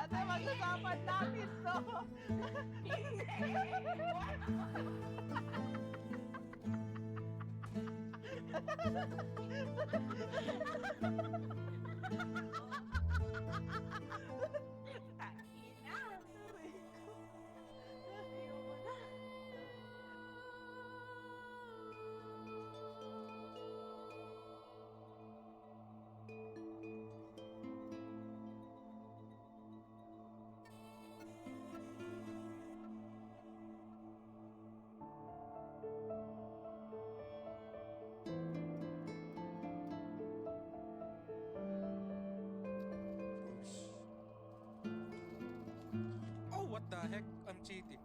Ate, magsasapan namin to. Tangina. Ayoko na. Oh, what the heck? I'm cheating.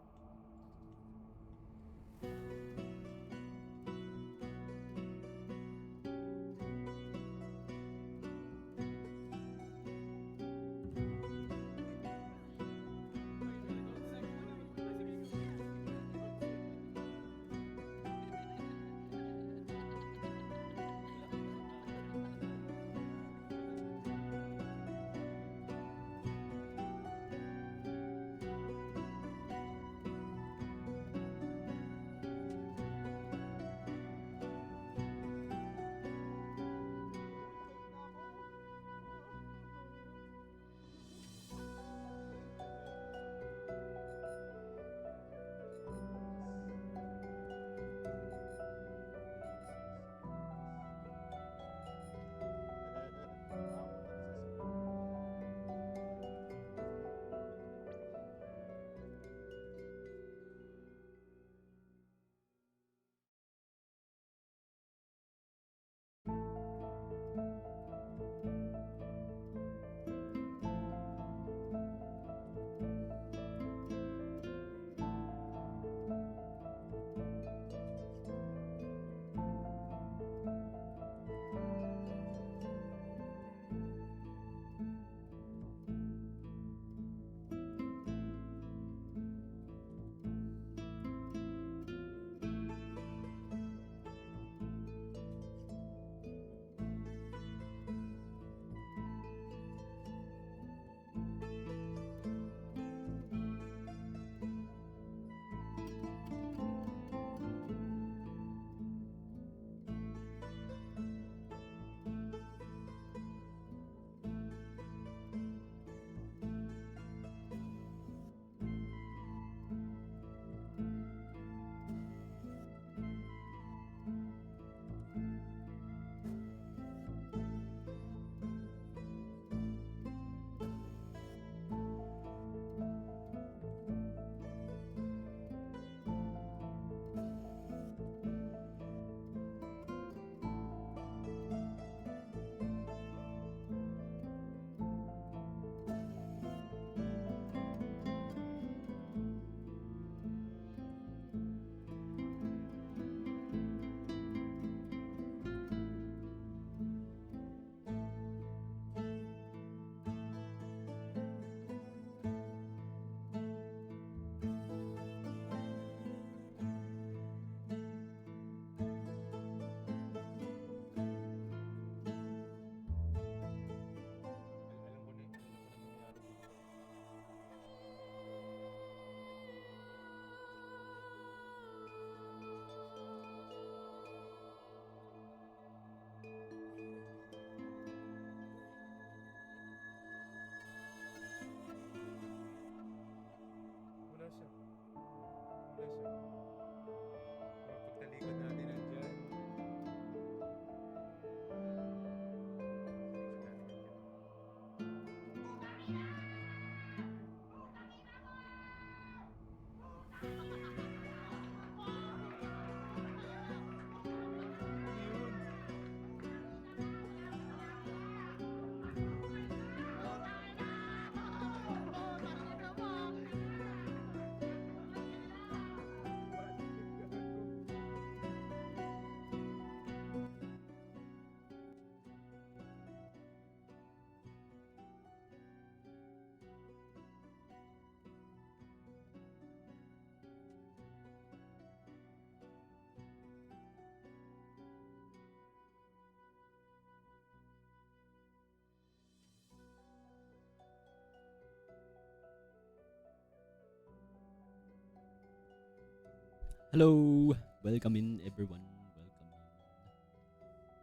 Hello! Welcome in everyone. Welcome in.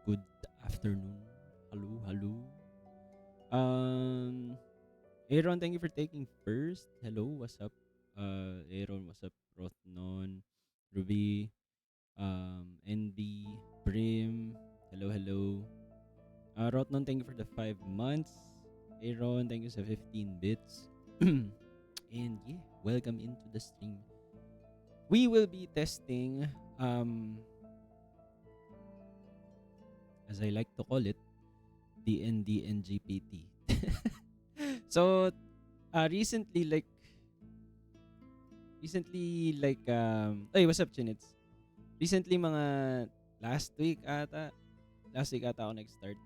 Good afternoon. Hello. Aaron, thank you for taking first. Hello, what's up? Aaron, what's up? Rotnon, Ruby, NB, Brim. Hello. Rotnon, thank you for the 5 months. Aaron, thank you sa 15 bits. And yeah, welcome into the stream. We will be testing, as I like to call it, D&D and GPT. So, recently, hey, what's up, Chinits? Recently, mga last week ata ako nag-start.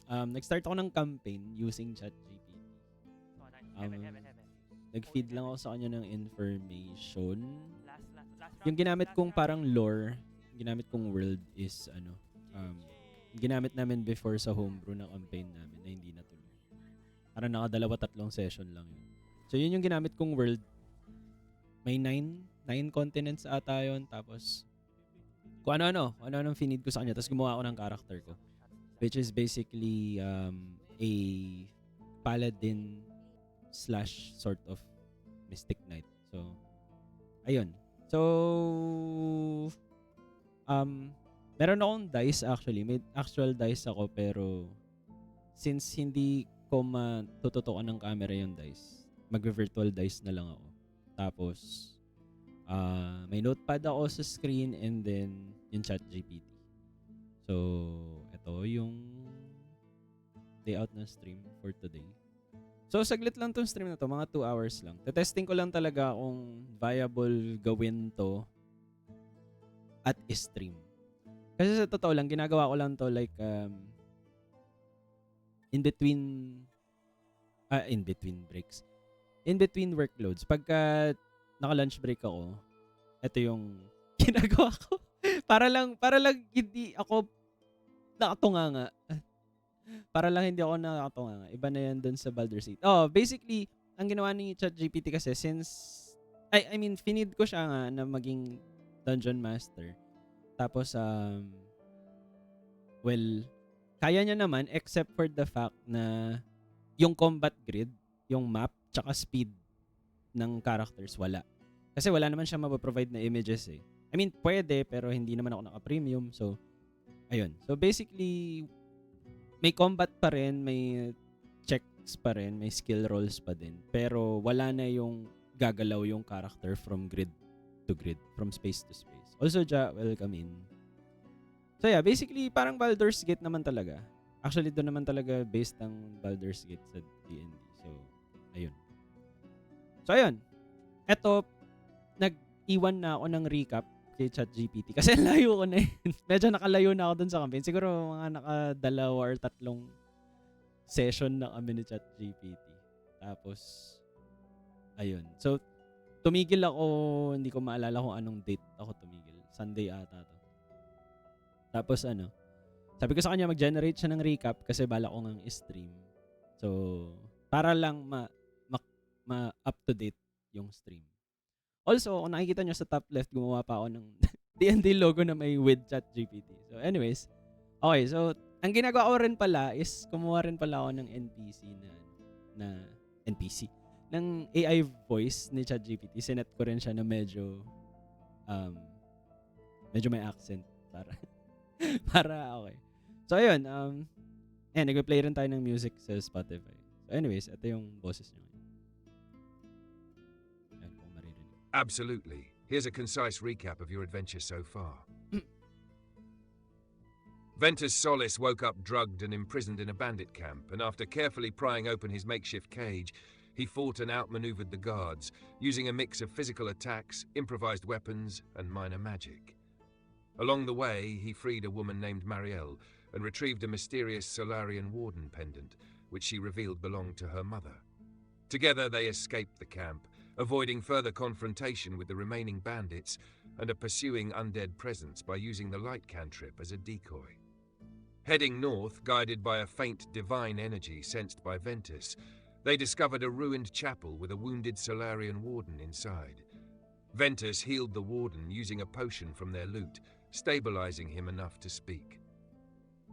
Nag-start ako ng campaign using ChatGPT. Nag-feed lang ako sa kanya ng information. Yung ginamit kong parang lore, ginamit kong world is ginamit namin before sa homebrew na campaign namin na hindi natuloy. Parang nakadalawa-tatlong session lang yun. So yun yung ginamit kong world. May 9 continents ata yun. Tapos kung ano-anong finid ko sa kanya. Tapos gumawa ako ng character ko. Which is basically a paladin / sort of mystic knight. So, ayun. So, meron akong dice actually. May actual dice ako pero since hindi ko matututukan ng camera yung dice, mag-virtual dice na lang ako. Tapos, may notepad ako sa screen and then yung ChatGPT. So, ito yung layout ng stream for today. So, saglit lang tong stream na to, mga 2 hours lang. Testing ko lang talaga kung viable gawin to at stream. Kasi sa totoo lang, ginagawa ko lang to like in between breaks. In between workloads. Pagka naka-lunch break ako, ito yung ginagawa ko. para lang hindi ako nakatunganga. Para lang hindi ako nakakatunganga. Iba na yan dun sa Baldur's Gate. Oh, basically, ang ginawa ni ChatGPT kasi since finid ko siya nga na maging dungeon master. Tapos kaya niya naman except for the fact na yung combat grid, yung map, tsaka speed ng characters wala. Kasi wala naman siya mapaprovide na images eh. Pwede pero hindi naman ako naka-premium. So, ayun. So, basically, may combat pa rin, may checks pa rin, may skill rolls pa din. Pero wala na yung gagalaw yung character from grid to grid, from space to space. Also, welcome in. So yeah, basically, parang Baldur's Gate naman talaga. Actually, doon naman talaga based ang Baldur's Gate sa D&D. So, ayun. Eto, nag-iwan na ako ng recap kay ChatGPT. Kasi layo ko na yun. Medyo nakalayo na ako dun sa campaign. Siguro mga nakadalawa or 3 session na kami ni ChatGPT. Tapos, ayun. So, tumigil ako, hindi ko maalala kung anong date ako tumigil. Sunday ata to. Tapos sabi ko sa kanya mag-generate siya ng recap kasi bala ko ngang stream. So, para lang ma-up-to-date yung stream. Also, kung nakikita nyo sa top left, gumawa pa ako ng D&D logo na may with ChatGPT. So, anyways. Okay, so, ang ginagawa ko rin pala is kumuha rin pala ako ng ng AI voice ni ChatGPT. Sinet ko rin siya na medyo may accent para okay. So, ayun. Nag-play rin tayo ng music sa Spotify. So, anyways, ito yung boses niya. Absolutely. Here's a concise recap of your adventure so far. Ventus Solis woke up drugged and imprisoned in a bandit camp, and after carefully prying open his makeshift cage, he fought and outmaneuvered the guards, using a mix of physical attacks, improvised weapons, and minor magic. Along the way, he freed a woman named Marielle and retrieved a mysterious Solarian Warden pendant, which she revealed belonged to her mother. Together, they escaped the camp, avoiding further confrontation with the remaining bandits and a pursuing undead presence by using the light cantrip as a decoy. Heading north, guided by a faint divine energy sensed by Ventus, they discovered a ruined chapel with a wounded Solarian warden inside. Ventus healed the warden using a potion from their loot, stabilizing him enough to speak.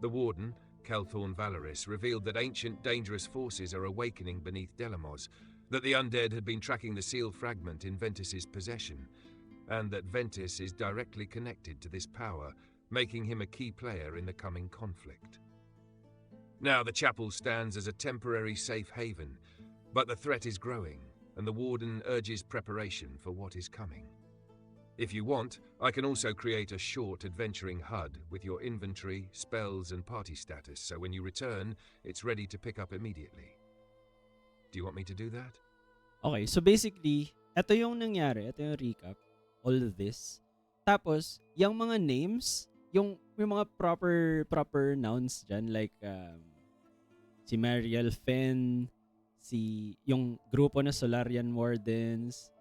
The warden, Kelthorn Valoris, revealed that ancient dangerous forces are awakening beneath Delamos, that the undead had been tracking the seal fragment in Ventus's possession, and that Ventus is directly connected to this power, making him a key player in the coming conflict. Now the chapel stands as a temporary safe haven, but the threat is growing, and the warden urges preparation for what is coming. If you want, I can also create a short adventuring HUD with your inventory, spells, and party status, so when you return, it's ready to pick up immediately. Do you want me to do that? Okay, so basically, ito yung nangyari, ito yung recap, all of this. Tapos, yung mga names, yung mga proper nouns dyan, like si Mariel Fenn, yung grupo na Solarian Wardens,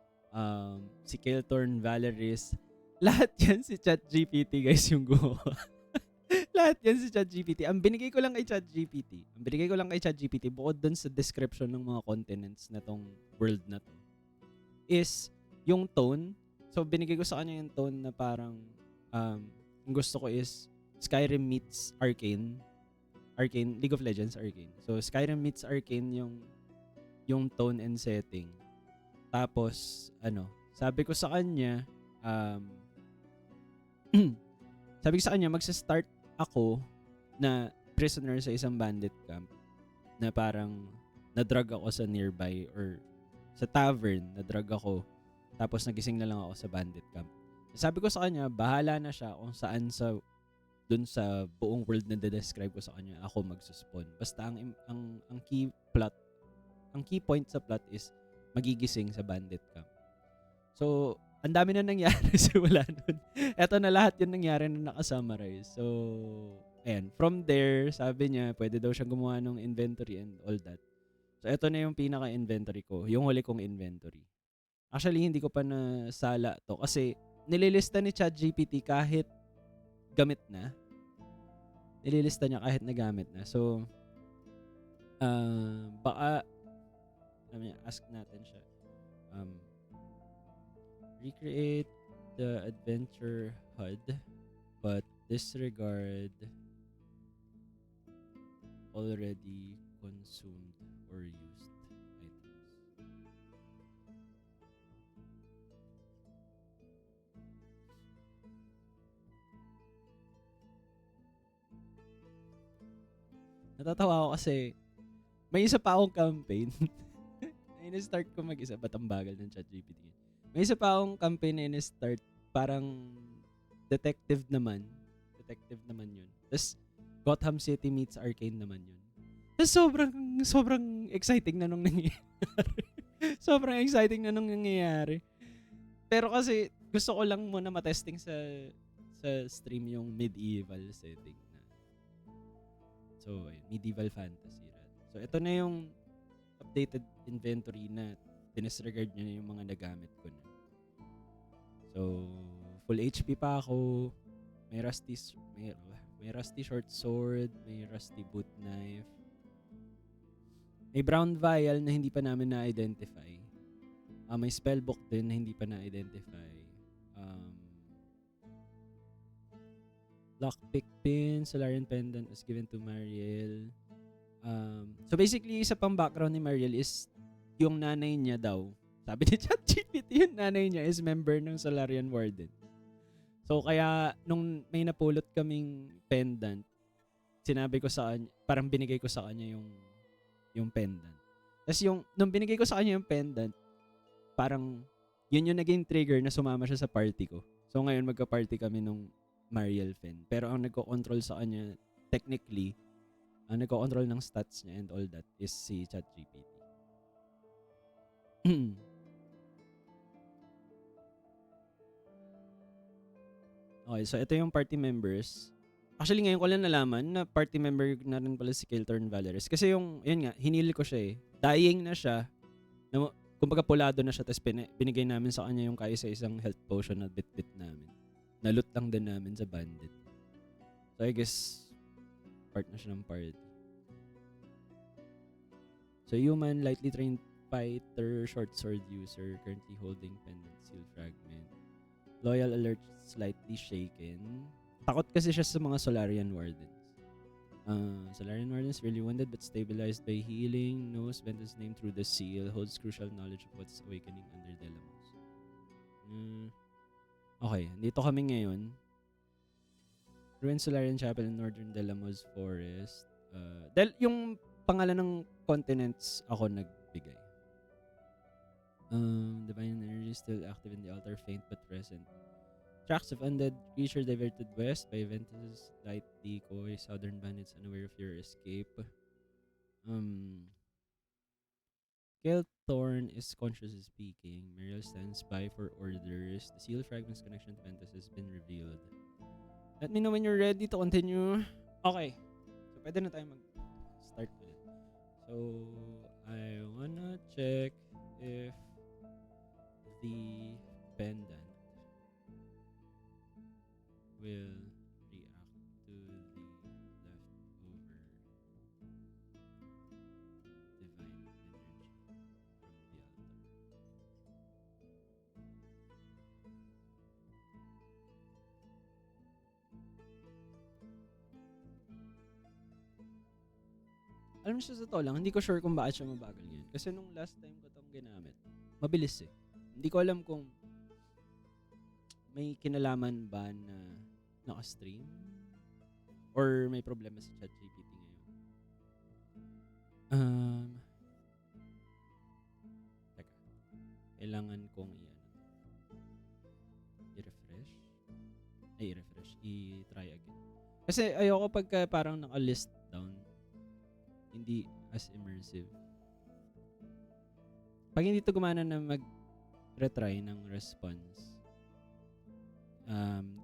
si Kelthorn Valeris, lahat yan si ChatGPT guys yung gumawa. Lahat yan si ChatGPT. Ang binigay ko lang kay ChatGPT, bukod dun sa description ng mga continents na tong world na to, is yung tone. So, binigay ko sa kanya yung tone na parang, yung gusto ko is Skyrim meets Arcane, League of Legends Arcane. So, Skyrim meets Arcane yung tone and setting. Tapos, sabi ko sa kanya, magsa-start ako na prisoner sa isang bandit camp na parang na-drug ako sa nearby or sa tavern, na-drug ako. Tapos nagising na lang ako sa bandit camp. Sabi ko sa kanya, bahala na siya kung saan dun sa buong world na de-describe ko sa kanya, ako magsuspawn. Basta ang key plot, ang key point sa plot is magigising sa bandit camp. So, ang dami na nangyari simula nun. Eto na lahat yung nangyari na nakasummarize. So, ayan. From there, sabi niya, pwede daw siya gumawa ng inventory and all that. So, eto na yung pinaka-inventory ko. Yung huli kong inventory. Actually, hindi ko pa nasala to. Kasi, nililista ni ChatGPT kahit gamit na. Nililista niya kahit nagamit na. So, baka, ask natin siya. Recreate the adventure HUD, but disregard already consumed or used items. Natatawa ako kasi may isa pa akong campaign. In-start ko mag-isa. Ba't ang bagal ng ChatGPT? May isa pa akong campaign na in-start. Parang detective naman. Detective naman yun. Tapos Gotham City meets Arcane naman yun. Tapos sobrang exciting na nung nangyayari. Sobrang exciting na nung nangyayari. Pero kasi gusto ko lang muna matesting sa stream yung medieval setting na. So, medieval fantasy. So, ito na yung updated inventory na dinisregard niya yung mga nagamit ko na. So, full HP pa ako. May rusty short sword, may rusty boot knife. May brown vial na hindi pa namin na-identify. May spellbook din na hindi pa na-identify. Lockpick pin, Solarian pendant was given to Mariel. So basically, isa pang background ni Mariel is yung nanay niya daw. Sabi ni ChatGPT, yung nanay niya is member ng Solarian Warden. So kaya nung may napulot kaming pendant, sinabi ko sa kanya, parang binigay ko sa kanya yung pendant. Tapos nung binigay ko sa kanya yung pendant, parang yun yung naging trigger na sumama siya sa party ko. So ngayon magka-party kami nung Mariel Fenn. Pero ang nagko-control sa kanya, technically, ang nagko-control ng stats niya and all that is si ChatGPT. Okay, so ito yung party members. Actually, ngayon ko lang nalaman na party member na rin pala si Kelthorn Valeris. Kasi yun nga, hinili ko siya eh. Dying na siya. Kumbaga pulado na siya, tapos binigay namin sa kanya yung kaisa-isang health potion na bit-bit namin. Nalut lang din namin sa bandit. So I guess, part na siya ng party. So human, lightly trained fighter, short sword user, currently holding pendant seal fragment. Loyal alert, slightly shaken. Takot kasi siya sa mga Solarian Wardens. Solarian Wardens really wounded but stabilized by healing. Knows Ventus' name through the seal. Holds crucial knowledge of what's awakening under Delamos. Okay, dito kami ngayon. Ruined Solarian Chapel in Northern Delamos Forest. Dahil yung pangalan ng continents ako nagbigay. Divine energy still active in the altar, faint but present. Tracks of undead creature diverted west by Ventus' light decoy. Southern bandits unaware of your escape. Thorn is consciously speaking. Muriel stands by for orders. The seal fragment's connection to Ventus has been revealed. Let me know when you're ready to continue. Okay. So, pwede na tayo mag-start ulit. So, I wanna check if the pendant will react to the leftover divine energy from the altar. Alam mo siya sa to lang, hindi ko sure kung bakit siya mabagal ngayon. Kasi nung last time ko itong ginamit, mabilis eh. Hindi ko alam kung may kinalaman ba na naka-stream or may problema sa ChatGPT ngayon. Teka. Kailangan kong i-refresh. I-try again. Kasi ayoko pagka parang naka-list down. Hindi as immersive. Pag hindi to gumana na mag-retry ng response,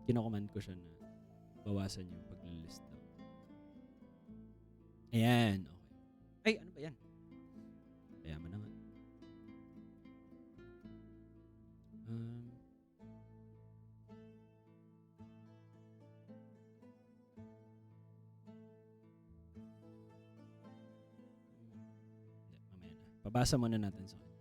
kinocommand ko siya na bawasan yung pag-list down. Ayan, okay. Ay, ano ba yan? Kaya mo na nga. Mamaya na. Pabasa muna natin sa kanya.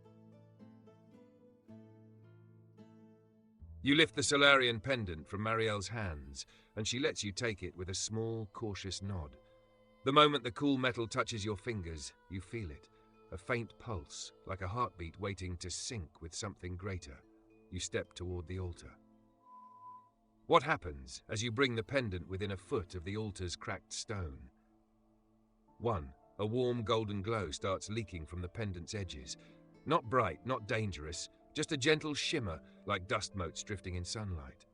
You lift the Solarian pendant from Marielle's hands, and she lets you take it with a small, cautious nod. The moment the cool metal touches your fingers, you feel it, a faint pulse, like a heartbeat waiting to sync with something greater. You step toward the altar. What happens as you bring the pendant within a foot of the altar's cracked stone? 1. A warm golden glow starts leaking from the pendant's edges. Not bright, not dangerous, just a gentle shimmer like dust motes drifting in sunlight.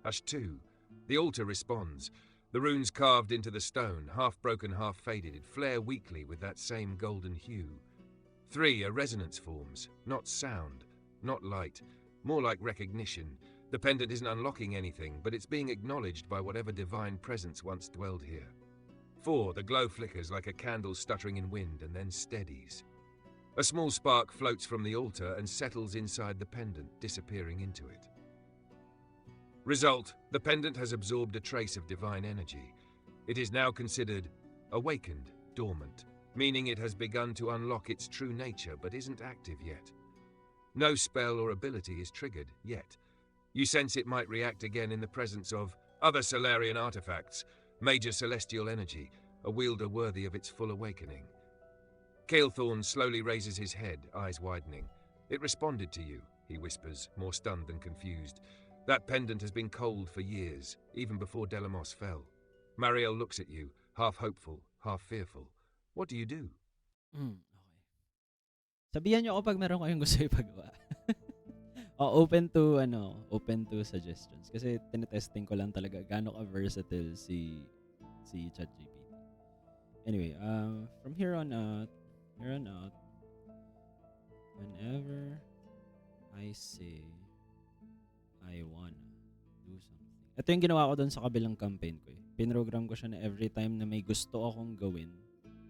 Hush 2. The altar responds. The runes carved into the stone, half broken, half faded, flare weakly with that same golden hue. 3. A resonance forms. Not sound, not light, more like recognition. The pendant isn't unlocking anything, but it's being acknowledged by whatever divine presence once dwelled here. 4. The glow flickers like a candle stuttering in wind and then steadies. A small spark floats from the altar and settles inside the pendant, disappearing into it. Result: the pendant has absorbed a trace of divine energy. It is now considered awakened, dormant, meaning it has begun to unlock its true nature but isn't active yet. No spell or ability is triggered yet. You sense it might react again in the presence of other Solarian artifacts, major celestial energy, a wielder worthy of its full awakening. Kael'thorne slowly raises his head, eyes widening. It responded to you, he whispers, more stunned than confused. That pendant has been cold for years, even before Delamos fell. Mariel looks at you, half hopeful, half fearful. What do you do? Okay. Sabihan niyo ako pag meron kayong gusto ipagawa. Open to suggestions. Kasi tinetesting ko lang talaga gaano ka-versatile si ChatGPT. Anyway, from here on out, whenever I say I wanna do something. Ito yung ginawa ko doon sa kabilang campaign ko eh. Pinrogram ko siya na every time na may gusto akong gawin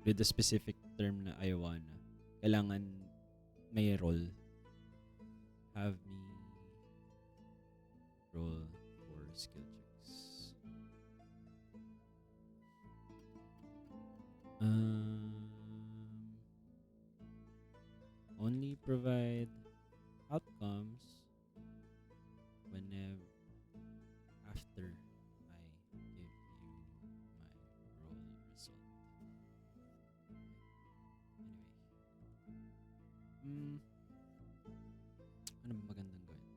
with the specific term na I wanna, kailangan may role. Have me roll for skill checks. Hmm, ano ba magandang gawin?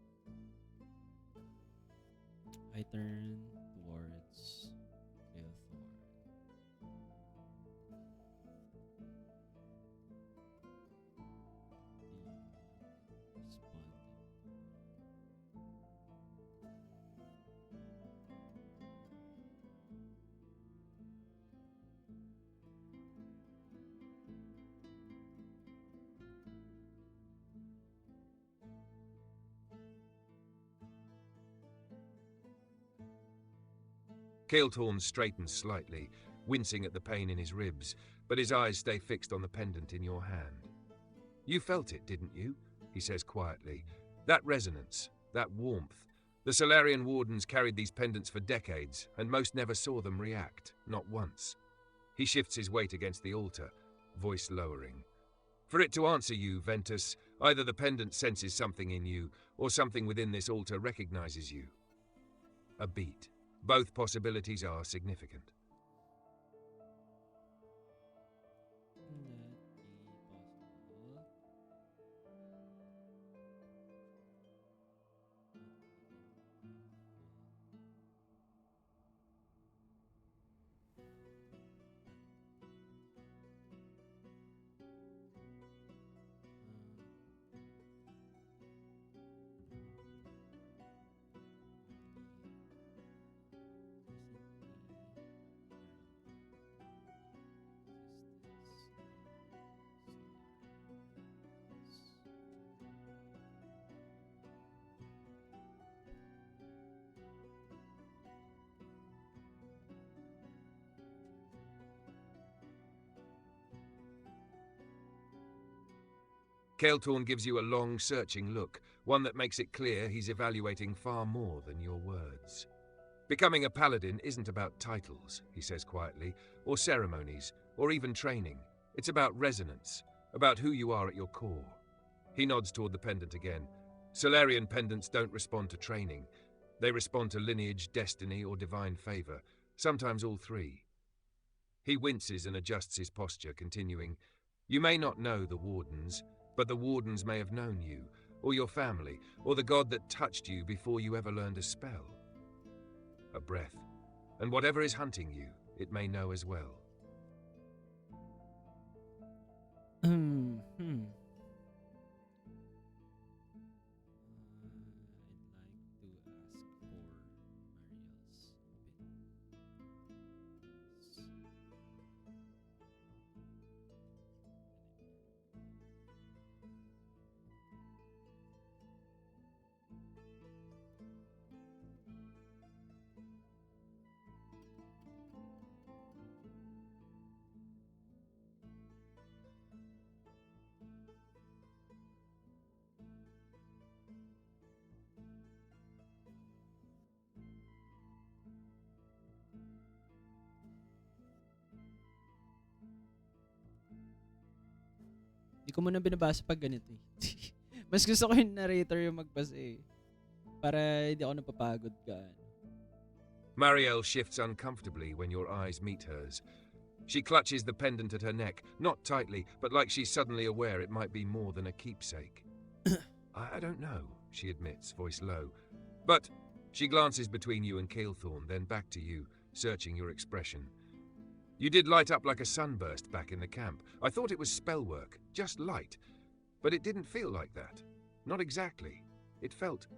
I turn towards Gilthorn. He responded. Keelthorn straightens slightly, wincing at the pain in his ribs, but his eyes stay fixed on the pendant in your hand. You felt it, didn't you? He says quietly. That resonance, that warmth. The Solarian Wardens carried these pendants for decades, and most never saw them react, not once. He shifts his weight against the altar, voice lowering. For it to answer you, Ventus, either the pendant senses something in you, or something within this altar recognizes you. A beat. Both possibilities are significant. Can that be possible? Keelthorn gives you a long, searching look, one that makes it clear he's evaluating far more than your words. Becoming a paladin isn't about titles, he says quietly, or ceremonies, or even training. It's about resonance, about who you are at your core. He nods toward the pendant again. Solarian pendants don't respond to training. They respond to lineage, destiny, or divine favor, sometimes all three. He winces and adjusts his posture, continuing, You may not know the Wardens, but the Wardens may have known you, or your family, or the god that touched you before you ever learned a spell. A breath. And whatever is hunting you, it may know as well. Hmm. I'd like to ask for Mariel's Di ko muna binabasa pag ganito eh. Mas gusto ko yung narrator yung magbasa eh. Para hindi ako napapagod ka. Marielle shifts uncomfortably when your eyes meet hers. She clutches the pendant at her neck, not tightly, but like she's suddenly aware it might be more than a keepsake. I don't know, she admits, voice low. But she glances between you and Keelthorn, then back to you, searching your expression. You did light up like a sunburst back in the camp. I thought it was spell work, just light. But it didn't feel like that. Not exactly. It felt...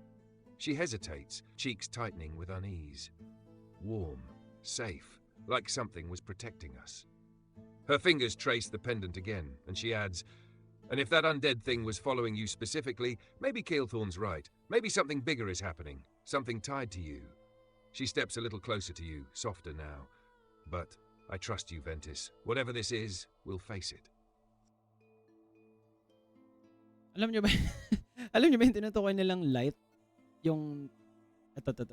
She hesitates, cheeks tightening with unease. Warm, safe, like something was protecting us. Her fingers trace the pendant again, and she adds, And if that undead thing was following you specifically, maybe Keelthorn's right. Maybe something bigger is happening, something tied to you. She steps a little closer to you, softer now. But I trust you, Ventus. Whatever this is, we'll face it. Alam niyo ba? Alam niyo ba yung tinutukoy nilang light? Yung... Ito.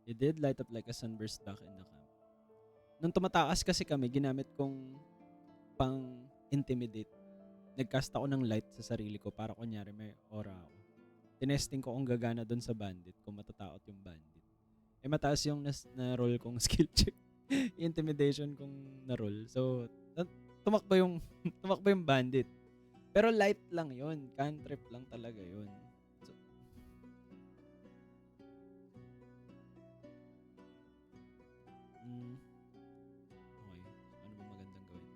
You did light up like a sunburst back in the camp. Nung tumataas kasi kami, ginamit kong pang-intimidate. Nagcast ako ng light sa sarili ko para kunyari may aura ako. Tinesting ko kung gagana doon sa bandit, kung matataot yung bandit. Eh mataas yung na-roll kong skill check. Intimidation kong na-roll. So, tumakbo yung bandit. Pero light lang yun. Cantrip lang talaga yun. So, okay. Ano ba magandang gawin?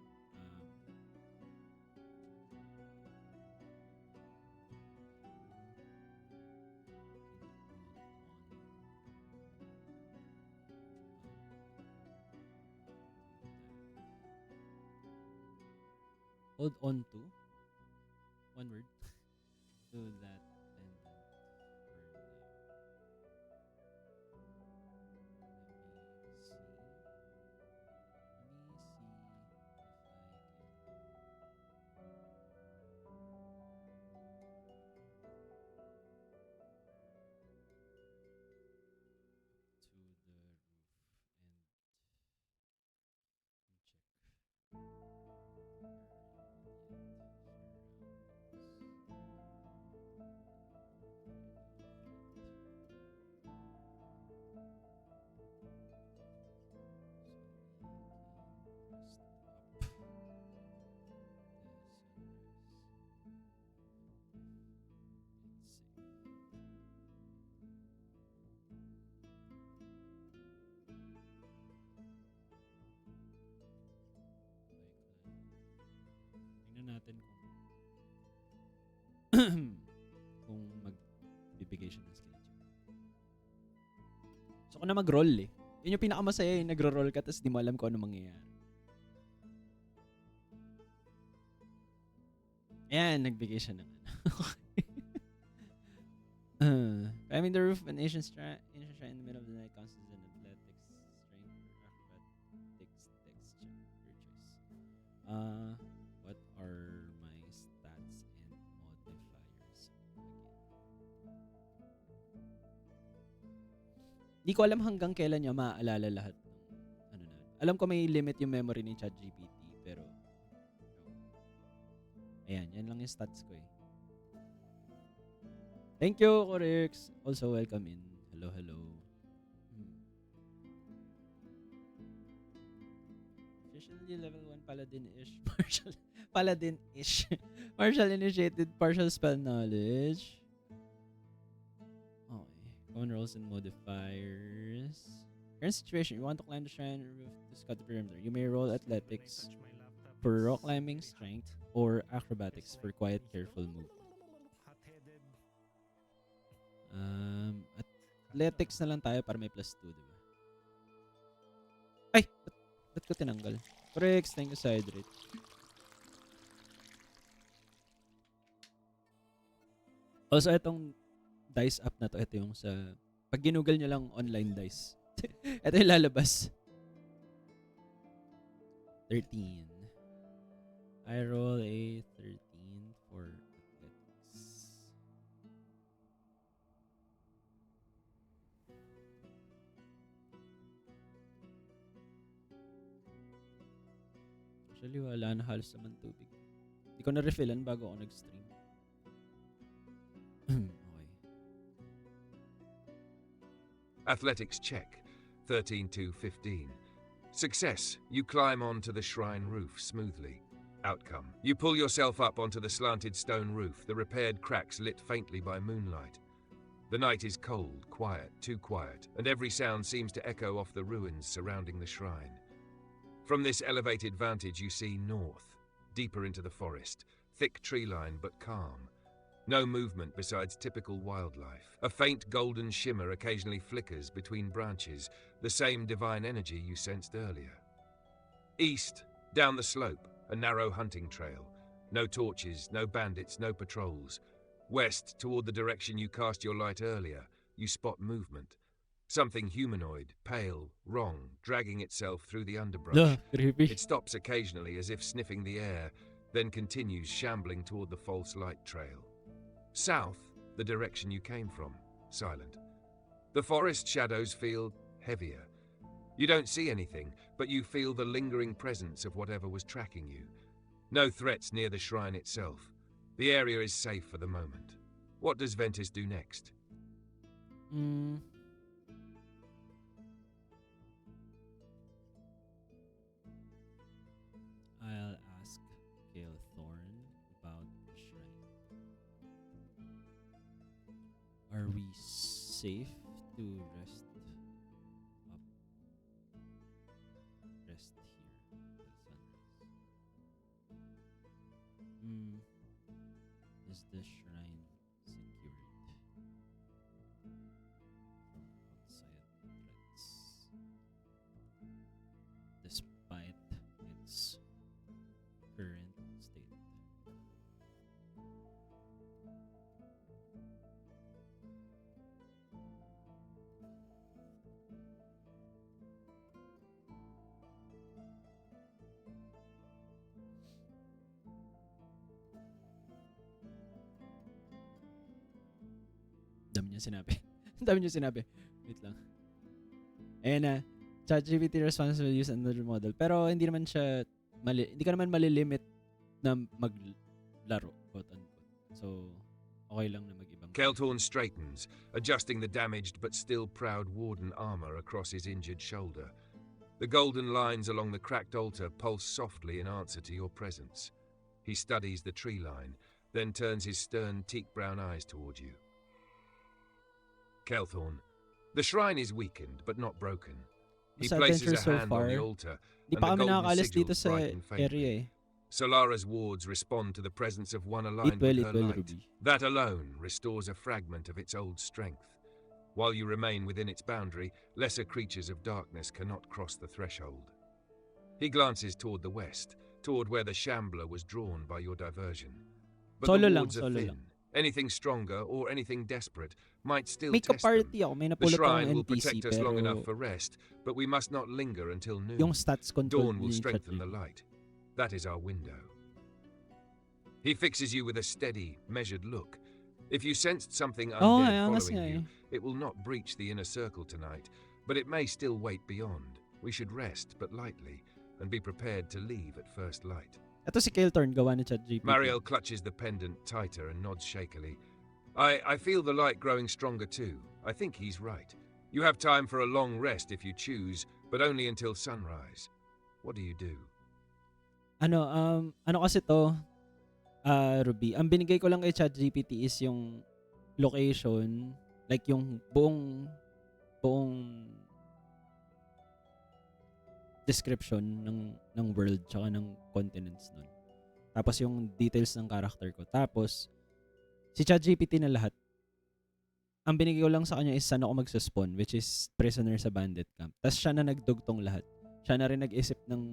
Hold on to one word. Do that pendant for now. Let me see. Let me see if I can to the roof and tingnan natin kung magbibigay siya ng schedule. So, ako na mag-roll eh. Yun yung pinakamasaya yung nagro-roll ka tapos di mo alam kung ano mangyayari. Ayan, nagbigay siya ng climbing the roof, an ancient shrine in the middle of the night counts as an athletics, strength, or acrobatics check. Your choice. What are my stats and modifiers again? Di ko alam hanggang kailan niya maaalala lahat ng ano na. Alam ko may limit yung memory ni ChatGPT, pero ayan, yan lang yung stats ko eh. Thank you, Corix. Also, welcome in. Hello, hello. Officially level 1 paladin-ish. Paladin-ish. Martial initiated partial spell knowledge. Okay. Common rolls and modifiers. Current situation. You want to climb the shrine roof to scout the perimeter. You may roll athletics for rock climbing strength or acrobatics for quiet, careful move. Athletics na lang tayo para may plus 2, diba? Ay! Ba't ko tinanggal? Correct, thank you sa hydrate. Also, itong dice app na to, ito yung sa... Pag ginugol nyo lang online dice. Ito yung lalabas. 13. I roll a 13 for athletics. Actually, wala na halos naman tubig. Hindi ko na-refillan bago ako nag-stream. Okay. Athletics check, 13 to 15. Success, you climb onto the shrine roof smoothly. Outcome, you pull yourself up onto the slanted stone roof, the repaired cracks lit faintly by moonlight. The night is cold, quiet, too quiet, and every sound seems to echo off the ruins surrounding the shrine. From this elevated vantage you see north, deeper into the forest, thick tree line but calm. No movement besides typical wildlife. A faint golden shimmer occasionally flickers between branches, the same divine energy you sensed earlier. East, down the slope, a narrow hunting trail. No torches, no bandits, no patrols. West, toward the direction you cast your light earlier, you spot movement. Something humanoid, pale, wrong, dragging itself through the underbrush. Creepy. It stops occasionally as if sniffing the air, then continues shambling toward the false light trail. South, the direction you came from, silent. The forest shadows feel heavier. You don't see anything, but you feel the lingering presence of whatever was tracking you. No threats near the shrine itself. The area is safe for the moment. What does Ventus do next? I'll ask Gale Thorn about be safe to rest up. Rest here till sunrise. Is the shrine secured from outside threats despite its current state? Dami niya sinabi. Dami niya sinabi. Wait lang. Ayan na. ChatGPT response will use another model. Pero hindi naman siya hindi ka naman malilimit na maglaro, quote unquote. So, okay lang na mag-ibang. Kelthorn straightens, adjusting the damaged but still proud warden armor across his injured shoulder. The golden lines along the cracked altar pulse softly in answer to your presence. He studies the tree line, then turns his stern teak-brown eyes toward you. Kelthorn, the shrine is weakened but not broken. He Sa places adventure a so hand on far, the altar, di and pa the kami golden nakakaalis dito sigils sa brighten faintly. area eh. Solara's wards respond to the presence of one It aligned will, with her light. Ruby. That alone restores a fragment of its old strength. While you remain within its boundary, lesser creatures of darkness cannot cross the threshold. He glances toward the west, toward where the shambler was drawn by your diversion. But Solo the lang, wards are solo thin. lang. Anything stronger or anything desperate might still May test them. ka-party ako. May The napulot shrine akong will NPC protect us pero long enough for rest, but we must not linger until noon. yung stats control Dawn will ni strengthen the ChatGPT. light. That is our window. He fixes you with a steady, measured look. If you sensed something undead angas nga following you, eh. it will not breach the inner circle tonight, but it may still wait beyond. We should rest, but lightly, and be prepared to leave at first light. Ito si Kelthorn, gawa ni ChatGPT. Mariel clutches the pendant tighter and nods shakily. I feel the light growing stronger too. I think he's right. You have time for a long rest if you choose, but only until sunrise. What do you do? Ano kasi to, Ruby, ang binigay ko lang kay ChatGPT is yung location, like yung buong description ng world tsaka ng continents nun. Tapos yung details ng character ko. Tapos si ChatGPT na lahat. Ang binigay ko lang sa kanya is saan ako magsuspawn, which is prisoner sa bandit camp. Tapos siya na nagdugtong lahat. Siya na rin nag-isip ng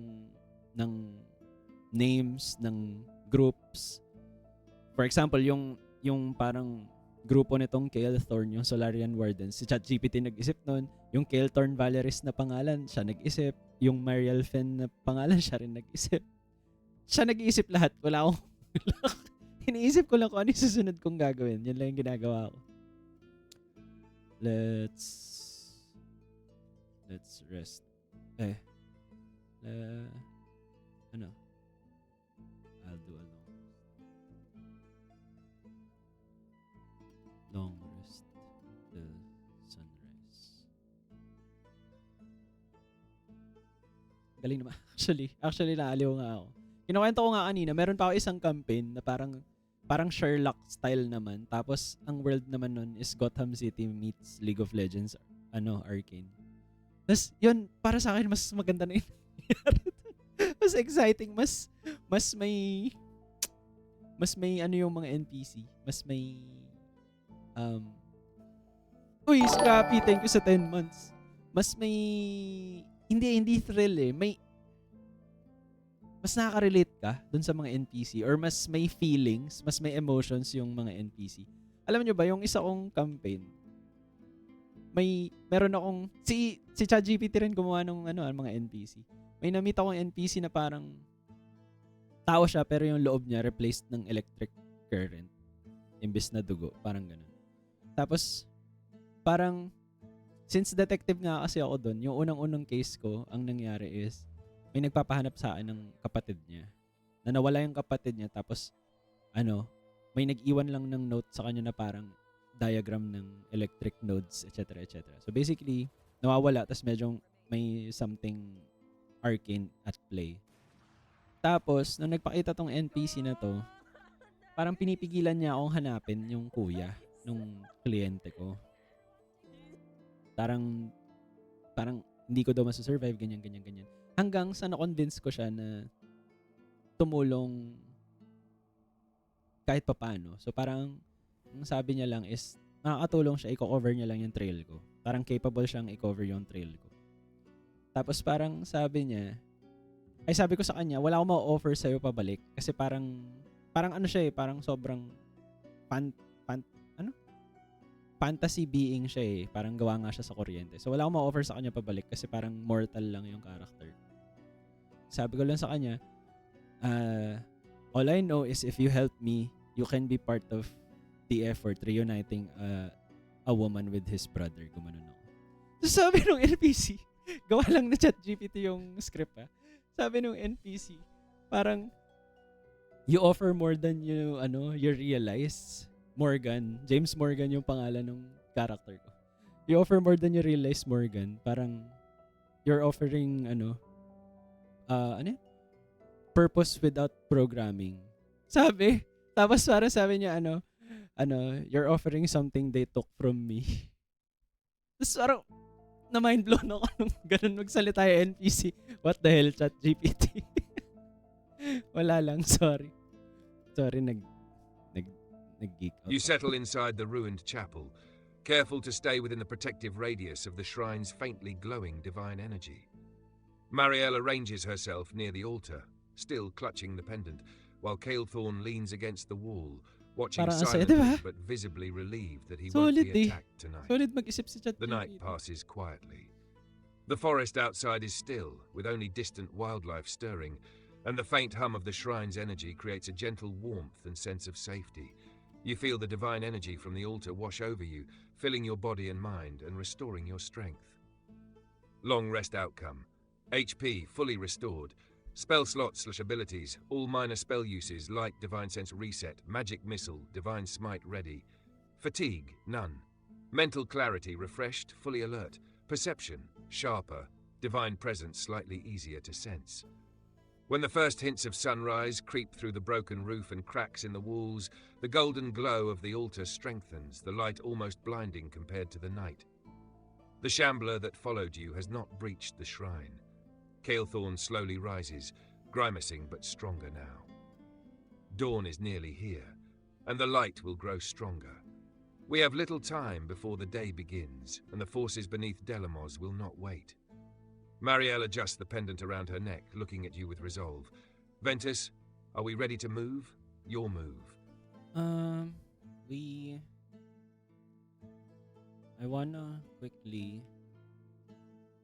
names, ng groups. For example, yung parang grupo nitong Kelthorn, yung Solarian Wardens, si ChatGPT nag-isip nun. Yung Kelthorn Valeris na pangalan, siya nag-isip. Yung Mariel Fen na pangalan, siya rin nag-isip. Siya nag-iisip lahat. Wala akong iniisip ko lang kung ano yung susunod kong gagawin. Yan lang yung ginagawa ko. Let's rest. Ano? I'll do a long rest till sunrise. Galing naman. Actually naaliw nga ako. Kinukwento ko nga kanina, meron pa ako isang campaign na parang Sherlock style naman. Tapos ang world naman nun is Gotham City meets League of Legends, Arcane. Tapos yun, para sa akin mas maganda na yun. Mas exciting, mas may yung mga NPC, mas may uy, Scrappy, thank you sa 10 months. Mas may hindi thrill eh. Mas nakaka-relate ka dun sa mga NPC or mas may feelings, mas may emotions yung mga NPC. Alam niyo ba, yung isa kong campaign, meron akong si ChatGPT rin gumawa ng mga NPC. May na-meet akong NPC na parang tao siya pero yung loob niya replaced ng electric current imbes na dugo, parang ganun. Tapos parang since detective nga kasi ako doon, yung unang-unang case ko, ang nangyari is may nagpapahanap sa akin ng kapatid niya. Na nawala yung kapatid niya tapos may nag-iwan lang ng note sa kanya na parang diagram ng electric nodes, etc. etc. So basically, nawawala tapos medyo may something arcane at play. Tapos, nung nagpakita tong NPC na to, parang pinipigilan niya akong hanapin yung kuya nung kliyente ko. Parang hindi ko daw masusurvive, ganyan. Hanggang sa na-convince ko siya na tumulong kahit papaano. So parang, ang sabi niya lang is, makakatulong siya, i-cover niya lang yung trail ko. Parang capable siyang i-cover yung trail ko. Tapos parang sabi ko sa kanya, wala akong ma-offer sa'yo pabalik. Kasi parang ano siya parang sobrang fantasy being siya Parang gawa nga siya sa kuryente. So wala akong ma-offer sa kanya pabalik kasi parang mortal lang yung character. Sabi ko lang sa kanya, all I know is if you help me, you can be part of the effort reuniting a woman with his brother. Gumanon ako. So sabi nung NPC, gawa lang na ChatGPT yung script Sabi nung NPC, parang you offer more than you realize. James Morgan yung pangalan ng character ko. You offer more than you realize, Morgan. Parang you're offering purpose without programming. Tapos parang sabi niya you're offering something they took from me. Tapos parang na mind blown ako nung ganun magsalita yung NPC. What the hell, ChatGPT? Wala lang, sorry. Sorry, nag-geek out. You settle inside the ruined chapel, careful to stay within the protective radius of the shrine's faintly glowing divine energy. Marielle arranges herself near the altar, still clutching the pendant, while Calethorn leans against the wall, watching silently diba? but visibly relieved that he Solid won't be attacked tonight. Solid mag-isip si ChatGPT. The night passes quietly. The forest outside is still, with only distant wildlife stirring, and the faint hum of the shrine's energy creates a gentle warmth and sense of safety. You feel the divine energy from the altar wash over you, filling your body and mind and restoring your strength. Long rest outcome. HP fully restored. Spell slots/abilities, all minor spell uses, light divine sense reset, magic missile, divine smite ready. Fatigue, none. Mental clarity refreshed, fully alert. Perception, sharper. Divine presence slightly easier to sense. When the first hints of sunrise creep through the broken roof and cracks in the walls, the golden glow of the altar strengthens, the light almost blinding compared to the night. The shambler that followed you has not breached the shrine. Calethorn slowly rises, grimacing but stronger now. Dawn is nearly here, and the light will grow stronger. We have little time before the day begins, and the forces beneath Delamos will not wait. Marielle adjusts the pendant around her neck, looking at you with resolve. Ventus, are we ready to move? Your move. I wanna quickly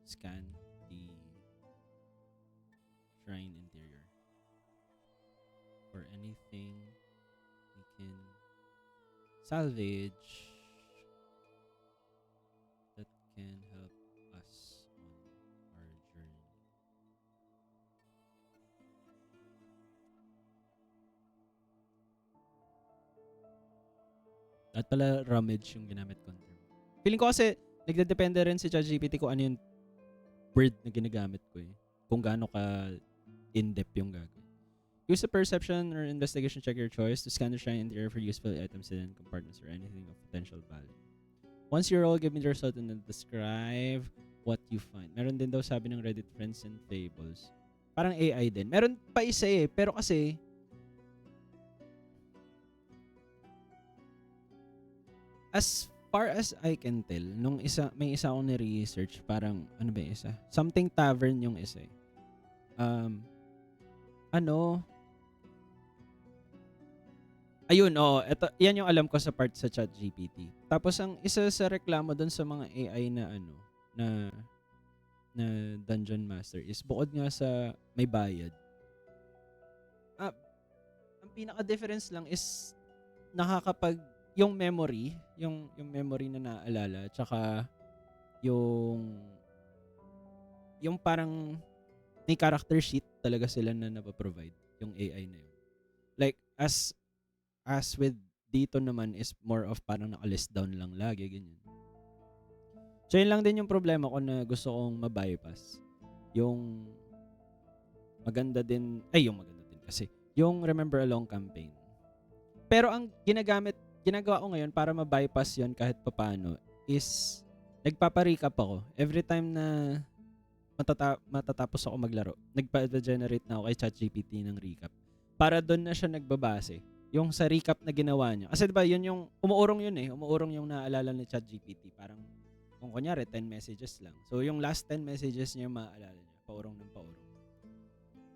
scan the shrine interior for anything we can salvage that can help us on our journey. At pala rummage yung ginamit ko. Feeling ko kasi nagdedepende rin si ChatGPT kung ano yung word na ginagamit ko Kung gaano ka in-depth yung gagawin. Use a perception or investigation check your choice to scan the shrine interior for useful items and compartments or anything of potential value. Once you roll, give me the result and then describe what you find. Meron din daw sabi ng Reddit Friends and Fables. Parang AI din. Meron pa isa pero kasi as far as I can tell, may isa akong ni-research, parang, ano ba yung isa? Something Tavern yung isa Ayun, yan yung alam ko sa part sa ChatGPT. Tapos ang isa sa reklamo dun sa mga AI na na Dungeon Master is bukod nga sa may bayad. Ang pinaka-difference lang is yung memory na naalala, tsaka yung parang may character sheet talaga sila na napaprovide yung AI na yun. Like, as with dito naman is more of parang naka-list down lang lagi, ganyan. So, yun lang din yung problema ko na gusto kong mabypass. Yung maganda din kasi, yung Remember Along campaign. Pero ang ginagawa ko ngayon para ma-bypass yon kahit papaano is nagpapa-recap ako. Every time na matatapos ako maglaro, nagpa-generate na ako kay ChatGPT ng recap. Para doon na siya nagbabase. Yung sa recap na ginawa niya. Kasi diba, yun yung, umuurong yun eh. Umuurong yung naalala ni ChatGPT. Parang, kung kunyari, 10 messages lang. So, yung last 10 messages niya, maaalala niya. Paurong ng paurong.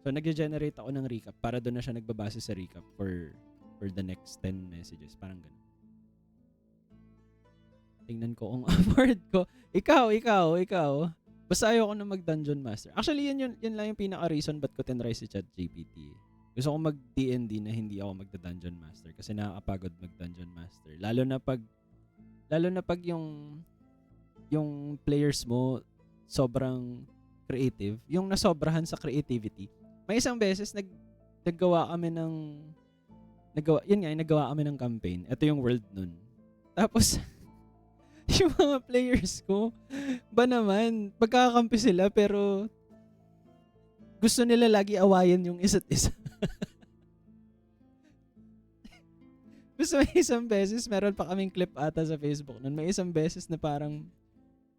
So, nag-generate ako ng recap para doon na siya nagbabase sa recap for the next 10 messages. Parang ganun. Tingnan ko kung afford ko. Ikaw. Basta ayoko na mag-Dungeon Master. Actually, yun lang yung pinaka-reason ba't ko tinry si ChatGPT. Gusto ko mag-D&D na hindi ako magda-Dungeon Master kasi nakakapagod mag-Dungeon Master. Lalo na pag yung players mo sobrang creative, yung nasobrahan sa creativity. May isang beses naggawa kami ng campaign. Ito yung world nun. Tapos yung mga players ko, ba naman, pagkakampi sila pero gusto nila lagi awayan yung isa't isa. Gusto may isang beses, meron pa kaming clip ata sa Facebook nun. May isang beses na parang,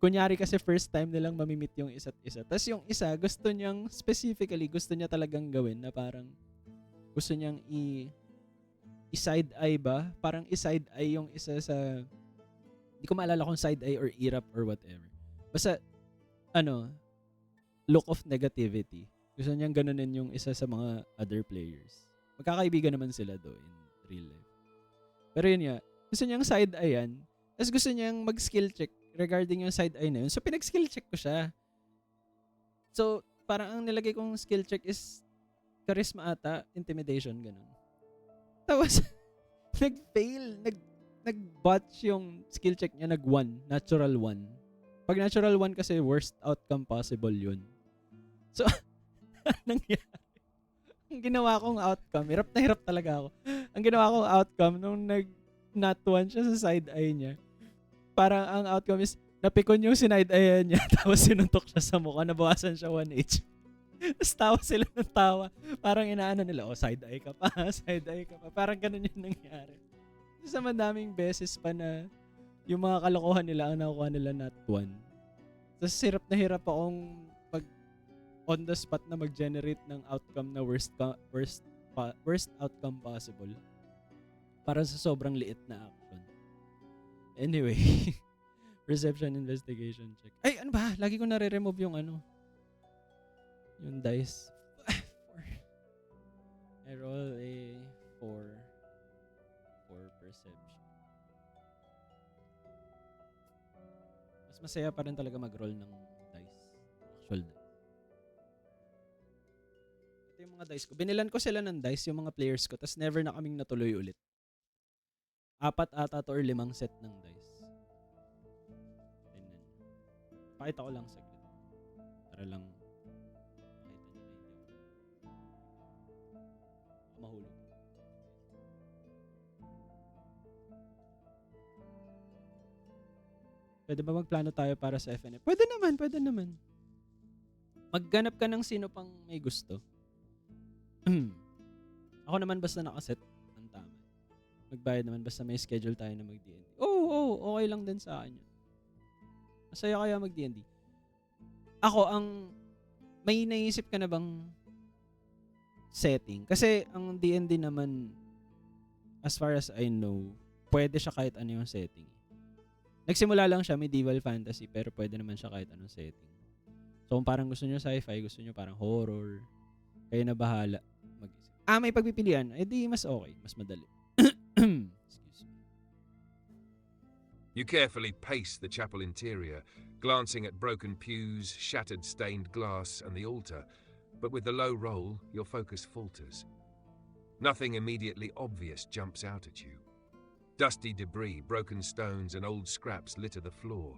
kunyari kasi first time nilang mamimit yung isa't isa. Tapos yung isa, gusto niya talagang gawin na parang, gusto niyang i-side eye ba? Parang i-side eye yung isa sa, hindi ko maalala kung side eye or ear up or whatever. Basta, look of negativity. Gusto niyang ganunin yung isa sa mga other players. Magkakaibigan naman sila do in real life. Pero yun nga, gusto niyang side eye yan. Tapos gusto niyang mag-skill check regarding yung side eye na yun. So, pinag-skill check ko siya. So, parang ang nilagay kong skill check is charisma ata, intimidation, ganun. Tapos, nag-fail. Nag-botch yung skill check niya, nag-1, natural 1. Pag natural 1 kasi, worst outcome possible yun. So, nangyari? Ang ginawa kong outcome, hirap na hirap talaga ako. Ang ginawa kong outcome, nung nat 1 siya sa side eye niya, parang ang outcome is, napikon yung sinide eye niya, tapos sinuntok siya sa mukha, nabawasan siya 1 HP. Tapos tawa sila ng tawa. Parang inaano nila, side eye ka pa, side eye ka pa. Parang ganun yung nangyari. Sa madaming beses pa na yung mga kalokohan nila, ang nakuha nila nat 1. Tapos hirap na hirap akong on the spot na mag-generate ng outcome na worst outcome possible para sa sobrang liit na action. Anyway, perception investigation check. Ay, ano ba? Lagi ko nare-remove yung yung dice. 4. I roll a 4 for perception. Mas masaya pa rin talaga mag-roll ng dice. Actual dice. Yung mga dice ko. Binilan ko sila ng dice, yung mga players ko, tas never na kaming natuloy ulit. 4 ata to or 5 set ng dice. Tingnan. Pakita ko lang saglit. Para lang makita nyo na hindi ako mahulog. Pwede ba magplano tayo para sa FNF? Pwede naman. Magganap ka ng sino pang may gusto. Ako naman basta nakaset ang tama. Magbayad naman basta may schedule tayo na mag-D&D. Okay lang din sa akin yun. Masaya kaya mag-D&D. Ako, may naisip ka na bang setting? Kasi ang D&D naman, as far as I know, pwede siya kahit ano yung setting. Nagsimula lang siya medieval fantasy, pero pwede naman siya kahit anong setting. So kung parang gusto nyo sci-fi, gusto nyo parang horror, kayo na bahala mag-isip. May pagpipilian, di mas okay, mas madali. Excuse me. You carefully pace the chapel interior, glancing at broken pews, shattered stained glass, and the altar. But with the low roll, your focus falters. Nothing immediately obvious jumps out at you. Dusty debris, broken stones, and old scraps litter the floor.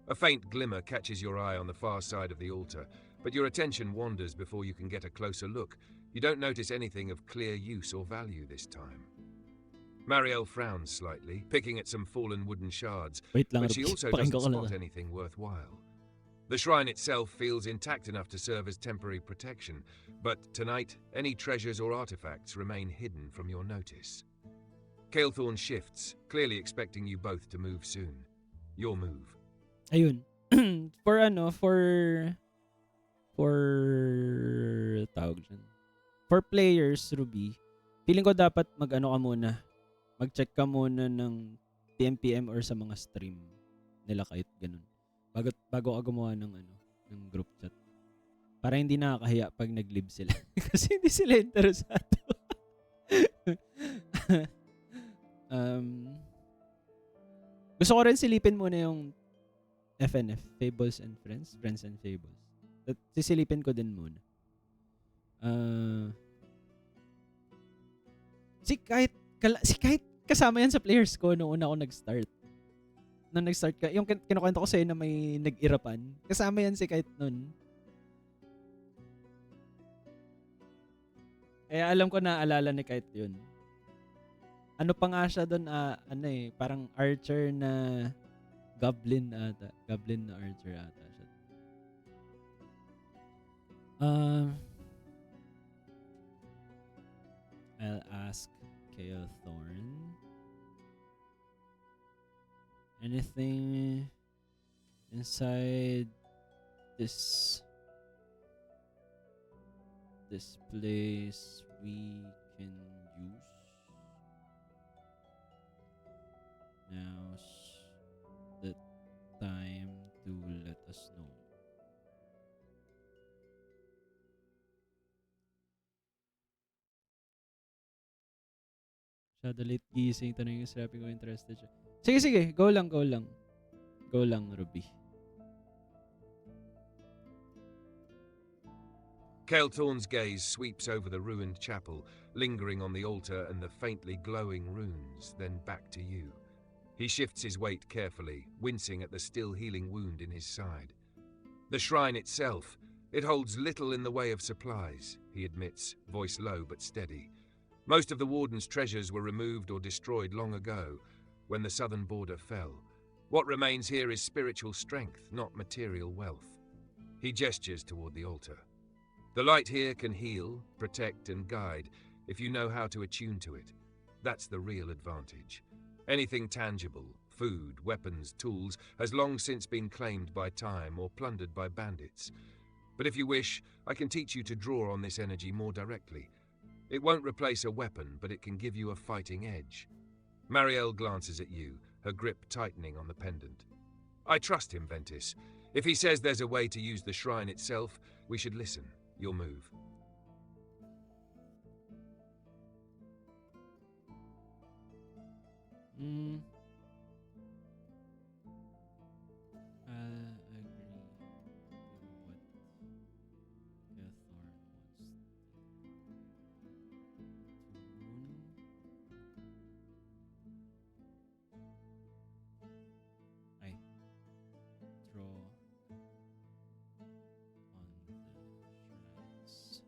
A faint glimmer catches your eye on the far side of the altar, but your attention wanders before you can get a closer look. You don't notice anything of clear use or value this time. Marielle frowns slightly, picking at some fallen wooden shards, Wait lang, but she also doesn't spot anything worthwhile. The shrine itself feels intact enough to serve as temporary protection, but tonight, any treasures or artifacts remain hidden from your notice. Kalethorn shifts, clearly expecting you both to move soon. Your move. Ayun. For tawag dyan. For players, Ruby, feeling ko dapat mag-ano ka muna. Mag-check ka muna ng TMPM or sa mga stream nila kahit ganun. Bago ka gumawa ng group chat. Para hindi nakakahiya pag nag-live sila. Kasi hindi sila interesado. um, Gusto ko rin silipin muna yung FNF, Fables and Friends and Fables. At sisilipin ko din muna. Si kahit kasama yan sa players ko nung una ako nag-start. Nung nag-start ka, yung kinukwento ko sa'yo na may nag-irapan, kasama yan si kahit nun. Kaya alam ko na alala ni kahit yun. Ano pa nga siya doon, parang archer na goblin ata. Goblin na archer ata siya. I'll ask Kale Thorn. Anything inside this place we can use? Now's the time to let us know. Shadow late gising, tanong yung sabi ko interested siya. Sige, go lang. Go lang, Ruby. Kael'Thorn's gaze sweeps over the ruined chapel, lingering on the altar and the faintly glowing runes, then back to you. He shifts his weight carefully, wincing at the still healing wound in his side. The shrine itself, it holds little in the way of supplies, he admits, voice low but steady. Most of the warden's treasures were removed or destroyed long ago, when the southern border fell. What remains here is spiritual strength, not material wealth. He gestures toward the altar. The light here can heal, protect, and guide if you know how to attune to it. That's the real advantage. Anything tangible, food, weapons, tools, has long since been claimed by time or plundered by bandits. But if you wish, I can teach you to draw on this energy more directly. It won't replace a weapon, but it can give you a fighting edge. Marielle glances at you, her grip tightening on the pendant. I trust him, Ventus. If he says there's a way to use the shrine itself, we should listen. You'll move. Agree with what Gathorn wants draw on the shrine's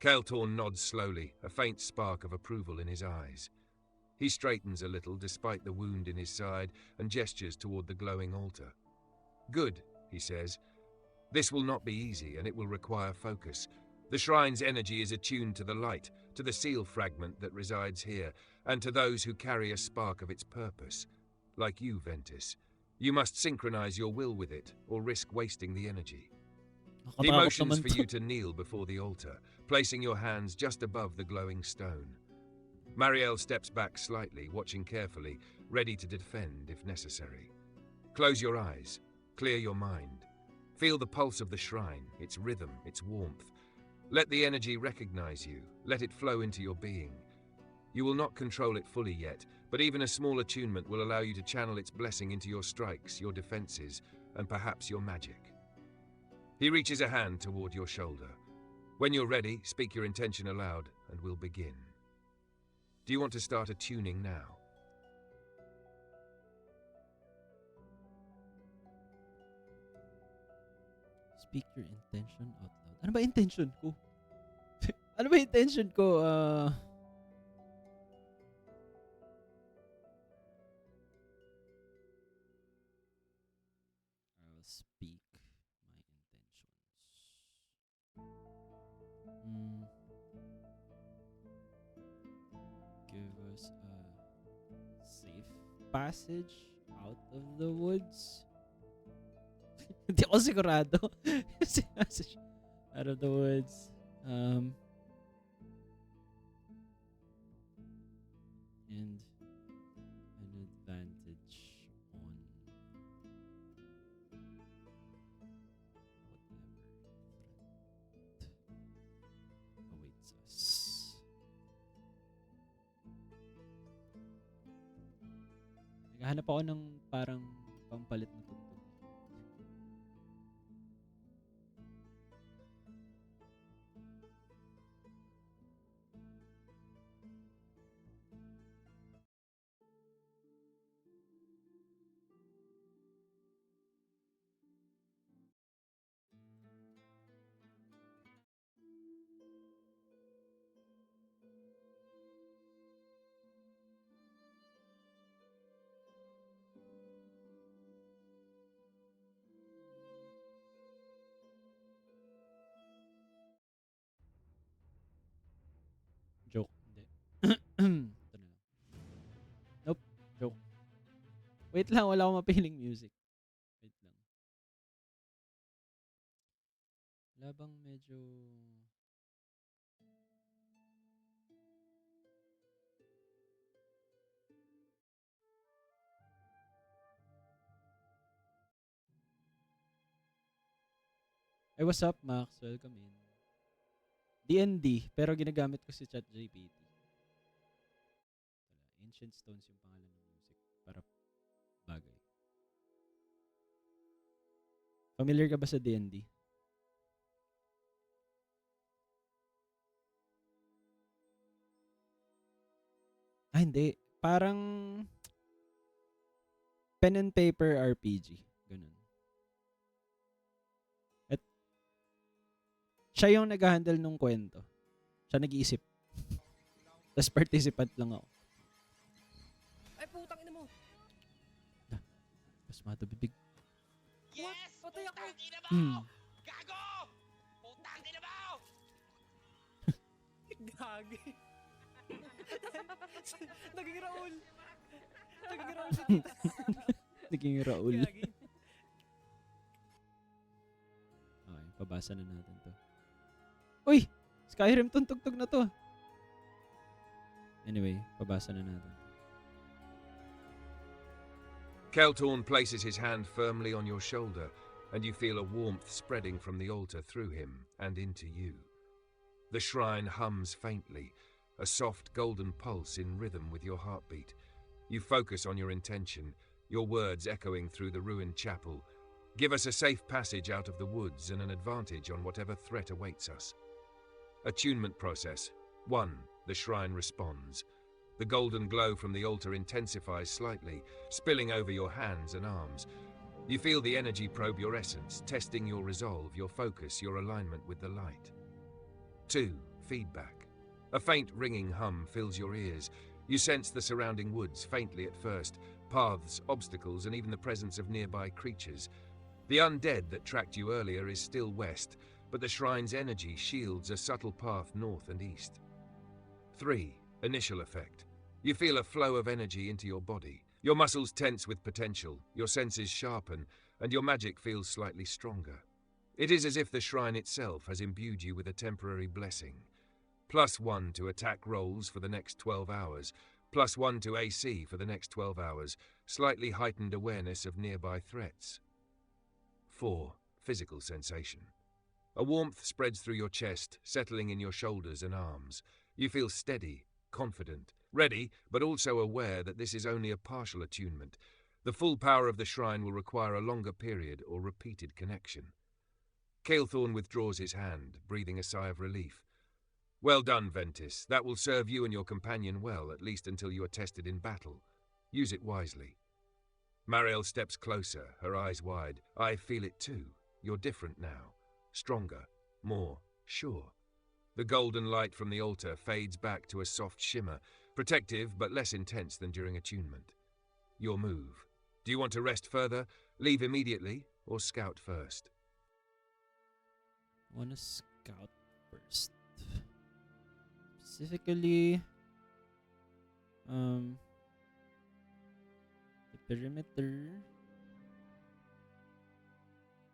Kael'Thorn nods slowly, a faint spark of approval in his eyes. He straightens a little despite the wound in his side and gestures toward the glowing altar. Good, he says. This will not be easy and it will require focus. The shrine's energy is attuned to the light, to the seal fragment that resides here, and to those who carry a spark of its purpose. Like you, Ventus. You must synchronize your will with it or risk wasting the energy. He motions for you to kneel before the altar, placing your hands just above the glowing stone. Marielle steps back slightly, watching carefully, ready to defend if necessary. Close your eyes, clear your mind. Feel the pulse of the shrine, its rhythm, its warmth. Let the energy recognize you, let it flow into your being. You will not control it fully yet, but even a small attunement will allow you to channel its blessing into your strikes, your defenses, and perhaps your magic. He reaches a hand toward your shoulder. When you're ready, speak your intention aloud, and we'll begin. Do you want to start attuning now? Speak your intention out loud. Ano ba intention ko? Ano ba intention ko? passage out of the woods. Hindi ako sigurado. Passage out of the woods. And an advantage on whatever awaits us. Naghahanap ako ng parang pampalit na tugtog. Joke. Hindi. Ito na lang. Nope. Joke. Wait lang, wala akong mapiling music. Wait lang. Wala bang medyo... Hey, what's up, Max? Welcome in. D&D, pero ginagamit ko si ChatGPT. Ancient Stones yung pangalan ng music para bagay. Familiar ka ba sa D&D? Ah, hindi. Parang pen and paper RPG. Ganun. At siya yung nag-handle nung kwento. Siya nag-iisip. Tapos participant lang ako. Ay, putang ina mo. Mas matubibig. Yes! Patay ako! Gago! Putang ina mo! Gagi. Naging Raul. Naging Raul si tita. Naging Raul. Gagi. Okay, pabasa na natin to. Uy! Skyrim tong tugtog na to. Anyway, pabasa na natin. Keltorn places his hand firmly on your shoulder, and you feel a warmth spreading from the altar through him and into you. The shrine hums faintly, a soft golden pulse in rhythm with your heartbeat. You focus on your intention, your words echoing through the ruined chapel. Give us a safe passage out of the woods and an advantage on whatever threat awaits us. Attunement process. 1. The shrine responds. The golden glow from the altar intensifies slightly, spilling over your hands and arms. You feel the energy probe your essence, testing your resolve, your focus, your alignment with the light. 2. Feedback. A faint ringing hum fills your ears. You sense the surrounding woods, faintly at first, paths, obstacles, and even the presence of nearby creatures. The undead that tracked you earlier is still west, but the shrine's energy shields a subtle path north and east. 3. Initial effect. You feel a flow of energy into your body. Your muscles tense with potential, your senses sharpen, and your magic feels slightly stronger. It is as if the shrine itself has imbued you with a temporary blessing. +1 to attack rolls for the next 12 hours, +1 to AC for the next 12 hours, slightly heightened awareness of nearby threats. 4. Physical sensation. A warmth spreads through your chest, settling in your shoulders and arms. You feel steady, confident, ready, but also aware that this is only a partial attunement. The full power of the shrine will require a longer period or repeated connection. Kael'thorne withdraws his hand, breathing a sigh of relief. Well done, Ventus. That will serve you and your companion well, at least until you are tested in battle. Use it wisely. Mariel steps closer, her eyes wide. I feel it too. You're different now. Stronger, more sure. The golden light from the altar fades back to a soft shimmer, protective but less intense than during attunement. Your move. Do you want to rest further, leave immediately, or scout first? I wanna scout first. Specifically, perimeter.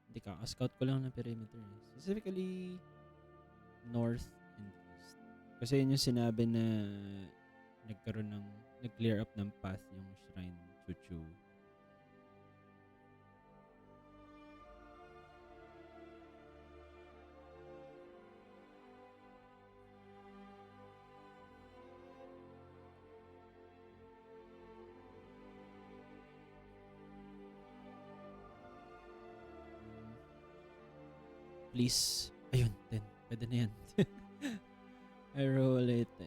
Hindi scout ko lang ng perimeter. Specifically, north and east. Kasi yun yung sinabi na nag-clear up ng path yung shrine Chuchu. Please. Ayun, 10. Pwede na yan. I roll it 10.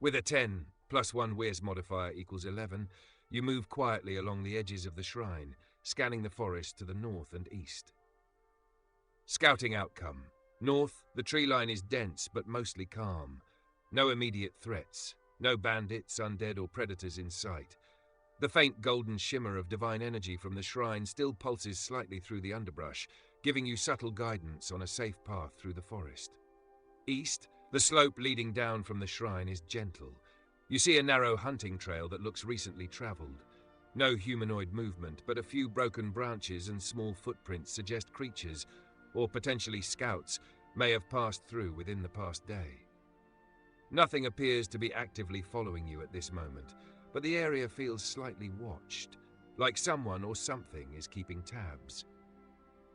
With a 10, plus 1 Weirs modifier equals 11, you move quietly along the edges of the shrine, scanning the forest to the north and east. Scouting outcome. North, the tree line is dense but mostly calm. No immediate threats. No bandits, undead, or predators in sight. The faint golden shimmer of divine energy from the shrine still pulses slightly through the underbrush, giving you subtle guidance on a safe path through the forest. East, the slope leading down from the shrine is gentle. You see a narrow hunting trail that looks recently traveled. No humanoid movement, but a few broken branches and small footprints suggest creatures, or potentially scouts, may have passed through within the past day. Nothing appears to be actively following you at this moment, but the area feels slightly watched, like someone or something is keeping tabs.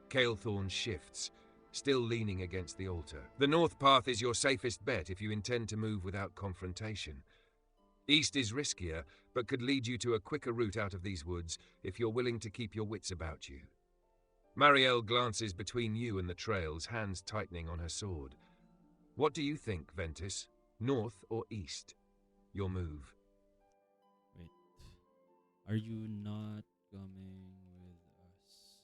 Calethorn shifts, still leaning against the altar. The north path is your safest bet if you intend to move without confrontation. East is riskier, but could lead you to a quicker route out of these woods if you're willing to keep your wits about you. Marielle glances between you and the trails, hands tightening on her sword. What do you think, Ventus? North or east? Your move. Wait. Are you not coming with us?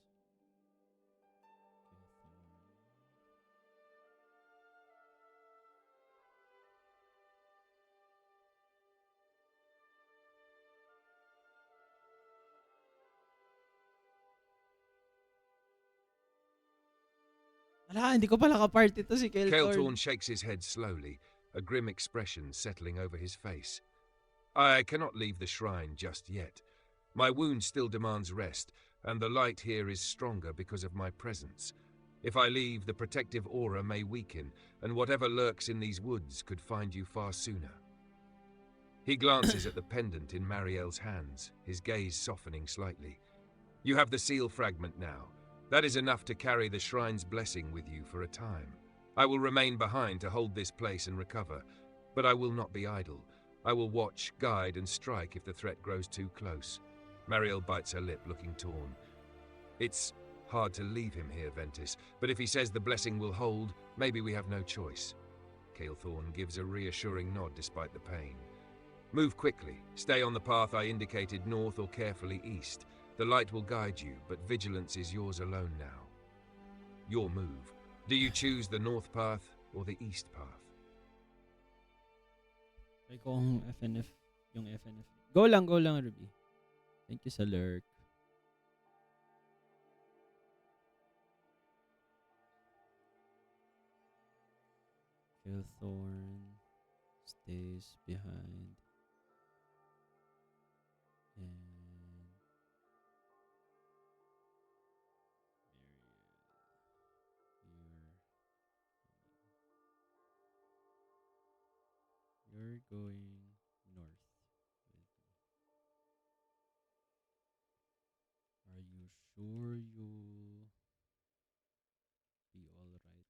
Ala, hindi ko pala ka-party to si Calethorn shakes his head slowly, a grim expression settling over his face. I cannot leave the shrine just yet. My wound still demands rest, and the light here is stronger because of my presence. If I leave, the protective aura may weaken, and whatever lurks in these woods could find you far sooner. He glances at the pendant in Marielle's hands, his gaze softening slightly. You have the seal fragment now. That is enough to carry the shrine's blessing with you for a time. I will remain behind to hold this place and recover, but I will not be idle. I will watch, guide, and strike if the threat grows too close. Marielle bites her lip, looking torn. It's hard to leave him here, Ventus, but if he says the blessing will hold, maybe we have no choice. Calethorn gives a reassuring nod despite the pain. Move quickly. Stay on the path I indicated, north or carefully east. The light will guide you, but vigilance is yours alone now. Your move. Do you choose the north path or the east path? Try ko ang FNF, yung FNF. Go lang, Ruby. Thank you sa lurk. Calethorn stays behind. And you're going north with me. Are you sure you'll be alright here?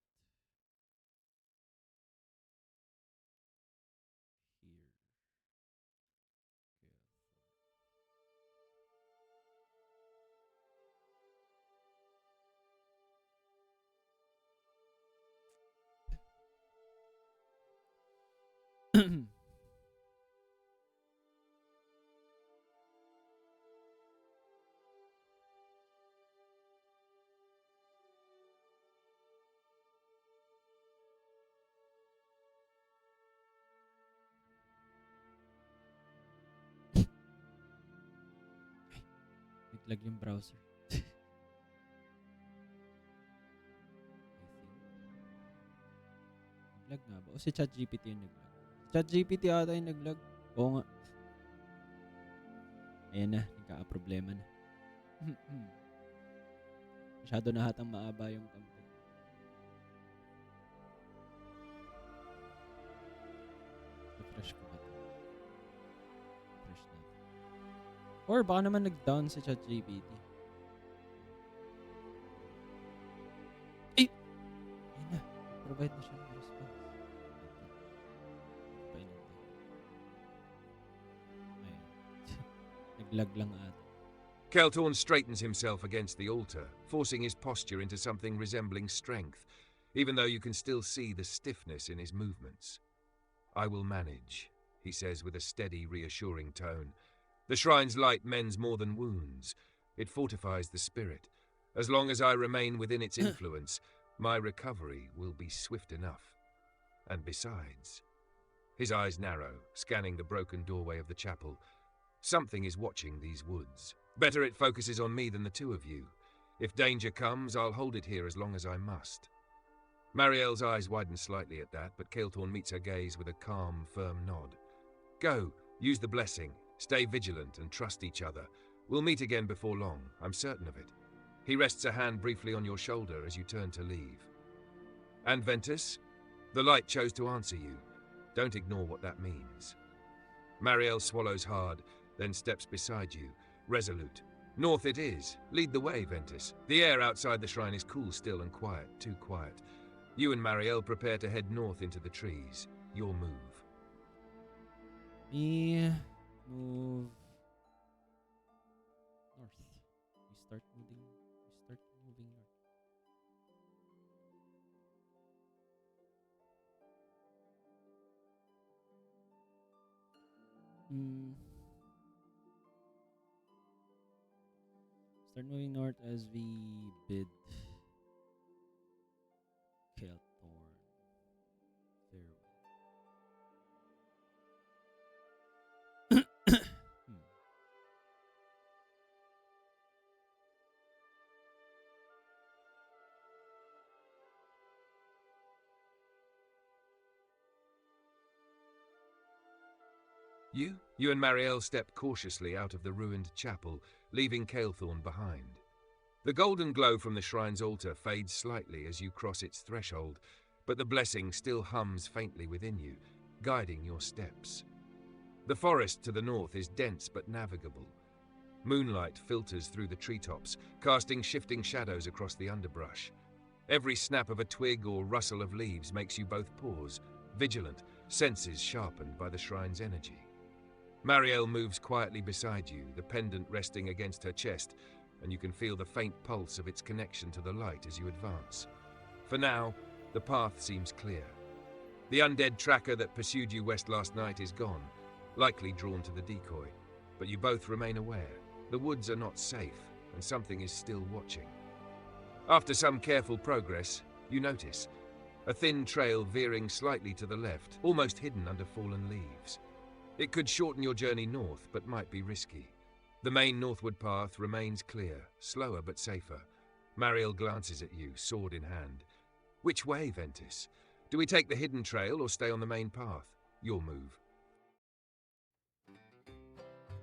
Naglag yung browser. Naglag nga ba? O si ChatGPT yung naglag? ChatGPT ata yung naglag. Oo nga. Ayan na, nagkaka-problema na. Masyado na hatang maaba yung kamay. Refresh ko ba ito? Refresh na. Or baka naman nag-down si ChatGPT. Ay! Ayan na. Provide na siya ng response. Ayan. Nag-lag lang ata. Keltorn straightens himself against the altar, forcing his posture into something resembling strength, even though you can still see the stiffness in his movements. I will manage, he says with a steady, reassuring tone. The shrine's light mends more than wounds. It fortifies the spirit. As long as I remain within its influence, my recovery will be swift enough. And besides... His eyes narrow, scanning the broken doorway of the chapel. Something is watching these woods. Better it focuses on me than the two of you. If danger comes, I'll hold it here as long as I must. Marielle's eyes widen slightly at that, but Keltorn meets her gaze with a calm, firm nod. Go, use the blessing, stay vigilant and trust each other. We'll meet again before long, I'm certain of it. He rests a hand briefly on your shoulder as you turn to leave. And Ventus? The light chose to answer you. Don't ignore what that means. Marielle swallows hard, then steps beside you, resolute. North it is. Lead the way, Ventus. The air outside the shrine is cool still and quiet, too quiet. You and Marielle prepare to head north into the trees. Your move. Me move north. We start moving north. Start moving north as we bid Keltorn farewell. You and Marielle step cautiously out of the ruined chapel, leaving Keltorn behind. The golden glow from the shrine's altar fades slightly as you cross its threshold, but the blessing still hums faintly within you, guiding your steps. The forest to the north is dense but navigable. Moonlight filters through the treetops, casting shifting shadows across the underbrush. Every snap of a twig or rustle of leaves makes you both pause, vigilant, senses sharpened by the shrine's energy. Marielle moves quietly beside you, the pendant resting against her chest, and you can feel the faint pulse of its connection to the light as you advance. For now, the path seems clear. The undead tracker that pursued you west last night is gone, likely drawn to the decoy, but you both remain aware. The woods are not safe, and something is still watching. After some careful progress, you notice a thin trail veering slightly to the left, almost hidden under fallen leaves. It could shorten your journey north, but might be risky. The main northward path remains clear, slower but safer. Marielle glances at you, sword in hand. Which way, Ventus? Do we take the hidden trail or stay on the main path? Your move.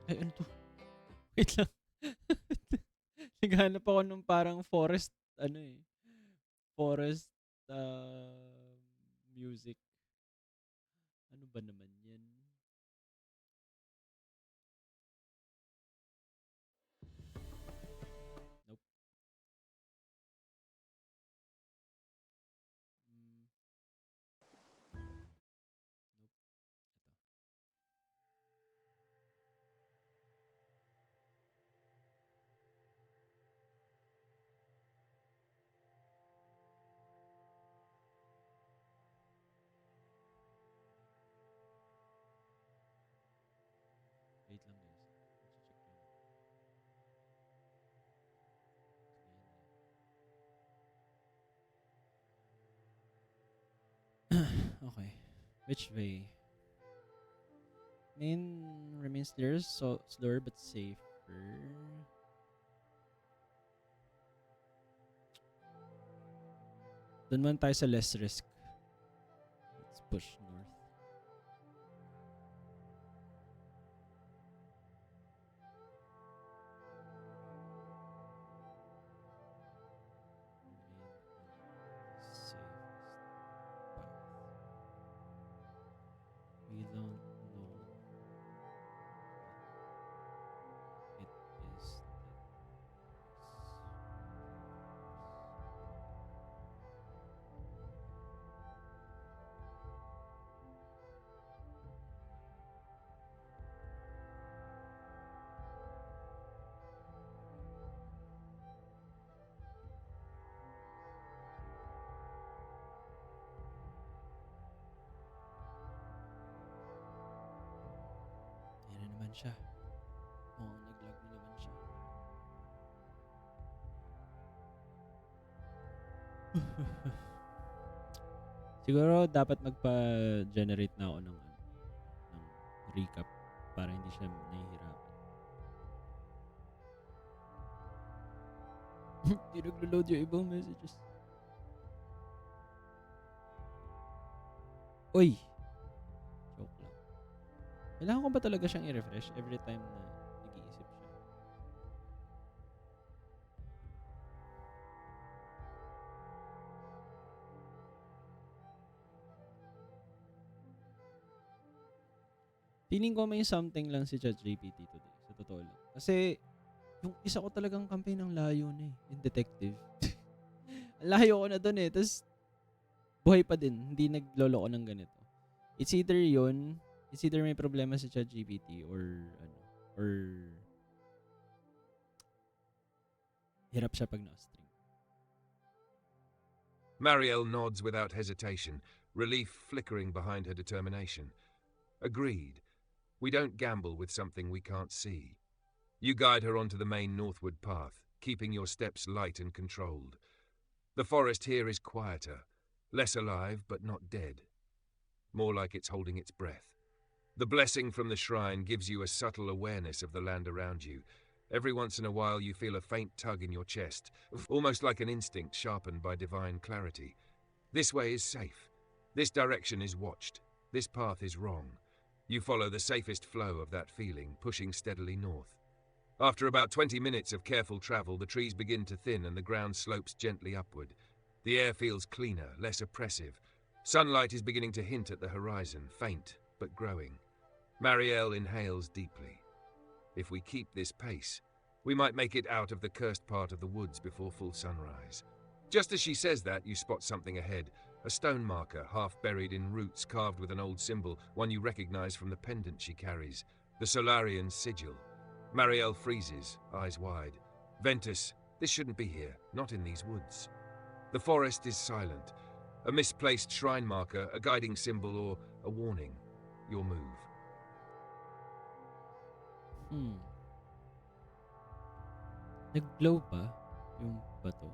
Ay, ano to? Wait lang. Naghanap ako nung parang forest, forest music. Ano ba naman yan? Nope. Nope. Wait lang guys. Check lang. Okay. Which way? Main remains slower but safer. Doon man tayo sa less risk. Let's push north. Safest path. We don't know. It is Yan na naman siya. Oo, nag-lag na naman siya. Siguro dapat magpa-generate na ako ng recap para hindi siya nahihirapan. Hindi naglo-load yung ibang messages. Uy! Joke lang. Kailangan ko ba talaga siyang i-refresh every time na nag-iisip siya? Feeling ko may something lang si ChatGPT today. Sa totoo lang. Kasi yung isa ko talagang kampi ng layo na eh. Yung detective. Layo ko na dun eh. Tapos buhay pa din. Hindi nagloloko ng ganito. It's either yun, it's either may problema si ChatGPT or hirap siya pag na-string. Marielle nods without hesitation, relief flickering behind her determination. Agreed. We don't gamble with something we can't see. You guide her onto the main northward path, keeping your steps light and controlled. The forest here is quieter, less alive but not dead. More like it's holding its breath. The blessing from the shrine gives you a subtle awareness of the land around you. Every once in a while you feel a faint tug in your chest, almost like an instinct sharpened by divine clarity. This way is safe. This direction is watched. This path is wrong. You follow the safest flow of that feeling, pushing steadily north. After about 20 minutes of careful travel, the trees begin to thin and the ground slopes gently upward. The air feels cleaner, less oppressive. Sunlight is beginning to hint at the horizon, faint but growing. Marielle inhales deeply. If we keep this pace, we might make it out of the cursed part of the woods before full sunrise. Just as she says that, you spot something ahead. A stone marker, half buried in roots carved with an old symbol, one you recognize from the pendant she carries. The Solarian sigil. Marielle freezes, eyes wide. Ventus, this shouldn't be here, not in these woods. The forest is silent. A misplaced shrine marker, a guiding symbol, or a warning. Your move. Nag-glow pa yung bato.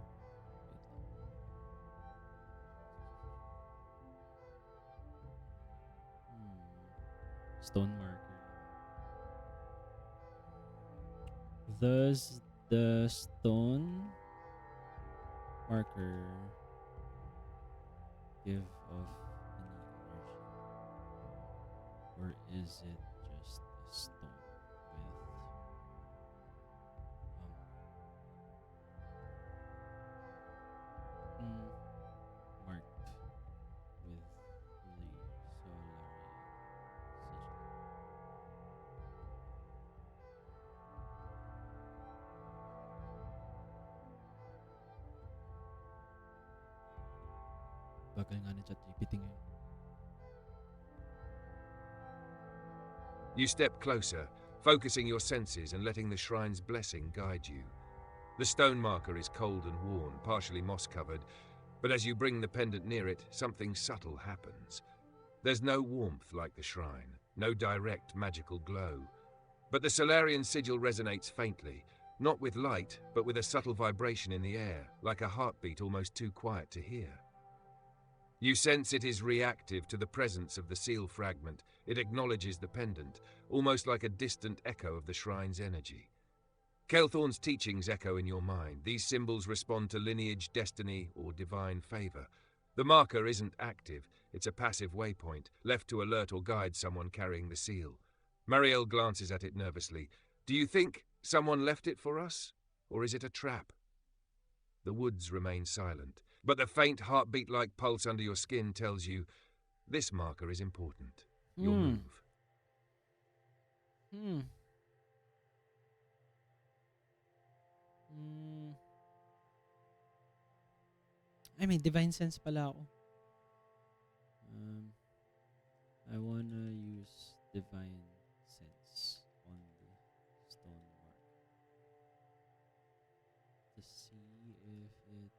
Stone marker. Does the stone marker give off any energy? Or is it just a stone with marked with the Solarian sigil? Bagal nga ng ChatGPT ngayon. You step closer, focusing your senses and letting the shrine's blessing guide you. The stone marker is cold and worn, partially moss-covered, but as you bring the pendant near it, something subtle happens. There's no warmth like the shrine, no direct magical glow. But the Solarian sigil resonates faintly, not with light, but with a subtle vibration in the air, like a heartbeat almost too quiet to hear. You sense it is reactive to the presence of the seal fragment. It acknowledges the pendant, almost like a distant echo of the shrine's energy. Kelthorn's teachings echo in your mind. These symbols respond to lineage, destiny, or divine favor. The marker isn't active. It's a passive waypoint, left to alert or guide someone carrying the seal. Marielle glances at it nervously. Do you think someone left it for us? Or is it a trap? The woods remain silent, but the faint heartbeat-like pulse under your skin tells you this marker is important. You'll move. Ay, may divine sense pala ako. I wanna use divine sense on the stone mark to see if it gives me any more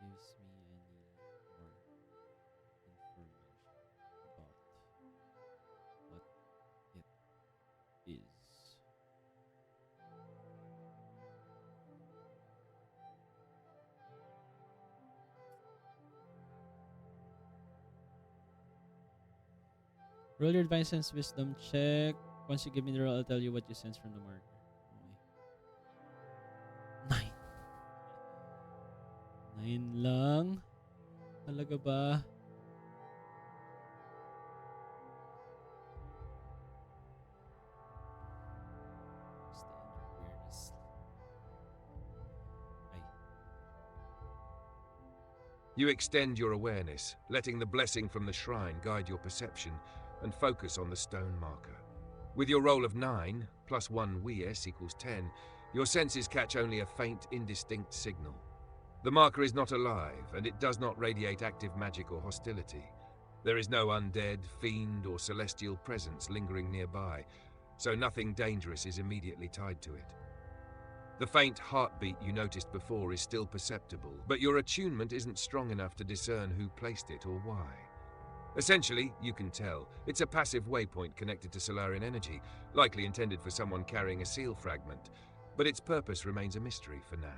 information about what it is. Roll your divine sense wisdom check. Once you give me the roll, I'll tell you what you sense from the marker. Okay. 9 lang? Talaga ba? You extend your awareness, letting the blessing from the shrine guide your perception and focus on the stone marker. With your roll of 9, plus 1 WES equals 10, your senses catch only a faint, indistinct signal. The marker is not alive, and it does not radiate active magic or hostility. There is no undead, fiend, or celestial presence lingering nearby, so nothing dangerous is immediately tied to it. The faint heartbeat you noticed before is still perceptible, but your attunement isn't strong enough to discern who placed it or why. Essentially, you can tell, it's a passive waypoint connected to Solarian energy, likely intended for someone carrying a seal fragment, but its purpose remains a mystery for now.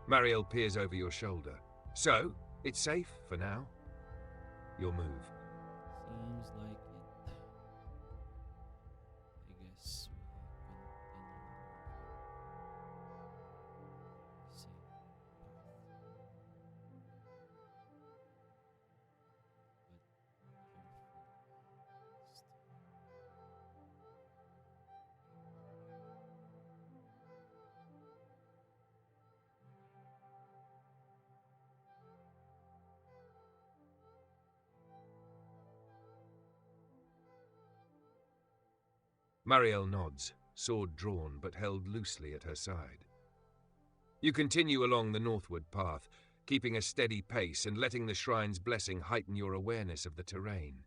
Marielle peers over your shoulder. So, it's safe for now? You'll move. Seems like it. I guess we continue. Same path. Marielle nods, sword drawn but held loosely at her side. You continue along the northward path, keeping a steady pace and letting the shrine's blessing heighten your awareness of the terrain.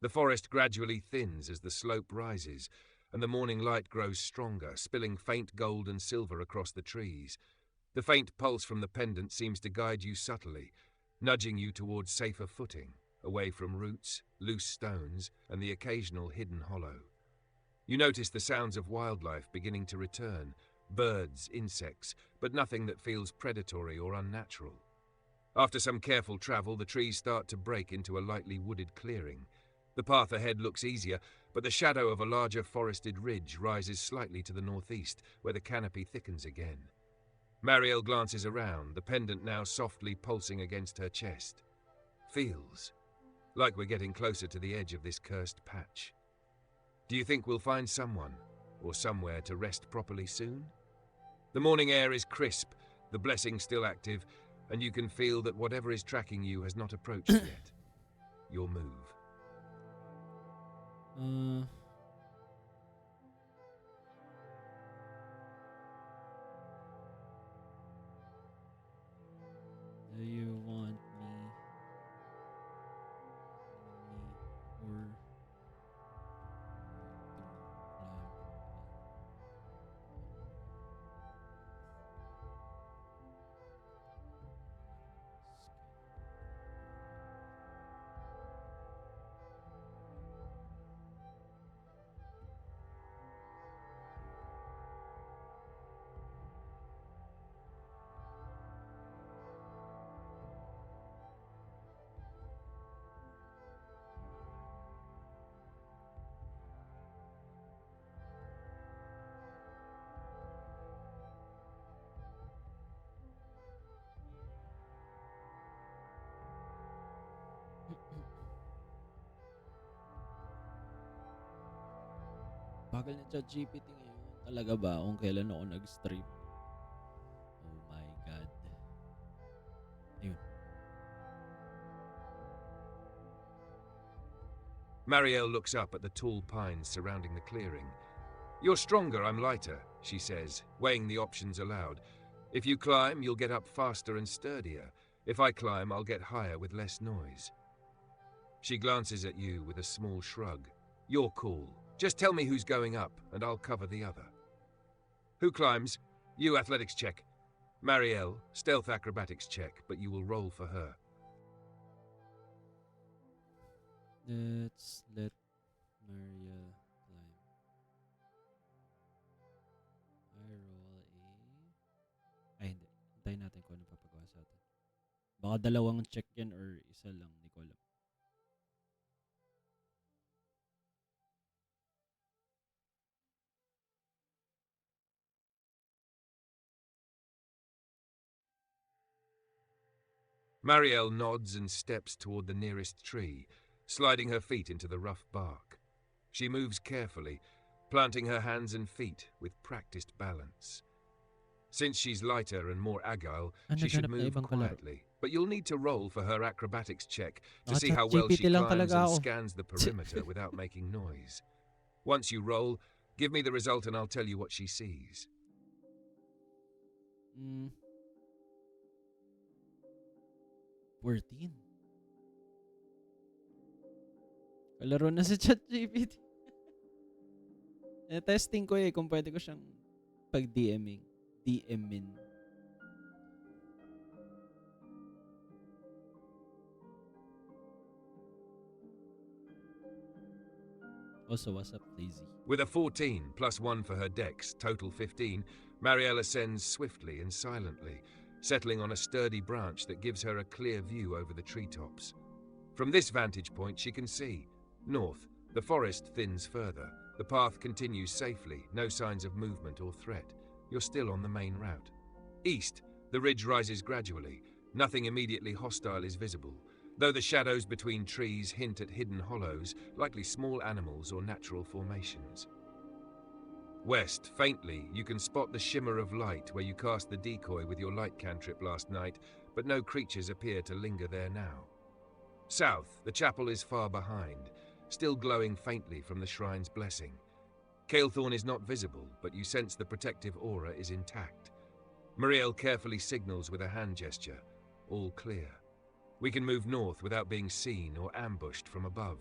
The forest gradually thins as the slope rises, and the morning light grows stronger, spilling faint gold and silver across the trees. The faint pulse from the pendant seems to guide you subtly, nudging you towards safer footing, away from roots, loose stones, and the occasional hidden hollow. You notice the sounds of wildlife beginning to return, birds, insects, but nothing that feels predatory or unnatural. After some careful travel, the trees start to break into a lightly wooded clearing. The path ahead looks easier, but the shadow of a larger forested ridge rises slightly to the northeast, where the canopy thickens again. Marielle glances around, the pendant now softly pulsing against her chest. Feels like we're getting closer to the edge of this cursed patch. Do you think we'll find someone, or somewhere to rest properly soon? The morning air is crisp, the blessing still active, and you can feel that whatever is tracking you has not approached yet. You'll move. Do you want me or Bagal na ChatGPT ngayon. Talaga ba kung kailan ako nag-stream? Oh my God. Ayun. Marielle looks up at the tall pines surrounding the clearing. You're stronger, I'm lighter, she says, weighing the options aloud. If you climb, you'll get up faster and sturdier. If I climb, I'll get higher with less noise. She glances at you with a small shrug. Your call. Just tell me who's going up, and I'll cover the other. Who climbs? You, athletics check. Marielle, stealth acrobatics check, but you will roll for her. Let's let Maria climb. I roll a... Ay, hindi. Hintayin natin kung ano papagawa sa atin. Baka dalawang check yan or isa lang. Hindi ko alam. Marielle nods and steps toward the nearest tree, sliding her feet into the rough bark. She moves carefully, planting her hands and feet with practiced balance. Since she's lighter and more agile, she should move quietly. But you'll need to roll for her acrobatics check to see how well she climbs and scans the perimeter without making noise. Once you roll, give me the result and I'll tell you what she sees. 14. Kalaro na si ChatGPT. Testing ko kung pwede ko siyang pag-DMing. DMin. Also, what's up, Lazy? With a 14 plus 1 for her dex, total 15, Marielle ascends swiftly and silently, settling on a sturdy branch that gives her a clear view over the treetops. From this vantage point, she can see. North, the forest thins further. The path continues safely, no signs of movement or threat. You're still on the main route. East, the ridge rises gradually. Nothing immediately hostile is visible, though the shadows between trees hint at hidden hollows, likely small animals or natural formations. West, faintly, you can spot the shimmer of light where you cast the decoy with your light cantrip last night, but no creatures appear to linger there now. South, the chapel is far behind, still glowing faintly from the shrine's blessing. Calethorn is not visible, but you sense the protective aura is intact. Marielle carefully signals with a hand gesture. All clear. We can move north without being seen or ambushed from above.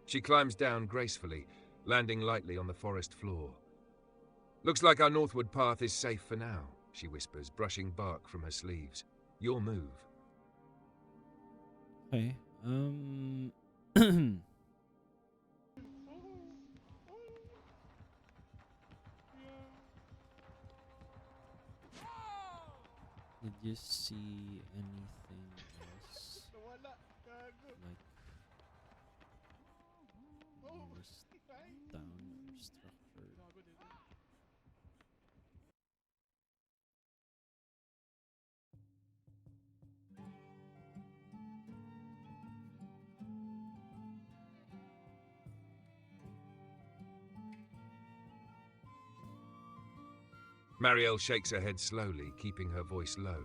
She climbs down gracefully, landing lightly on the forest floor. Looks like our northward path is safe for now, she whispers, brushing bark from her sleeves. Your move. Okay. Did you see anything else? Nawala. Gago. Like nearest town or structure? Gago dito. Marielle shakes her head slowly, keeping her voice low.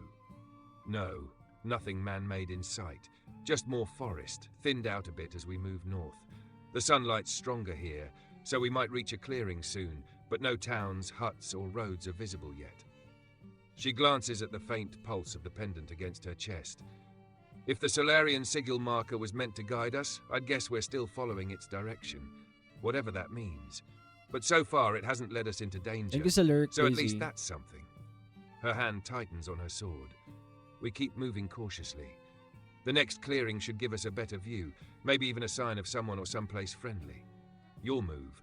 No, nothing man-made in sight. Just more forest, thinned out a bit as we move north. The sunlight's stronger here, so we might reach a clearing soon, but no towns, huts, or roads are visible yet. She glances at the faint pulse of the pendant against her chest. If the Solarian sigil marker was meant to guide us, I'd guess we're still following its direction, whatever that means. But so far, it hasn't led us into danger, so at least that's something. Her hand tightens on her sword. We keep moving cautiously. The next clearing should give us a better view, maybe even a sign of someone or someplace friendly. Your move.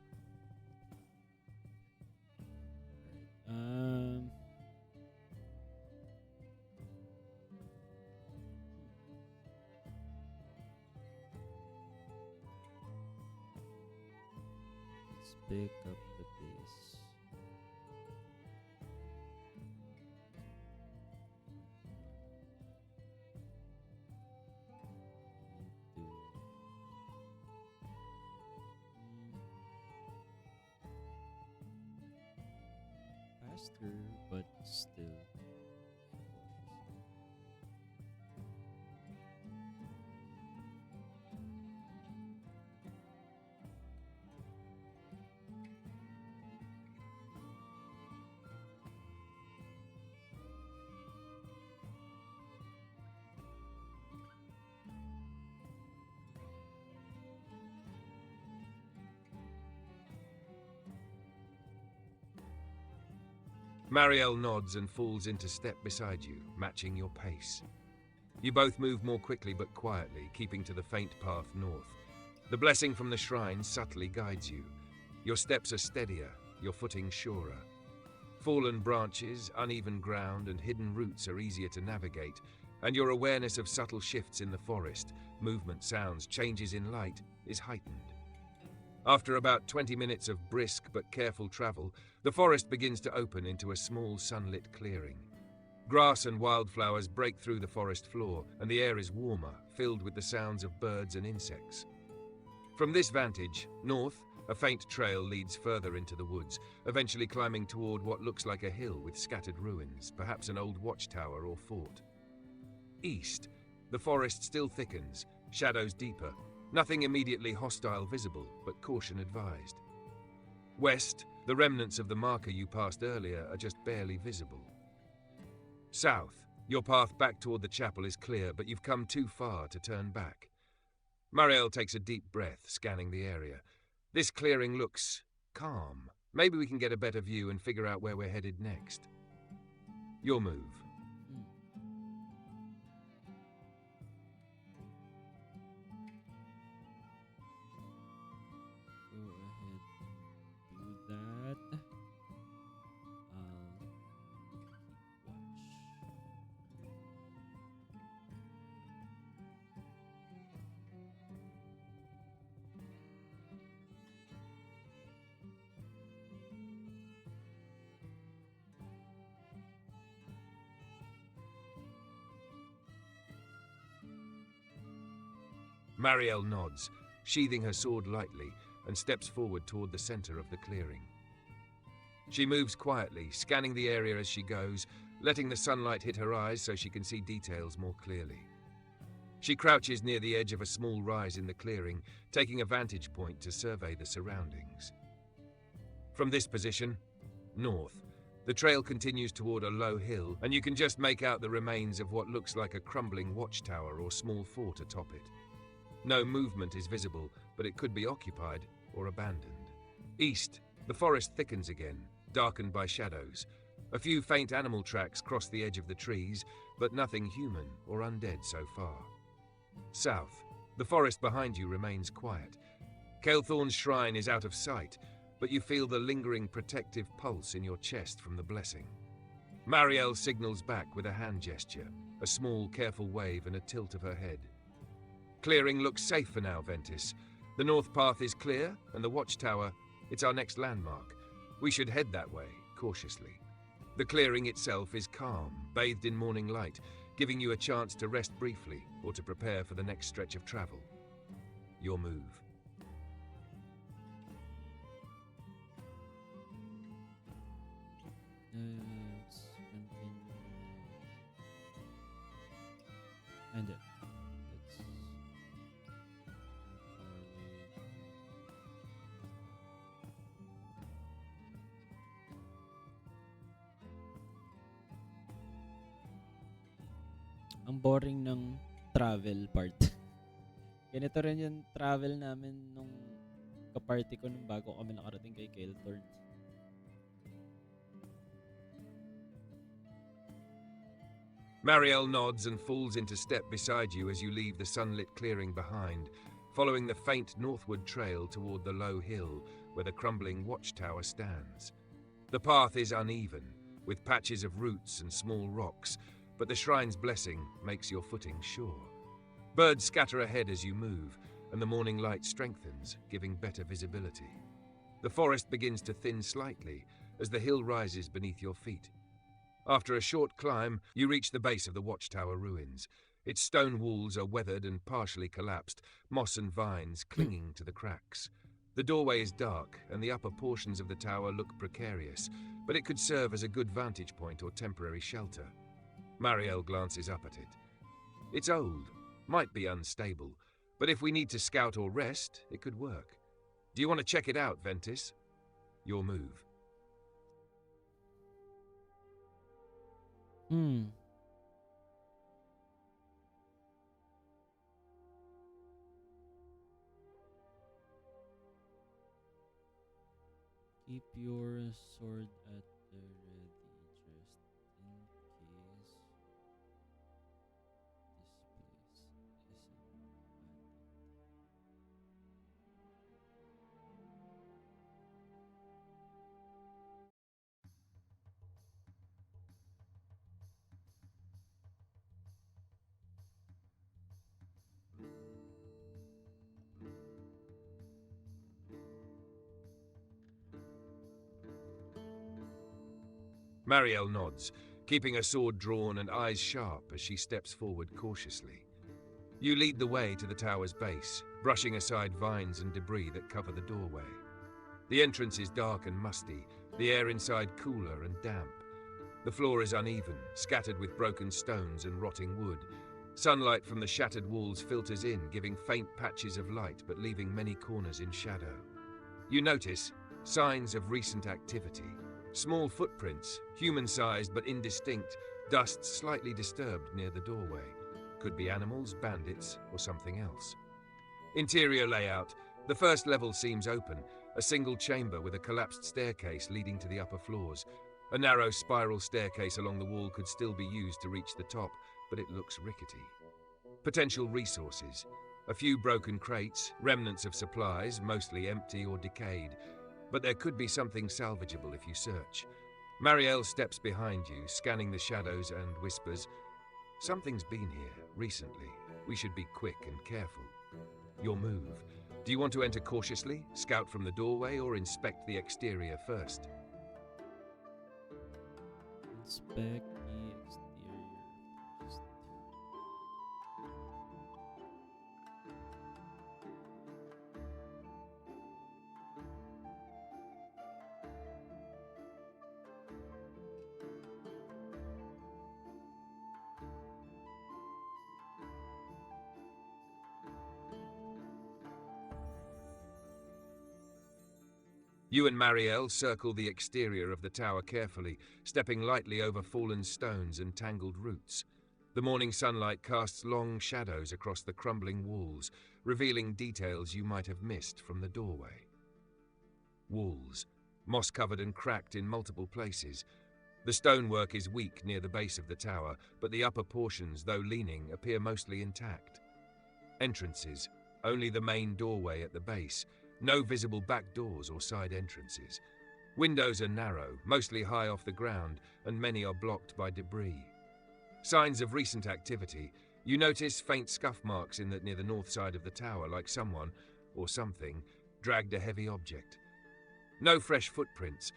Let's pick up the pace. Need to Closer, but still. Marielle nods and falls into step beside you, matching your pace. You both move more quickly but quietly, keeping to the faint path north. The blessing from the shrine subtly guides you. Your steps are steadier, your footing surer. Fallen branches, uneven ground, and hidden roots are easier to navigate, and your awareness of subtle shifts in the forest, movement, sounds, changes in light, is heightened. After about 20 minutes of brisk but careful travel, the forest begins to open into a small sunlit clearing. Grass and wildflowers break through the forest floor, and the air is warmer, filled with the sounds of birds and insects. From this vantage, north, a faint trail leads further into the woods, eventually climbing toward what looks like a hill with scattered ruins, perhaps an old watchtower or fort. East, the forest still thickens, shadows deeper. Nothing immediately hostile visible, but caution advised. West, the remnants of the marker you passed earlier are just barely visible. South, your path back toward the chapel is clear, but you've come too far to turn back. Marielle takes a deep breath, scanning the area. This clearing looks calm. Maybe we can get a better view and figure out where we're headed next. Your move. Go ahead, do that. I'll Marielle nods, sheathing her sword lightly, and steps forward toward the center of the clearing. She moves quietly, scanning the area as she goes, letting the sunlight hit her eyes so she can see details more clearly. She crouches near the edge of a small rise in the clearing, taking a vantage point to survey the surroundings. From this position, north, the trail continues toward a low hill, and you can just make out the remains of what looks like a crumbling watchtower or small fort atop it. No movement is visible, but it could be occupied or abandoned. East, the forest thickens again, darkened by shadows. A few faint animal tracks cross the edge of the trees, but nothing human or undead so far. South, the forest behind you remains quiet. Kael'thorn's shrine is out of sight, but you feel the lingering protective pulse in your chest from the blessing. Marielle signals back with a hand gesture, a small, careful wave and a tilt of her head. Clearing looks safe for now, Ventus. The north path is clear, and the watchtower, it's our next landmark. We should head that way, cautiously. The clearing itself is calm, bathed in morning light, giving you a chance to rest briefly or to prepare for the next stretch of travel. Your move. Let's continue. And let's ang boring ng travel part. Ganito rin yung travel namin nung kaparty ko nung bago kami nakarating kay Kael'thorn. Marielle nods and falls into step beside you as you leave the sunlit clearing behind, following the faint northward trail toward the low hill where the crumbling watchtower stands. The path is uneven, with patches of roots and small rocks, but the shrine's blessing makes your footing sure. Birds scatter ahead as you move, and the morning light strengthens, giving better visibility. The forest begins to thin slightly as the hill rises beneath your feet. After a short climb, you reach the base of the watchtower ruins. Its stone walls are weathered and partially collapsed, moss and vines clinging to the cracks. The doorway is dark, and the upper portions of the tower look precarious, but it could serve as a good vantage point or temporary shelter. Marielle glances up at it. It's old, might be unstable, but if we need to scout or rest, it could work. Do you want to check it out, Ventus? Your move. Keep your sword at the ready just in case this place isn't abandoned. Marielle nods, keeping her sword drawn and eyes sharp as she steps forward cautiously. You lead the way to the tower's base, brushing aside vines and debris that cover the doorway. The entrance is dark and musty, the air inside cooler and damp. The floor is uneven, scattered with broken stones and rotting wood. Sunlight from the shattered walls filters in, giving faint patches of light but leaving many corners in shadow. You notice signs of recent activity. Small footprints, human-sized but indistinct, dust slightly disturbed near the doorway. Could be animals, bandits, or something else. Interior layout. The first level seems open, a single chamber with a collapsed staircase leading to the upper floors. A narrow spiral staircase along the wall could still be used to reach the top, but it looks rickety. Potential resources. A few broken crates, remnants of supplies, mostly empty or decayed. But there could be something salvageable if you search. Marielle steps behind you, scanning the shadows and whispers, "Something's been here, recently. We should be quick and careful." Your move. Do you want to enter cautiously, scout from the doorway, or inspect the exterior first? Inspect the exterior first. You and Marielle circle the exterior of the tower carefully, stepping lightly over fallen stones and tangled roots. The morning sunlight casts long shadows across the crumbling walls, revealing details you might have missed from the doorway. Walls, moss-covered and cracked in multiple places. The stonework is weak near the base of the tower, but the upper portions, though leaning, appear mostly intact. Entrances, only the main doorway at the base. No visible back doors or side entrances. Windows are narrow, mostly high off the ground, and many are blocked by debris. Signs of recent activity. You notice faint scuff marks near the north side of the tower, like someone, or something, dragged a heavy object. No fresh footprints,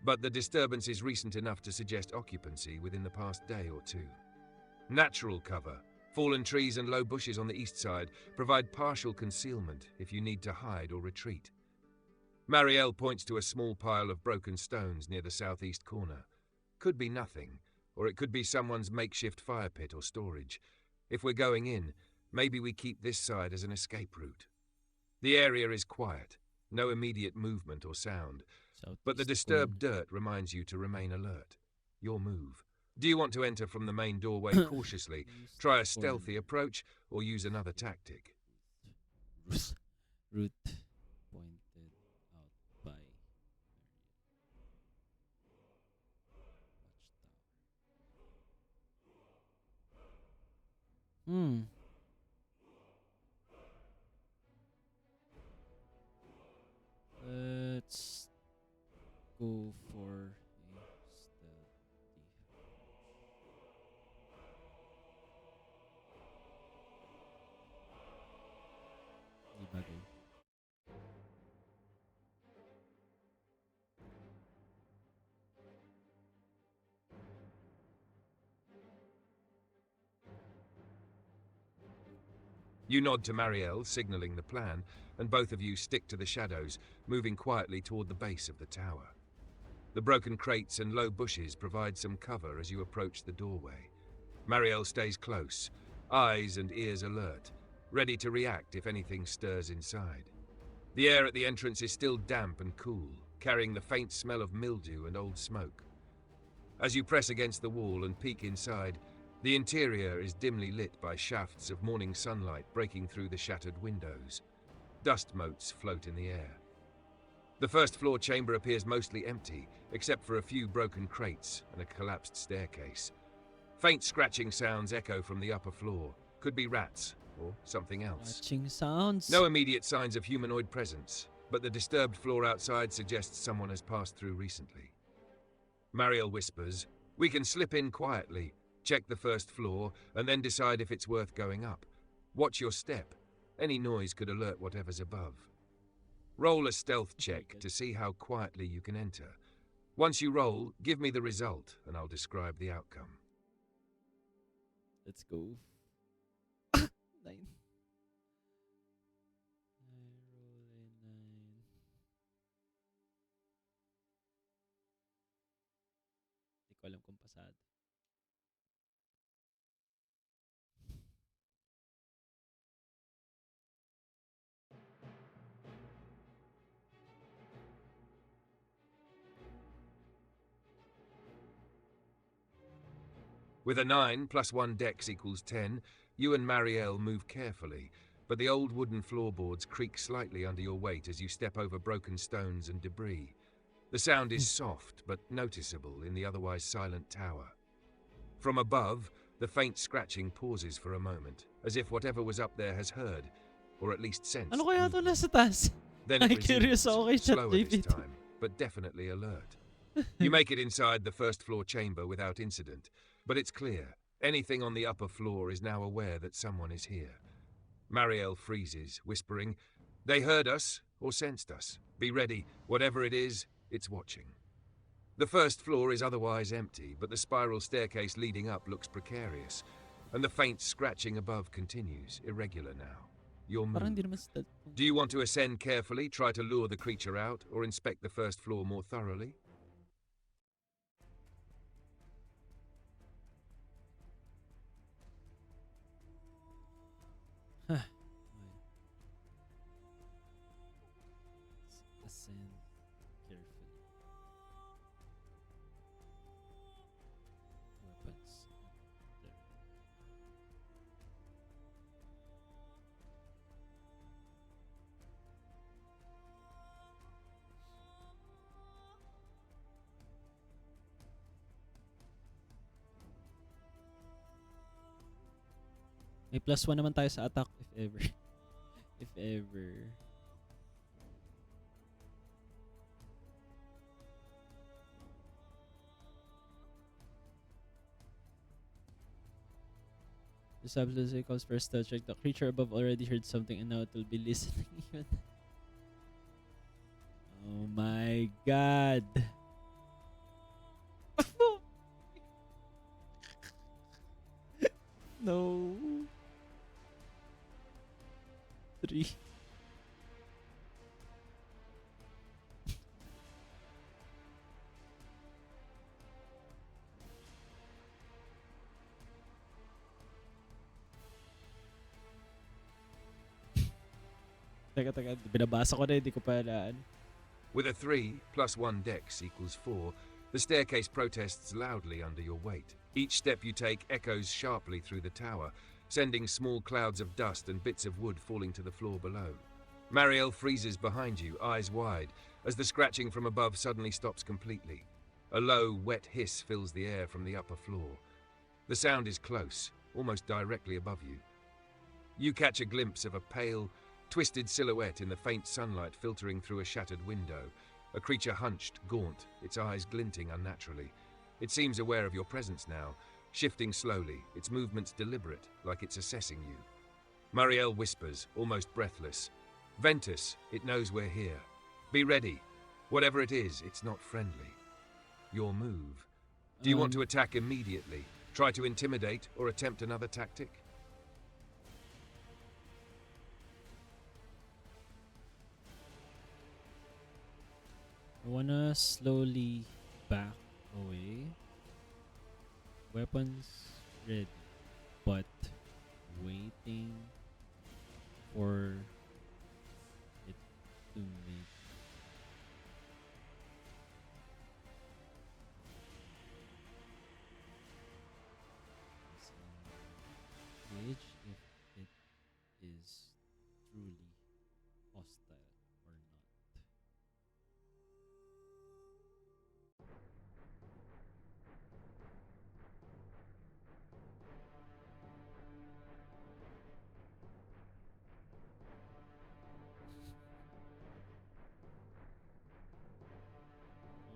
but the disturbance is recent enough to suggest occupancy within the past day or two. Natural cover. Fallen trees and low bushes on the east side provide partial concealment if you need to hide or retreat. Marielle points to a small pile of broken stones near the southeast corner. Could be nothing, or it could be someone's makeshift fire pit or storage. If we're going in, maybe we keep this side as an escape route. The area is quiet, no immediate movement or sound, but the disturbed dirt reminds you to remain alert. Your move. Do you want to enter from the main doorway cautiously, try a stealthy approach, or use another tactic? Route pointed out by Watchtower. Let's go for a stealthy. Di bagay. You nod to Marielle, signaling the plan, and both of you stick to the shadows, moving quietly toward the base of the tower. The broken crates and low bushes provide some cover as you approach the doorway. Marielle stays close, eyes and ears alert, ready to react if anything stirs inside. The air at the entrance is still damp and cool, carrying the faint smell of mildew and old smoke. As you press against the wall and peek inside, the interior is dimly lit by shafts of morning sunlight breaking through the shattered windows. Dust motes float in the air. The first floor chamber appears mostly empty, except for a few broken crates and a collapsed staircase. Faint scratching sounds echo from the upper floor. Could be rats or something else. Watching sounds. No immediate signs of humanoid presence, but the disturbed floor outside suggests someone has passed through recently. Marielle whispers, "We can slip in quietly, check the first floor, and then decide if it's worth going up. Watch your step. Any noise could alert whatever's above. Roll a stealth check to see how quietly you can enter. Once you roll, give me the result, and I'll describe the outcome." Let's go. 9. I roll a 9. Hindi ko alam kung pasado. With a 9 plus 1 dex equals 10, you and Marielle move carefully, but the old wooden floorboards creak slightly under your weight as you step over broken stones and debris. The sound is soft but noticeable in the otherwise silent tower. From above, the faint scratching pauses for a moment, as if whatever was up there has heard, or at least sensed. Ano kaya to movement. nasa taas? Then Ay, it curious resumes, ako kay slower this ChatGPT. time, but definitely alert. You make it inside the first floor chamber without incident, but it's clear, anything on the upper floor is now aware that someone is here. Marielle freezes, whispering, "They heard us, or sensed us. Be ready, whatever it is, it's watching." The first floor is otherwise empty, but the spiral staircase leading up looks precarious, and the faint scratching above continues, irregular now. Your Parang move. hindi naman stealth. Do you want to ascend carefully, try to lure the creature out, or inspect the first floor more thoroughly? Huh. Let's ascend carefully. Weapons. There. May +1 naman tayo sa attack if ever. If ever. This ability calls for a stealth check. The creature above already heard something and now it will be listening even. Oh my god. No. 3. Teka, binabasa ko na, hindi ko pa alaan. With a 3 plus 1 dex equals 4, the staircase protests loudly under your weight. Each step you take echoes sharply through the tower, sending small clouds of dust and bits of wood falling to the floor below. Marielle freezes behind you, eyes wide, as the scratching from above suddenly stops completely. A low, wet hiss fills the air from the upper floor. The sound is close, almost directly above you. You catch a glimpse of a pale, twisted silhouette in the faint sunlight filtering through a shattered window, a creature hunched, gaunt, its eyes glinting unnaturally. It seems aware of your presence now, shifting slowly, its movements deliberate, like it's assessing you. Marielle whispers, almost breathless, "Ventus, it knows we're here. Be ready. Whatever it is, it's not friendly." Your move. Do you want to attack immediately, try to intimidate, or attempt another tactic? I wanna slowly back away. Weapons ready, but waiting for it to make gauge if it is truly hostile or not.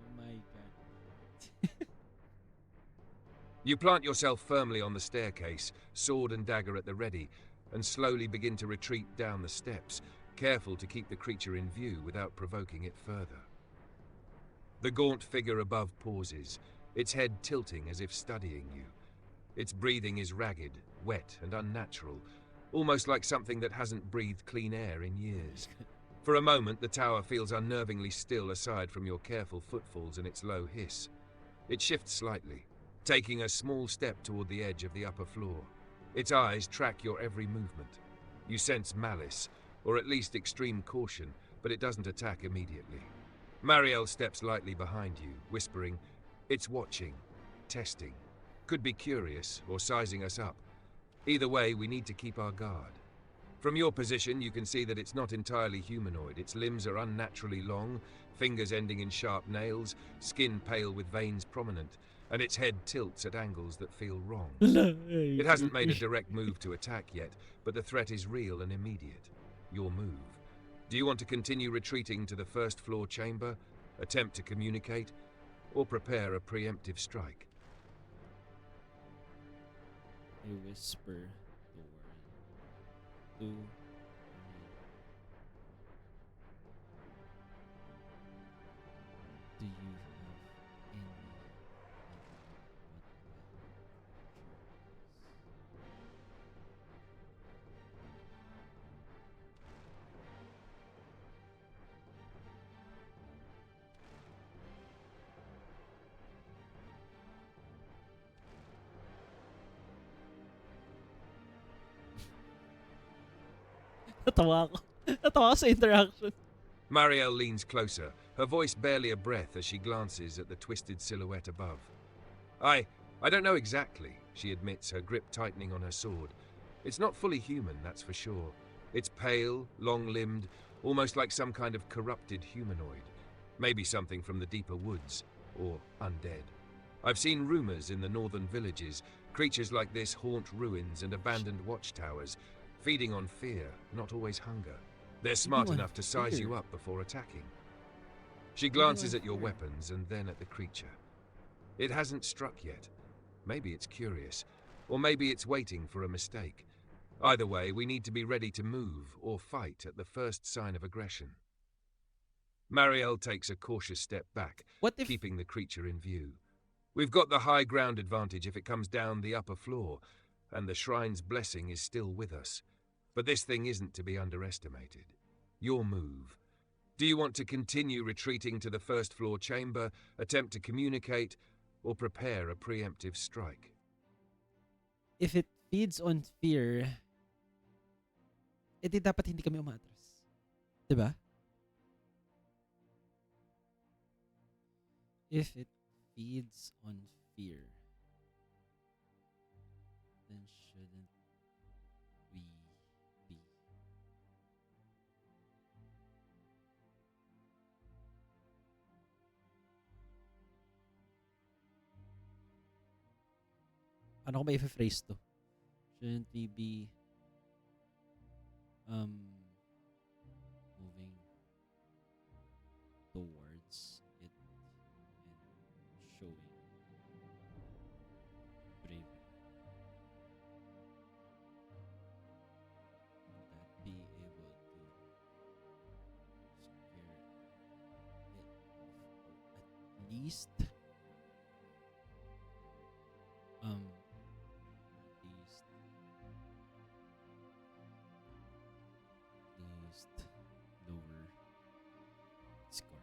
Oh my god. You plant yourself firmly on the staircase, sword and dagger at the ready, and slowly begin to retreat down the steps, careful to keep the creature in view without provoking it further. The gaunt figure above pauses, its head tilting as if studying you. Its breathing is ragged, wet, and unnatural, almost like something that hasn't breathed clean air in years. For a moment, the tower feels unnervingly still aside from your careful footfalls and its low hiss. It shifts slightly, taking a small step toward the edge of the upper floor. Its eyes track your every movement. You sense malice, or at least extreme caution, but it doesn't attack immediately. Marielle steps lightly behind you, whispering, "It's watching, testing. Could be curious or sizing us up. Either way, we need to keep our guard." From your position, you can see that it's not entirely humanoid. Its limbs are unnaturally long, fingers ending in sharp nails, skin pale with veins prominent, and its head tilts at angles that feel wrong. It hasn't made a direct move to attack yet, but the threat is real and immediate. Your move. Do you want to continue retreating to the first floor chamber, attempt to communicate, or prepare a preemptive strike? I whisper the word to Maria. Do you have any idea what the Natawa ako. Natawa ako sa interaction. Marielle leans closer, her voice barely a breath as she glances at the twisted silhouette above. I don't know exactly, she admits, her grip tightening on her sword. It's not fully human, that's for sure. It's pale, long-limbed, almost like some kind of corrupted humanoid. Maybe something from the deeper woods, or undead. I've seen rumors in the northern villages. Creatures like this haunt ruins and abandoned watchtowers, feeding on fear, not always hunger. They're smart Feeding on enough to size fear. you up before attacking. She glances at your weapons and then at the creature. It hasn't struck yet. Maybe it's curious, or maybe it's waiting for a mistake. Either way, we need to be ready to move or fight at the first sign of aggression. Marielle takes a cautious step back, What if keeping the creature in view. We've got the high ground advantage if it comes down the upper floor, and the shrine's blessing is still with us. But this thing isn't to be underestimated. Your move. Do you want to continue retreating to the first floor chamber, attempt to communicate, or prepare a preemptive strike? if it feeds on fear, edi dapat hindi kami umatras. Diba? If it feeds on fear, then shouldn't we be? Paano ko ba i-phrase to? Shouldn't we be moving towards it and showing bravery? Would that be able to scare it off, or at least at least lower its guard?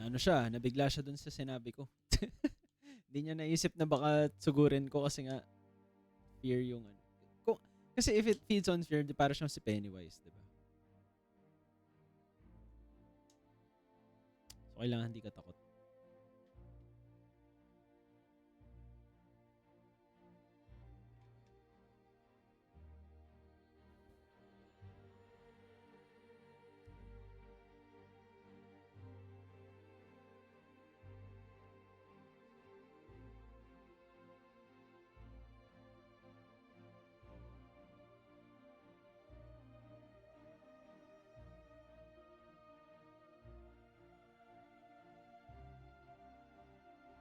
Ano siya, nabigla siya dun sa sinabi ko. Hindi niya naisip na baka sugurin ko kasi nga fear yung ano. Kasi if it feeds on fear, di para siyang si Pennywise, di ba? So, kailangan hindi ka takot.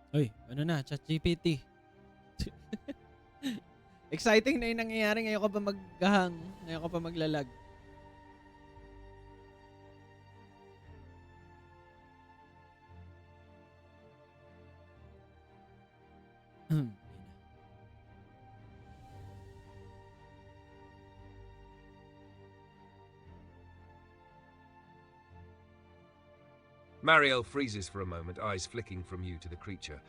Uy, ano na, ChatGPT. Exciting na yung nangyayari. Ngayon ka pa maghahang. Ngayon ka pa maglalag. Ayun na. Marielle freezes for a moment, eyes flicking from you to the creature.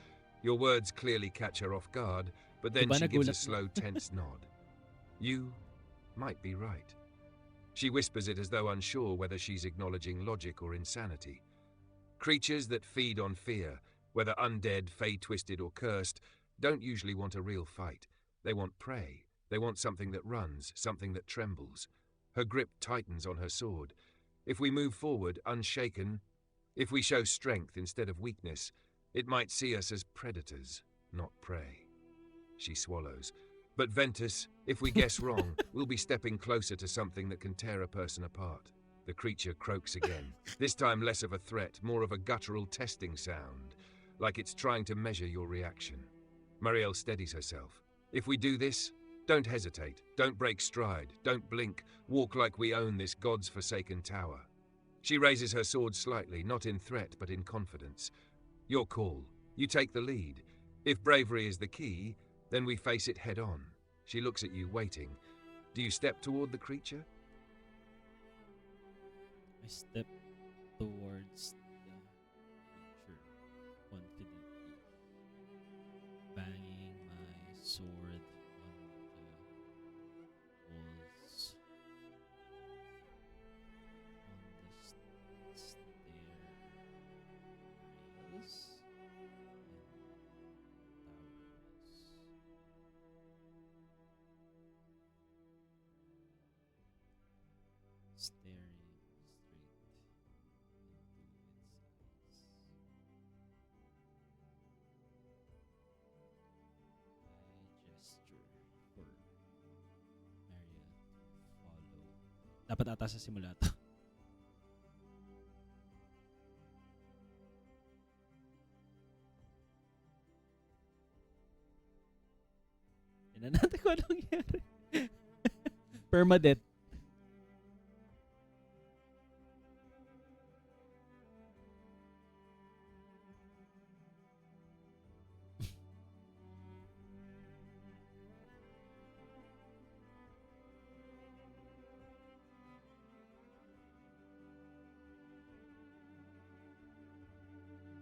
Your words clearly catch her off guard, but then Diba she gives a nagulat na? slow, tense nod. You might be right. She whispers it as though unsure whether she's acknowledging logic or insanity. Creatures that feed on fear, whether undead, fey-twisted or cursed, don't usually want a real fight. They want prey. They want something that runs, something that trembles. Her grip tightens on her sword. If we move forward unshaken, if we show strength instead of weakness, it might see us as predators, not prey. She swallows. But Ventus, if we guess wrong, we'll be stepping closer to something that can tear a person apart. The creature croaks again, this time less of a threat, more of a guttural testing sound, like it's trying to measure your reaction. Marielle steadies herself. If we do this, don't hesitate, don't break stride, don't blink, walk like we own this God's forsaken tower. She raises her sword slightly, not in threat but in confidence. Your call. You take the lead. If bravery is the key, then we face it head on. She looks at you, waiting. Do you step toward the creature? I step towards the creature confidently, banging my sword on the walls, on the stair rails and towers. Staring straight into its eyes. I gesture for Maria to follow. Dapat ata sa simula to. Tignan natin kung anong nangyari. Permadeath.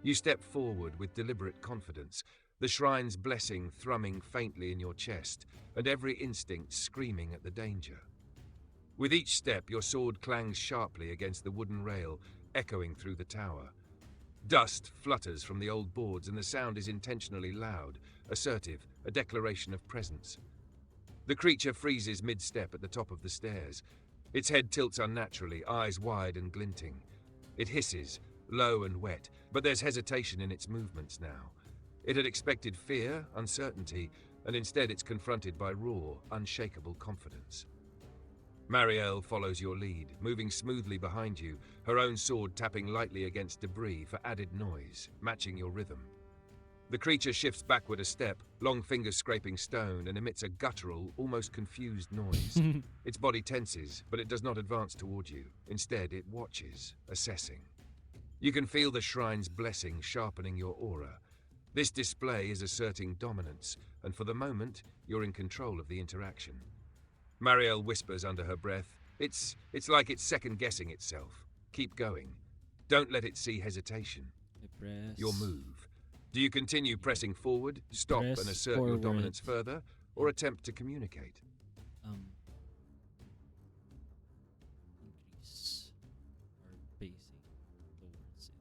You step forward with deliberate confidence, the shrine's blessing thrumming faintly in your chest, and every instinct screaming at the danger. With each step, your sword clangs sharply against the wooden rail, echoing through the tower. Dust flutters from the old boards, and the sound is intentionally loud, assertive, a declaration of presence. The creature freezes mid-step at the top of the stairs. Its head tilts unnaturally, eyes wide and glinting. It hisses, low and wet, but there's hesitation in its movements now. It had expected fear, uncertainty, and instead it's confronted by raw, unshakable confidence. Marielle follows your lead, moving smoothly behind you, her own sword tapping lightly against debris for added noise, matching your rhythm. The creature shifts backward a step, long fingers scraping stone, and emits a guttural, almost confused noise. Its body tenses, but it does not advance toward you. Instead, it watches, assessing. You can feel the shrine's blessing sharpening your aura. This display is asserting dominance, and for the moment, you're in control of the interaction. Marielle whispers under her breath, It's like it's second-guessing itself. Keep going. Don't let it see hesitation. Press. Your move. Do you continue pressing forward, stop Press and assert your dominance forward. further, or attempt to communicate? Increase or pacing towards it.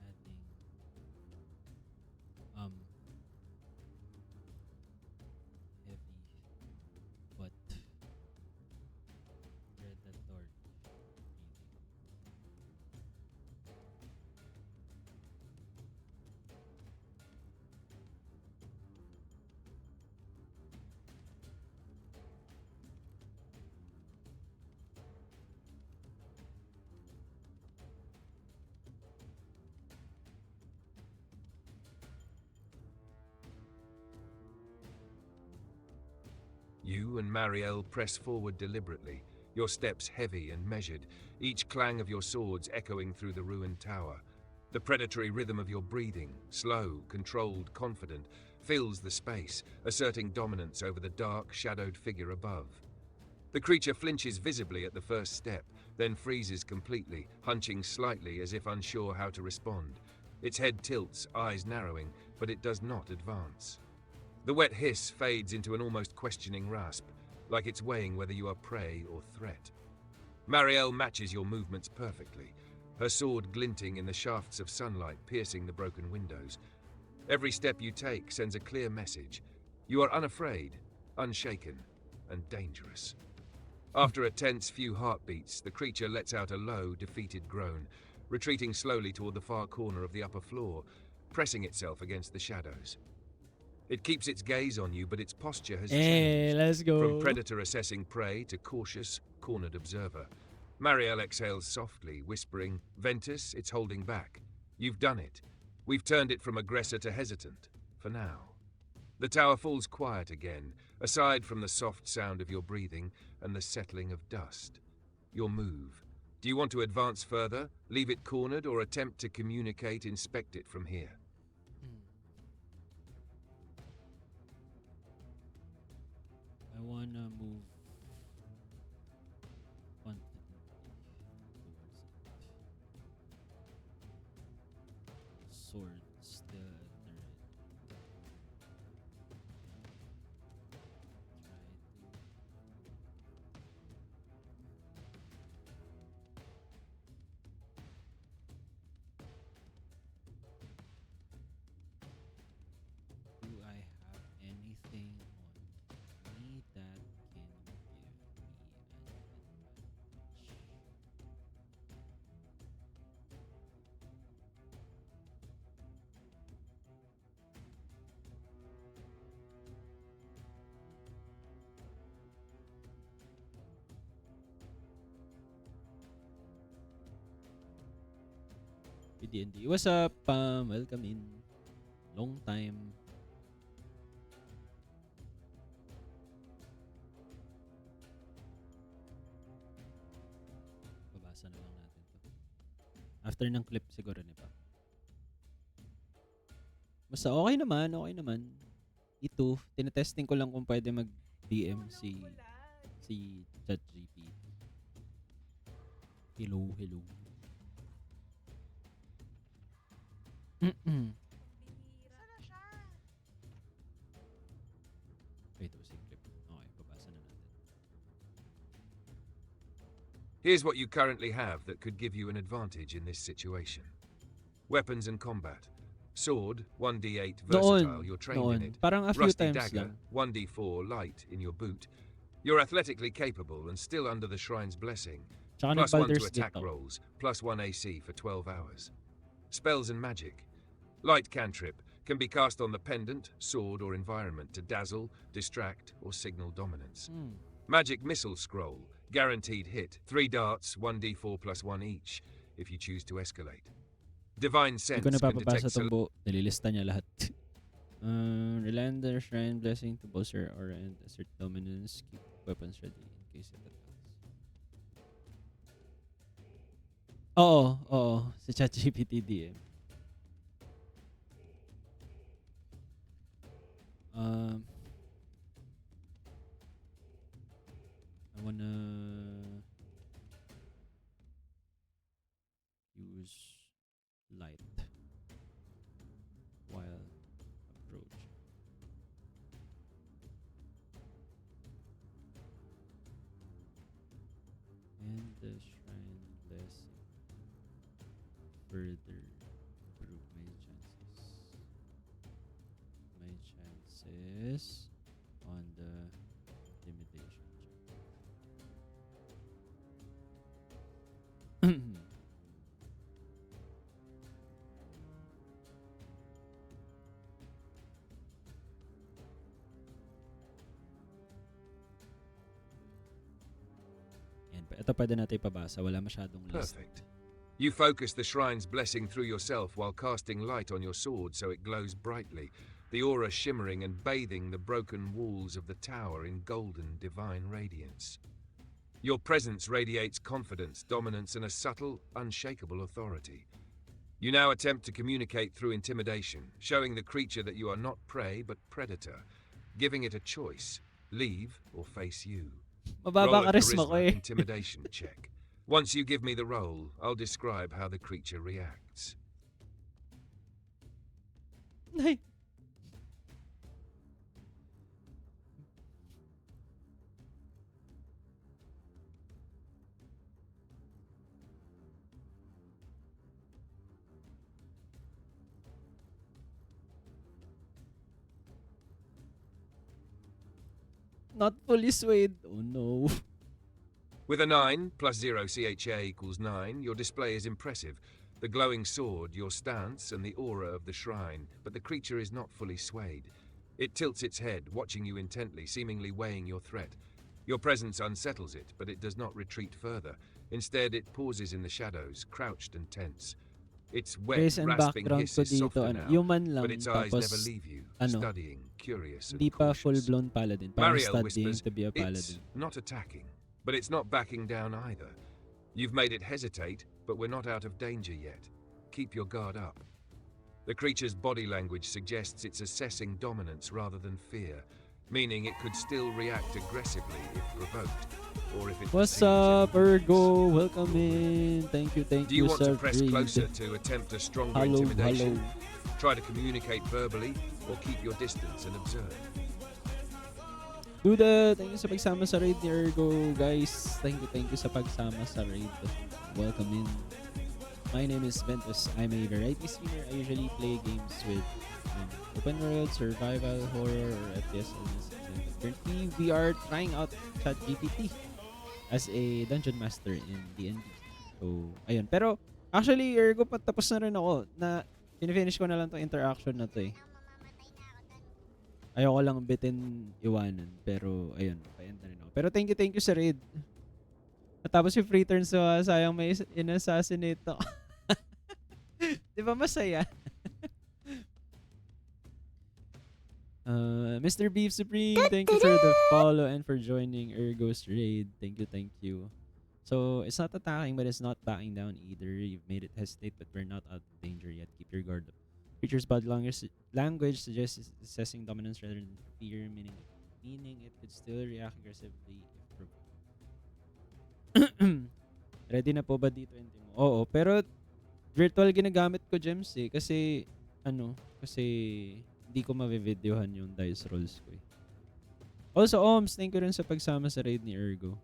Adding heavy but predatory breathing. You and Marielle press forward deliberately, your steps heavy and measured, each clang of your swords echoing through the ruined tower. The predatory rhythm of your breathing, slow, controlled, confident, fills the space, asserting dominance over the dark, shadowed figure above. The creature flinches visibly at the first step, then freezes completely, hunching slightly as if unsure how to respond. Its head tilts, eyes narrowing, but it does not advance. The wet hiss fades into an almost questioning rasp, like it's weighing whether you are prey or threat. Marielle matches your movements perfectly, her sword glinting in the shafts of sunlight piercing the broken windows. Every step you take sends a clear message. You are unafraid, unshaken, and dangerous. After a tense few heartbeats, the creature lets out a low, defeated groan, retreating slowly toward the far corner of the upper floor, pressing itself against the shadows. It keeps its gaze on you, but its posture has changed. Let's go. From predator assessing prey to cautious, cornered observer. Marielle exhales softly, whispering, "Ventus, it's holding back. You've done it. We've turned it from aggressor to hesitant, for now." The tower falls quiet again, aside from the soft sound of your breathing and the settling of dust. Your move. Do you want to advance further, leave it cornered, or attempt to communicate, inspect it from here? I wanna move confidently towards it. Sword still at the ready. Do I have anything on me that can give me an advantage? PDND. What's up? Welcome in. Long time. Babasa na lang natin to. After ng clip siguro ni pa. Basta okay naman. Ito, tinetesting ko lang kung pwede mag-DM si ChatGPT. Hello. Sana siya. Wait, si clip. Okay, babasa na natin. Here's what you currently have that could give you an advantage in this situation. Weapons and combat. Sword, 1d8 versatile, you're trained in it. Parang a few Rusty times dagger, lang. 1d4 light in your boot. You're athletically capable and still under the shrine's blessing. Tsaka +1 to nag-Baldur's Gate attack ako. rolls, +1 AC for 12 hours. Spells and magic. Light cantrip can be cast on the pendant, sword, or environment to dazzle, distract, or signal dominance. Magic missile scroll, guaranteed hit, 3 darts, 1d4 +1 each, if you choose to escalate. Divine Hindi sense ko can napapabasa detect itong buo. Nililista niya lahat. Rely on the shrine blessing to bolster your aura and assert dominance. Keep weapons ready in case it attacks. Oo. Si ChatGPT DM. I wanna And the shrine blessing further improve my chances on the intimidation check. Yan, ito pwede natin ipabasa. Wala masyadong list. Perfect. You focus the shrine's blessing through yourself while casting light on your sword so it glows brightly, the aura shimmering and bathing the broken walls of the tower in golden divine radiance. Your presence radiates confidence, dominance, and a subtle, unshakable authority. You now attempt to communicate through intimidation, showing the creature that you are not prey but predator, giving it a choice, leave or face you. Mababa Roll a charisma ko charisma eh. intimidation check. Once you give me the roll, I'll describe how the creature reacts. Nay. Not fully swayed. Oh no. With a 9 plus 0 CHA equals 9, your display is impressive. The glowing sword, your stance, and the aura of the shrine, but the creature is not fully swayed. It tilts its head, watching you intently, seemingly weighing your threat. Your presence unsettles it, but it does not retreat further. Instead, it pauses in the shadows, crouched and tense. Its wet, Face and rasping background hiss ko is dito, softer ano, now, human lang, but its eyes tapos, never leave you, ano, studying, curious and hindi pa cautious. full-blown paladin. Parang Mariel studying whispers, to be a "It's paladin. not attacking, but it's not backing down either. You've made it hesitate, but we're not out of danger yet. Keep your guard up." The creature's body language suggests it's assessing dominance rather than fear, meaning it could still react aggressively if provoked, or if it What's perceives up, any Ergo? Welcome in. Thank you, Do you want to Sir press Reed. closer to attempt a stronger Hello, intimidation? hello. Try to communicate verbally, or keep your distance and observe? Duda, thank you sa pagsama sa raid ni Ergo, guys. Thank you sa pagsama sa raid. Welcome in. My name is Ventus. I'm a variety streamer. I usually play games with open world, survival, horror, or FPS. Currently, we are trying out ChatGPT as a dungeon master in D&D. So, ayun. Pero, actually, Ergo, tapos na rin ako. Finish ko na lang tong interaction na to eh. Ayoko lang bitin iwanan. Pero, ayun. Pa-end na rin ako. Pero thank you sa raid. Natapos yung free turns, so sayang may in-assassinate ako. Di ba masaya? Mr. Beef Supreme, thank you for the follow and for joining Ergo's raid. Thank you. So, it's not attacking, but it's not backing down either. You've made it hesitate, but we're not out of danger yet. Keep your guard up. Creature's body language suggests assessing dominance rather than fear, meaning it could still react aggressively if provoked. Ready na po ba dito? Oo, pero virtual ginagamit ko, Gems eh. Kasi hindi ko mavivideohan yung dice rolls ko eh. Also, Oms, thank you rin sa pagsama sa raid ni Ergo.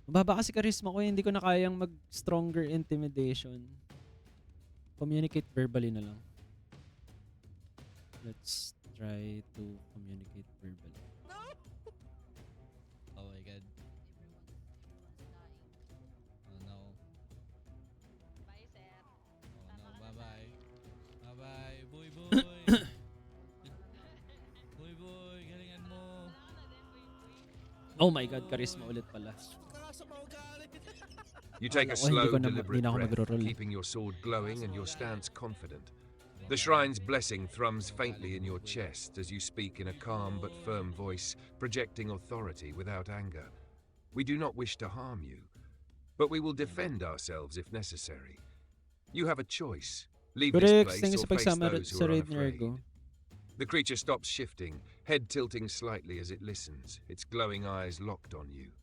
Mababa kasi charisma ko eh. Hindi ko na kayang mag-stronger intimidation. Communicate verbally na lang. Let's try to communicate verbally. Oh my god. Oh no. Bye, sir. Oh no. Bye-bye. Bye-bye. Boy. Boy. Galingan mo. Oh my god, charisma ulit pala. You take a Hindi slow, ko na- deliberate hindi na ako breath, magro-roll. keeping your sword glowing and your stance confident. The shrine's blessing thrums faintly in your chest as you speak in a calm but firm voice, projecting authority without anger. We do not wish to harm you, but we will defend ourselves if necessary. You have a choice. Leave this Correct, place thank you or sa face pagsama those who sa are raid ni unafraid. Ergo. The creature stops shifting, head tilting slightly as it listens, its glowing eyes locked on you.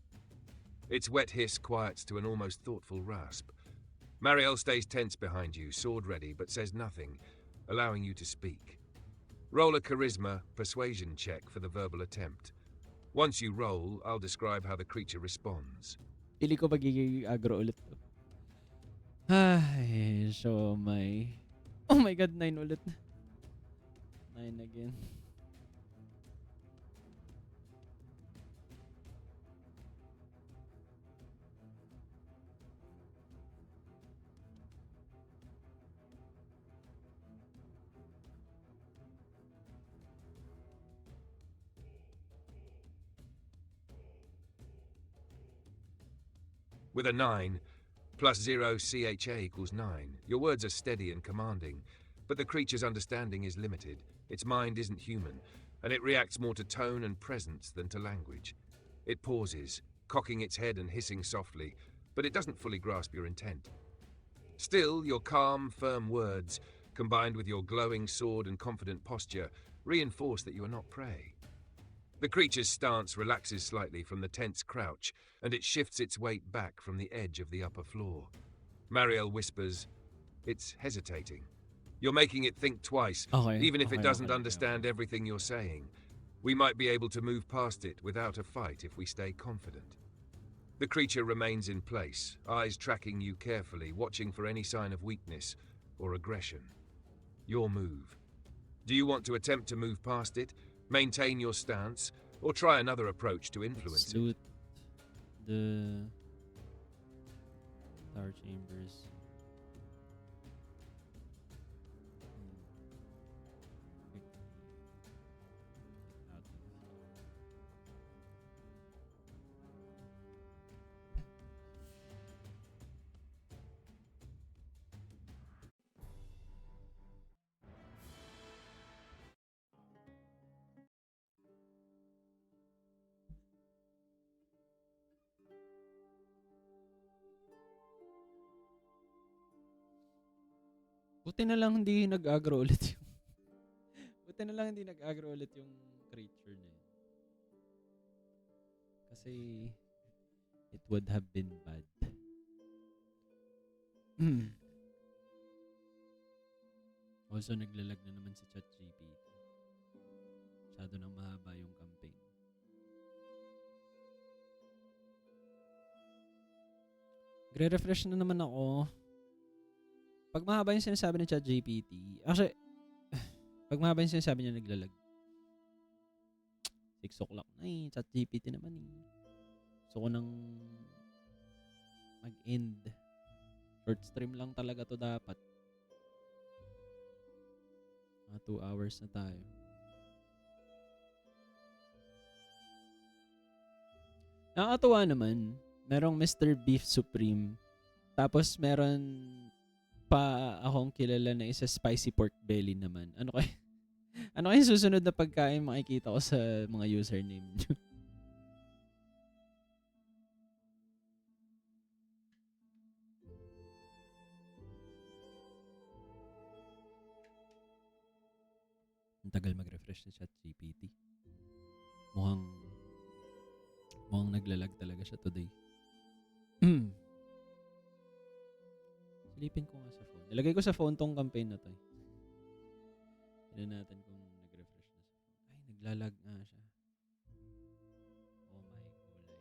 Its wet hiss quiets to an almost thoughtful rasp. Mariel stays tense behind you, sword ready, but says nothing, allowing you to speak. Roll a charisma persuasion check for the verbal attempt. Once you roll, I'll describe how the creature responds. Pili ko magiging agro ulit to. Ay, so may... Oh my God, 9 ulit. 9 again. With a 9, plus 0 CHA equals 9. Your words are steady and commanding, but the creature's understanding is limited. Its mind isn't human, and it reacts more to tone and presence than to language. It pauses, cocking its head and hissing softly, but it doesn't fully grasp your intent. Still, your calm, firm words, combined with your glowing sword and confident posture, reinforce that you are not prey. The creature's stance relaxes slightly from the tense crouch, and it shifts its weight back from the edge of the upper floor. Mariel whispers, "It's hesitating. You're making it think twice, Okay, even if it okay, doesn't okay, understand okay. everything you're saying. We might be able to move past it without a fight if we stay confident." The creature remains in place, eyes tracking you carefully, watching for any sign of weakness or aggression. Your move. Do you want to attempt to move past it, maintain your stance, or try another approach to influence Let's it? loot the tower chambers. Out of here. Buti na lang hindi nag-agro ulit yung... Buti na lang hindi nag-agro ulit yung creature na yun. Kasi it would have been bad. Also, naglalag na naman si ChatGPT. Masyado nang mahaba yung campaign. Gre-refresh na naman ako. Pag mahaba yung sinasabi ng ChatGPT, actually, pag mahaba yung sinasabi niya naglalag. 6 o'clock na eh. ChatGPT naman eh. Gusto ko nang mag-end. Short stream lang talaga to dapat. Mga 2 hours na tayo. Nakakatuwa naman. Merong Mr. Beef Supreme. Tapos meron pa akong kilala na isa spicy pork belly naman. Ano kaya? Ano kaya yung susunod na pagkain makikita ko sa mga username nyo? Ang tagal mag-refresh sa ChatGPT. Mukhang naglalag talaga siya today. Silipin ko nga sa phone. Nilagay ko sa phone tong campaign na to. Tignan natin kung nag-refresh na sa phone. Ay, naglalag nga siya. Oh my kulay.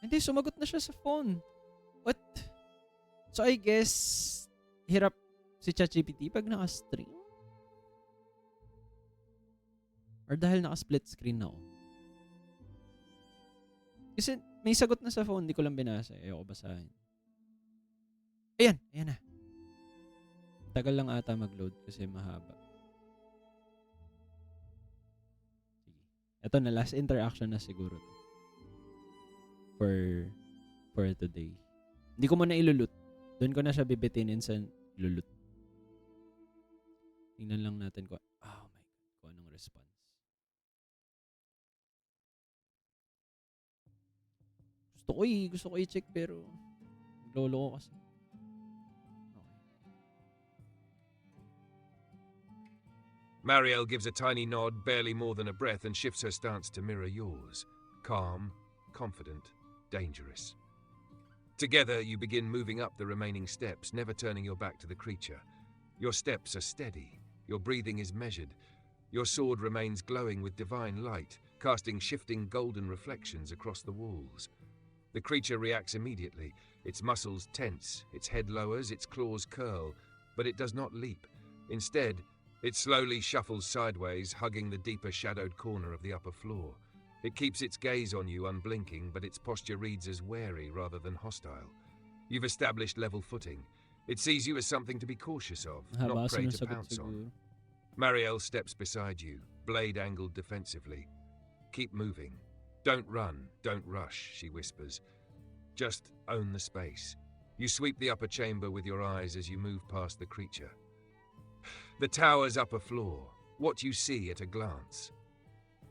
Hindi, sumagot na siya sa phone. What? So I guess, hirap si ChatGPT pag naka-stream? Or dahil naka-split screen ako? Kasi may sagot na sa phone, di ko lang binasa. Ayoko basahin. Ayan na. Tagal lang ata mag-load kasi mahaba. Sige. Ito na, last interaction na siguro to. For today. Hindi ko muna ilulot. Doon ko na siya bibitinin sa ilulot. Tingnan lang natin ko. Oh my God. Kung anong response. Gusto ko i-check pero lolo ko kasi. Okay. Marielle gives a tiny nod, barely more than a breath, and shifts her stance to mirror yours. Calm, confident, dangerous. Together, you begin moving up the remaining steps, never turning your back to the creature. Your steps are steady. Your breathing is measured. Your sword remains glowing with divine light, casting shifting golden reflections across the walls. The creature reacts immediately. Its muscles tense, its head lowers, its claws curl, but it does not leap. Instead, it slowly shuffles sideways, hugging the deeper shadowed corner of the upper floor. It keeps its gaze on you, unblinking, but its posture reads as wary rather than hostile. You've established level footing. It sees you as something to be cautious of, Haba not sa prey nung to sagot pounce on. siguro. Marielle steps beside you, blade angled defensively. Keep moving. Don't run, don't rush, she whispers. Just own the space. You sweep the upper chamber with your eyes as you move past the creature. The tower's upper floor, what you see at a glance.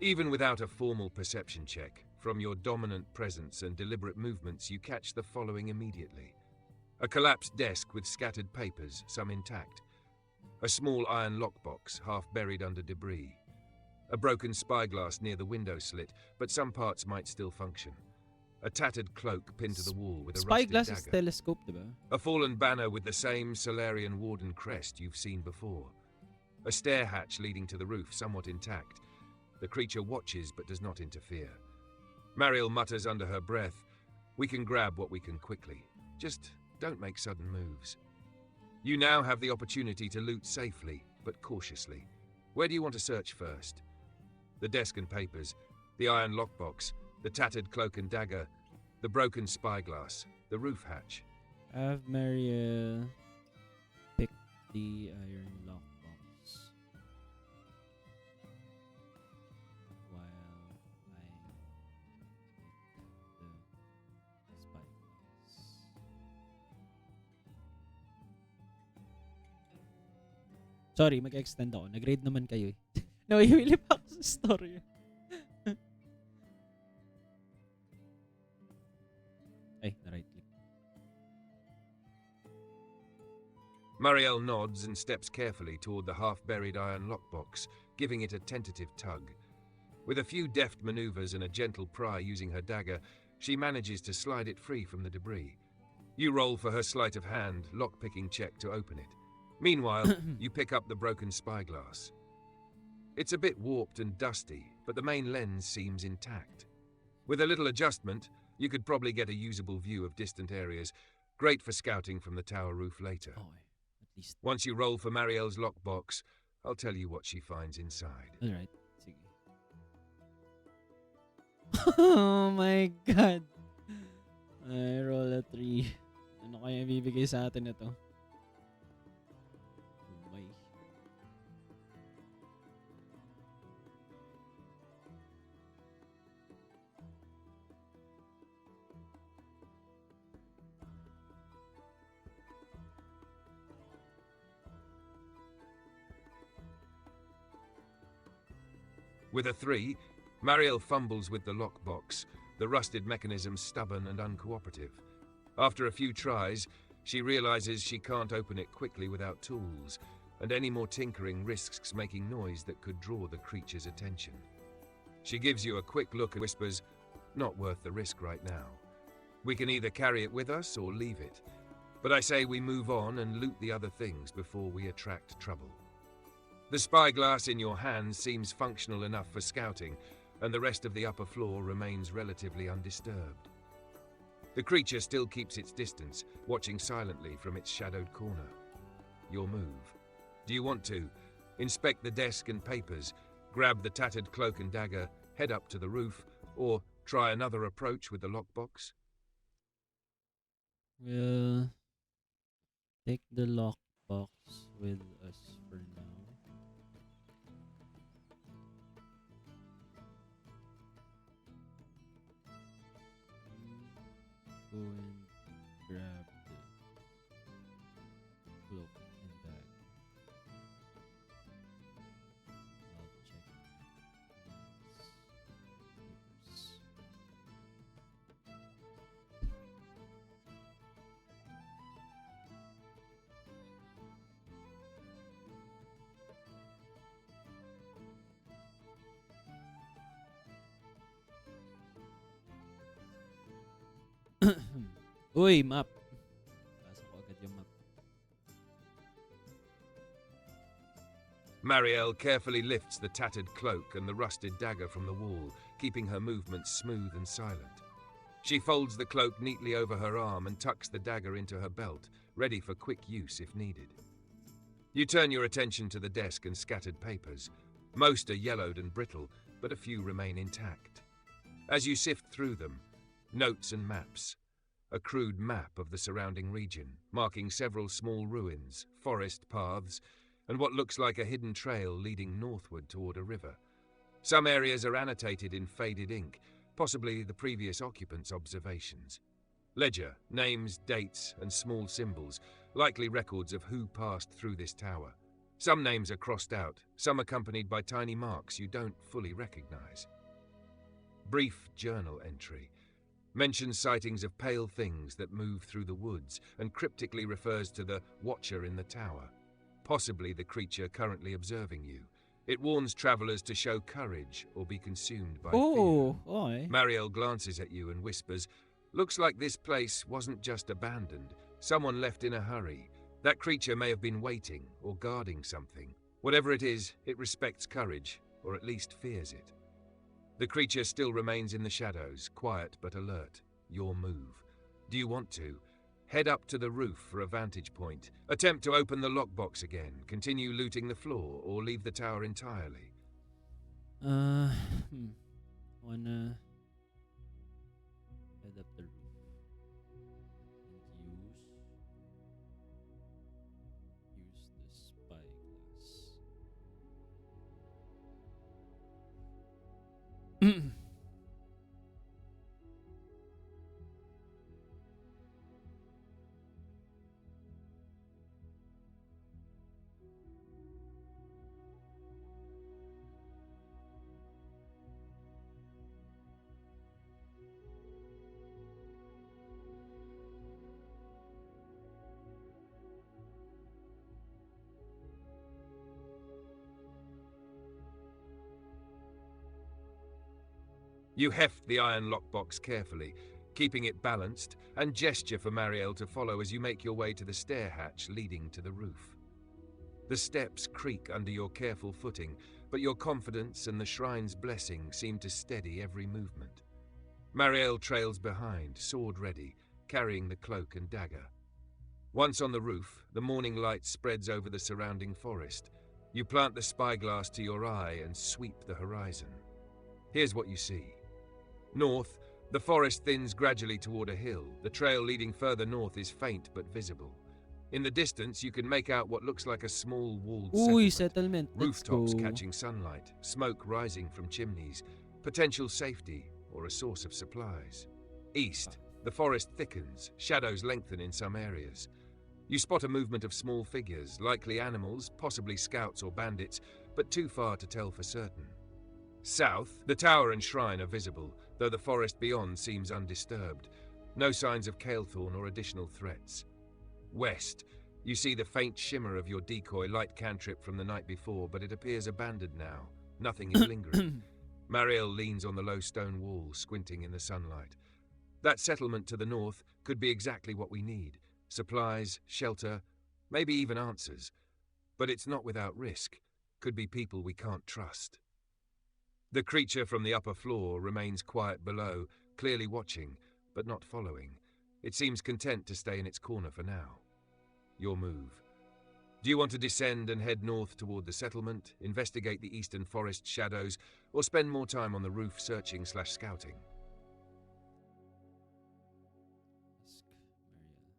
Even without a formal perception check, from your dominant presence and deliberate movements, you catch the following immediately. A collapsed desk with scattered papers, some intact. A small iron lockbox, half buried under debris. A broken spyglass near the window slit, but some parts might still function. A tattered cloak pinned to the wall with a rusted Spyglass is dagger. telescope, diba? A fallen banner with the same Solarian warden crest you've seen before. A stair hatch leading to the roof, somewhat intact. The creature watches but does not interfere. Mariel mutters under her breath, "We can grab what we can quickly. Just don't make sudden moves." You now have the opportunity to loot safely, but cautiously. Where do you want to search first? The desk and papers, the iron lockbox, the tattered cloak and dagger, the broken spyglass, the roof hatch. Have Mariel pick the iron lockbox while I pick the spyglass. Sorry, mag-extend ako. Nag-grade naman kayo eh. Nawihili pa ako sa story. Ay, na-right click. Marielle nods and steps carefully toward the half-buried iron lockbox, giving it a tentative tug. With a few deft maneuvers and a gentle pry using her dagger, she manages to slide it free from the debris. You roll for her sleight of hand, lock-picking check to open it. Meanwhile, you pick up the broken spyglass. It's a bit warped and dusty, but the main lens seems intact. With a little adjustment, you could probably get a usable view of distant areas, great for scouting from the tower roof later. Okay, at least. Once you roll for Marielle's lockbox, I'll tell you what she finds inside. Alright, sige. Oh my God! I roll a 3. Ano kaya ibibigay sa atin ito? Umay. With a 3, Marielle fumbles with the lockbox, the rusted mechanism stubborn and uncooperative. After a few tries, she realizes she can't open it quickly without tools, and any more tinkering risks making noise that could draw the creature's attention. She gives you a quick look and whispers, "Not worth the risk right now. We can either carry it with us or leave it. But I say we move on and loot the other things before we attract trouble." The spyglass in your hand seems functional enough for scouting, and the rest of the upper floor remains relatively undisturbed. The creature still keeps its distance, watching silently from its shadowed corner. Your move. Do you want to inspect the desk and papers, grab the tattered cloak and dagger, head up to the roof, or try another approach with the lockbox? We'll take the lockbox with us for now. Go and grab the cloak and bag. I'll check these papers. Uy, map. Pasok ko agad yung map. Marielle carefully lifts the tattered cloak and the rusted dagger from the wall, keeping her movements smooth and silent. She folds the cloak neatly over her arm and tucks the dagger into her belt, ready for quick use if needed. You turn your attention to the desk and scattered papers. Most are yellowed and brittle, but a few remain intact. As you sift through them, notes and maps. A crude map of the surrounding region, marking several small ruins, forest paths, and what looks like a hidden trail leading northward toward a river. Some areas are annotated in faded ink, possibly the previous occupants' observations. Ledger, names, dates, and small symbols, likely records of who passed through this tower. Some names are crossed out, some accompanied by tiny marks you don't fully recognize. Brief journal entry. Mentions sightings of pale things that move through the woods and cryptically refers to the Watcher in the tower, possibly the creature currently observing you. It warns travelers to show courage or be consumed by Oh, fear. okay. Marielle glances at you and whispers, "Looks like this place wasn't just abandoned. Someone left in a hurry. That creature may have been waiting or guarding something. Whatever it is, it respects courage, or at least fears it." The creature still remains in the shadows, quiet but alert. Your move. Do you want to? Head up to the roof for a vantage point. Attempt to open the lockbox again. Continue looting the floor, or leave the tower entirely. Wanna head up the roof and use the spyglass. You heft the iron lockbox carefully, keeping it balanced, and gesture for Marielle to follow as you make your way to the stair hatch leading to the roof. The steps creak under your careful footing, but your confidence and the shrine's blessing seem to steady every movement. Marielle trails behind, sword ready, carrying the cloak and dagger. Once on the roof, the morning light spreads over the surrounding forest. You plant the spyglass to your eye and sweep the horizon. Here's what you see. North, the forest thins gradually toward a hill. The trail leading further north is faint but visible. In the distance, you can make out what looks like a small walled Uy, settlement. settlement. Let's Rooftops go. catching sunlight, smoke rising from chimneys, potential safety or a source of supplies. East, the forest thickens, shadows lengthen in some areas. You spot a movement of small figures, likely animals, possibly scouts or bandits, but too far to tell for certain. South, the tower and shrine are visible, though the forest beyond seems undisturbed. No signs of Kalethorn or additional threats. West, you see the faint shimmer of your decoy light cantrip from the night before, but it appears abandoned now. Nothing is lingering. Marielle leans on the low stone wall, squinting in the sunlight. That settlement to the north could be exactly what we need. Supplies, shelter, maybe even answers. But it's not without risk. Could be people we can't trust. The creature from the upper floor remains quiet below, clearly watching, but not following. It seems content to stay in its corner for now. Your move. Do you want to descend and head north toward the settlement, investigate the eastern forest shadows, or spend more time on the roof searching/scouting? Ask Marielle.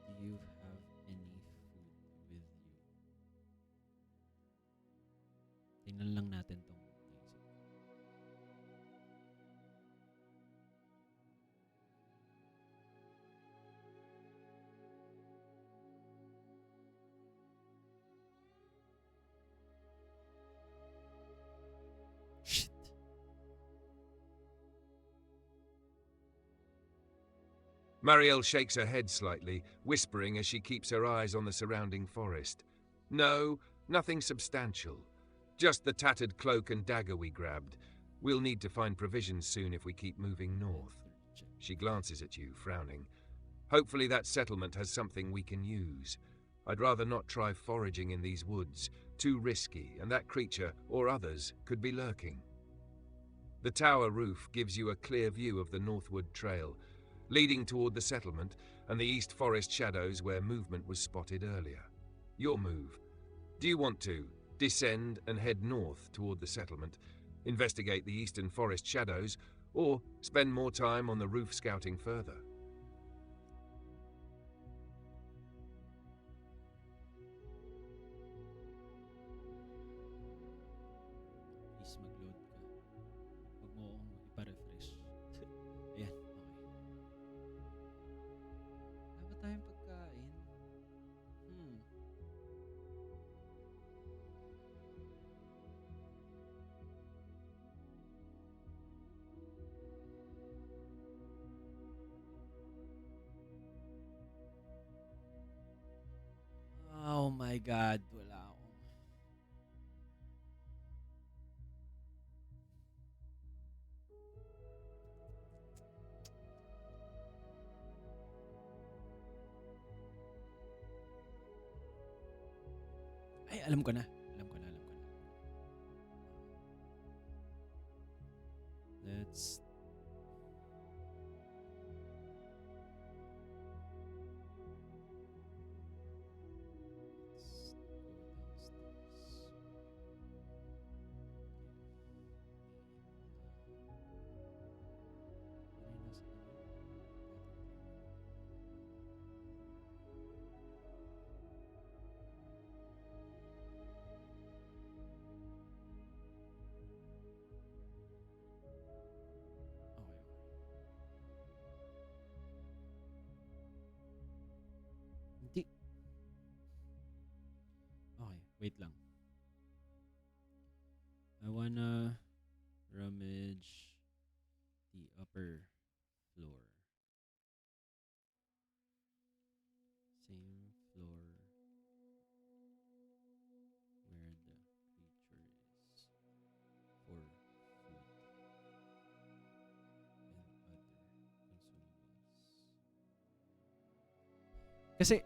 Do you have any food with you? Tingnan lang natin tong Shit. Marielle shakes her head slightly, whispering as she keeps her eyes on the surrounding forest. No, nothing substantial. Just the tattered cloak and dagger we grabbed. We'll need to find provisions soon if we keep moving north. She glances at you, frowning. Hopefully that settlement has something we can use. I'd rather not try foraging in these woods. Too risky, and that creature, or others, could be lurking. The tower roof gives you a clear view of the northward trail, leading toward the settlement and the east forest shadows where movement was spotted earlier. Your move. Do you want to descend and head north toward the settlement, investigate the eastern forest shadows, or spend more time on the roof scouting further? Please mag-load ka. Huwag mo akong ipa-refresh. Ayan, okay. Wala ba tayong pagkain? Oh my God, wala akong... Ay, alam ko na. Let's... Let's go downstairs. Ay, nasa Okay. Hindi. Okay, wait lang. I wanna rummage the upper floor. Same floor where the creature is for food and other consumables. Kasi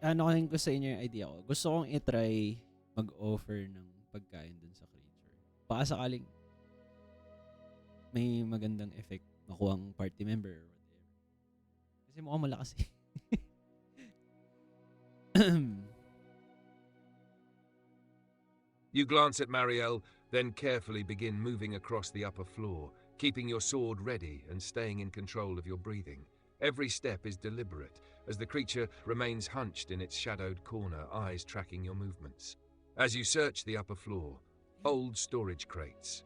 ano kasing ko sa inyo yung idea ko. Gusto kong i-try mag-offer ng pagkain dun sa creature. Baka sakaling may magandang effect makuha ang party member or whatever. Kasi mukhang malakas eh. You glance at Marielle, then carefully begin moving across the upper floor, keeping your sword ready and staying in control of your breathing. Every step is deliberate, as the creature remains hunched in its shadowed corner, eyes tracking your movements. As you search the upper floor, old storage crates.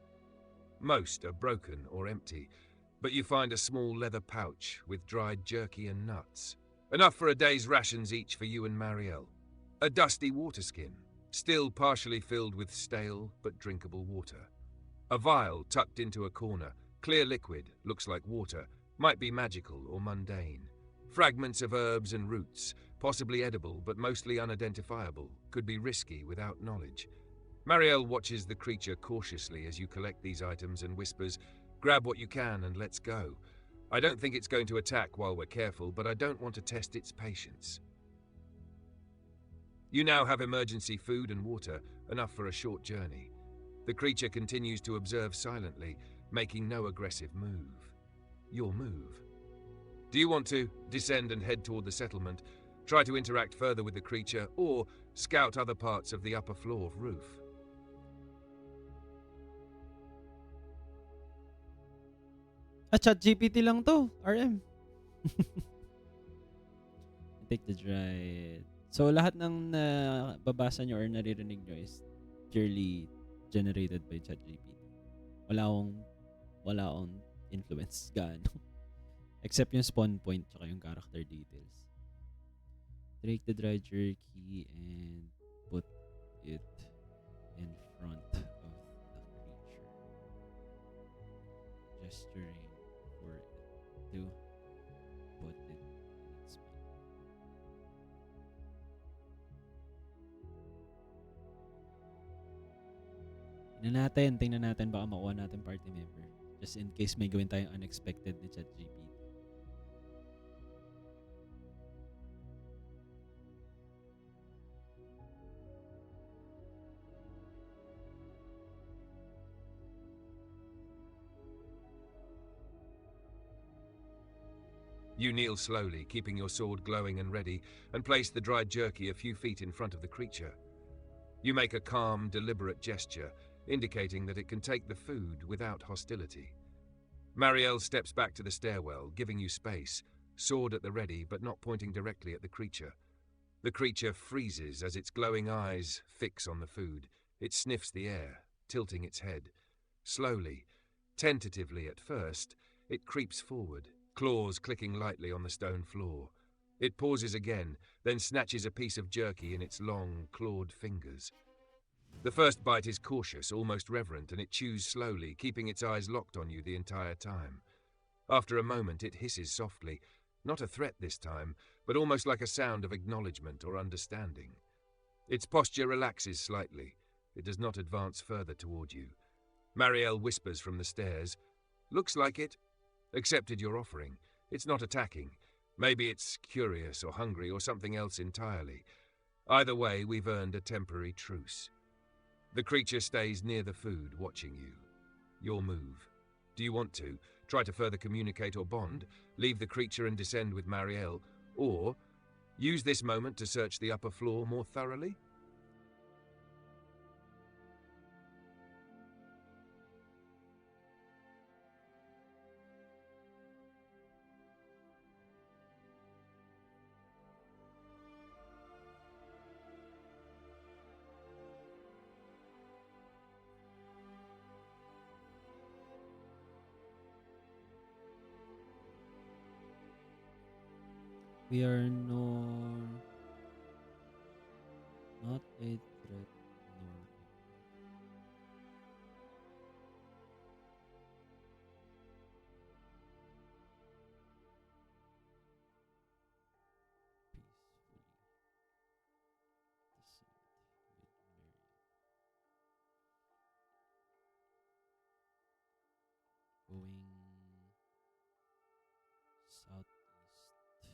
Most are broken or empty, but you find a small leather pouch with dried jerky and nuts. Enough for a day's rations each for you and Marielle. A dusty water skin, still partially filled with stale but drinkable water. A vial tucked into a corner, clear liquid, looks like water, might be magical or mundane. Fragments of herbs and roots, possibly edible but mostly unidentifiable, could be risky without knowledge. Marielle watches the creature cautiously as you collect these items and whispers, "Grab what you can and let's go. I don't think it's going to attack while we're careful, but I don't want to test its patience." You now have emergency food and water, enough for a short journey. The creature continues to observe silently, making no aggressive move. Your move. Do you want to descend and head toward the settlement, try to interact further with the creature, or scout other parts of the upper floor roof? ChatGPT lang to, RM. Take the drive. So, lahat ng nababasa nyo or naririnig nyo is purely generated by ChatGPT. Wala akong influence gaano. Except yung spawn point tsaka yung character details. Take the dry jerky and put it in front of the creature. Gesturing for it to put it in its mouth. Tingnan natin baka makuha natin party member. Just in case may gawin tayong unexpected ni ChatGPT. You kneel slowly, keeping your sword glowing and ready, and place the dried jerky a few feet in front of the creature. You make a calm, deliberate gesture, indicating that it can take the food without hostility. Marielle steps back to the stairwell, giving you space, sword at the ready but not pointing directly at the creature. The creature freezes as its glowing eyes fix on the food. It sniffs the air, tilting its head. Slowly, tentatively at first, it creeps forward, claws clicking lightly on the stone floor. It pauses again, then snatches a piece of jerky in its long, clawed fingers. The first bite is cautious, almost reverent, and it chews slowly, keeping its eyes locked on you the entire time. After a moment, it hisses softly, not a threat this time, but almost like a sound of acknowledgement or understanding. Its posture relaxes slightly. It does not advance further toward you. Marielle whispers from the stairs, "Looks like it. Accepted your offering. It's not attacking. Maybe it's curious or hungry or something else entirely. Either way, we've earned a temporary truce." The creature stays near the food, watching you. Your move. Do you want to try to further communicate or bond, leave the creature and descend with Marielle, or use this moment to search the upper floor more thoroughly? We are not a threat nor peacefully descend with Mary. Going southeast to this.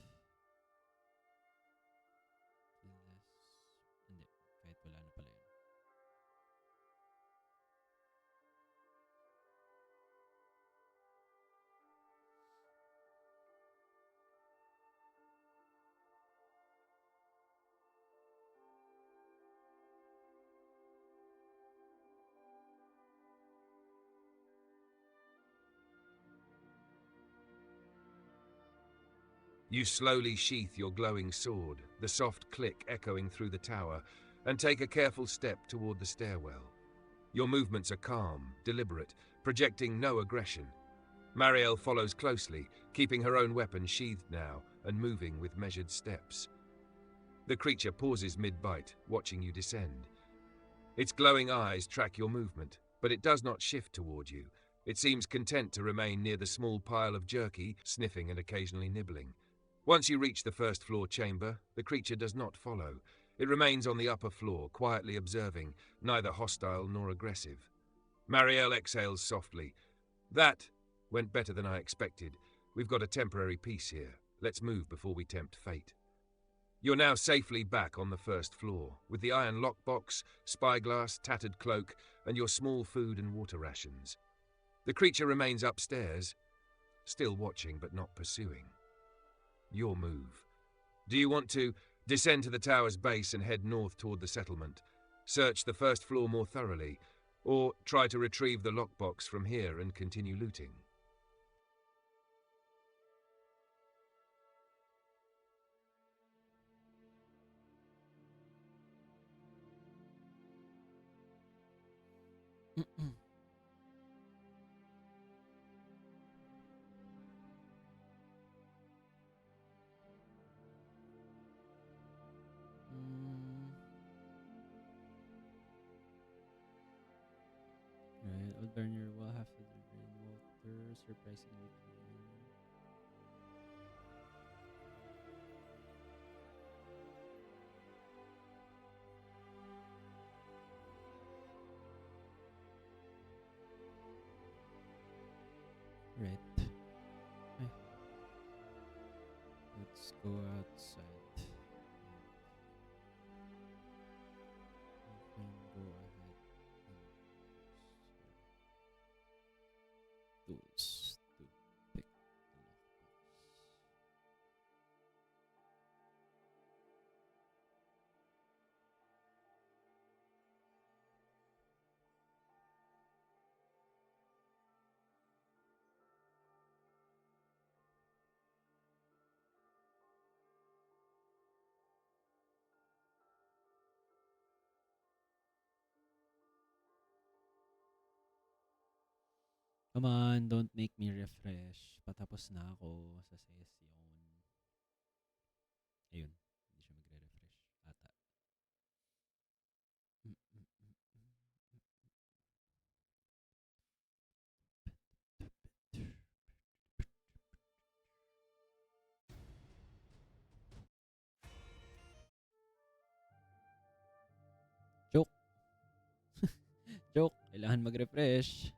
Hindi, kahit wala na pala yun. You slowly sheath your glowing sword, the soft click echoing through the tower, and take a careful step toward the stairwell. Your movements are calm, deliberate, projecting no aggression. Marielle follows closely, keeping her own weapon sheathed now and moving with measured steps. The creature pauses mid-bite, watching you descend. Its glowing eyes track your movement, but it does not shift toward you. It seems content to remain near the small pile of jerky, sniffing and occasionally nibbling. Once you reach the first-floor chamber, the creature does not follow. It remains on the upper floor, quietly observing, neither hostile nor aggressive. Marielle exhales softly. "That went better than I expected. We've got a temporary peace here. Let's move before we tempt fate." You're now safely back on the first floor, with the iron lockbox, spyglass, tattered cloak, and your small food and water rations. The creature remains upstairs, still watching but not pursuing. Your move. Do you want to descend to the tower's base and head north toward the settlement, search the first floor more thoroughly, or try to retrieve the lockbox from here and continue looting? Right, Old Burner will have to drain water, surprisingly clean. Alright. Ay. Let's go outside. We can go ahead and tools to pick the lockbox. Come on, don't make me refresh. Patapos na ako sa session. Ayun, hindi siya magre-refresh ata. Mm, mm, mm, mm. Joke. Joke. Kailangan mag-refresh.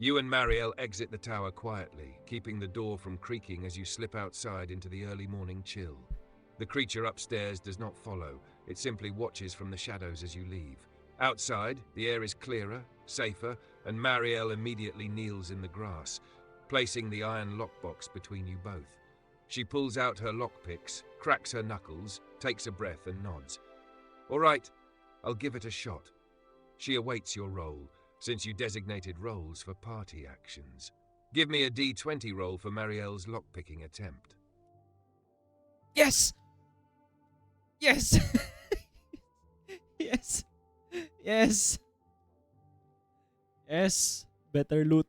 You and Marielle exit the tower quietly, keeping the door from creaking as you slip outside into the early morning chill. The creature upstairs does not follow, it simply watches from the shadows as you leave. Outside, the air is clearer, safer, and Marielle immediately kneels in the grass, placing the iron lockbox between you both. She pulls out her lockpicks, cracks her knuckles, takes a breath and nods. All right, I'll give it a shot. She awaits your roll, since you designated rolls for party actions. Give me a D20 roll for Marielle's lockpicking attempt. Yes! Yes! Yes! Yes! Yes! Better loot.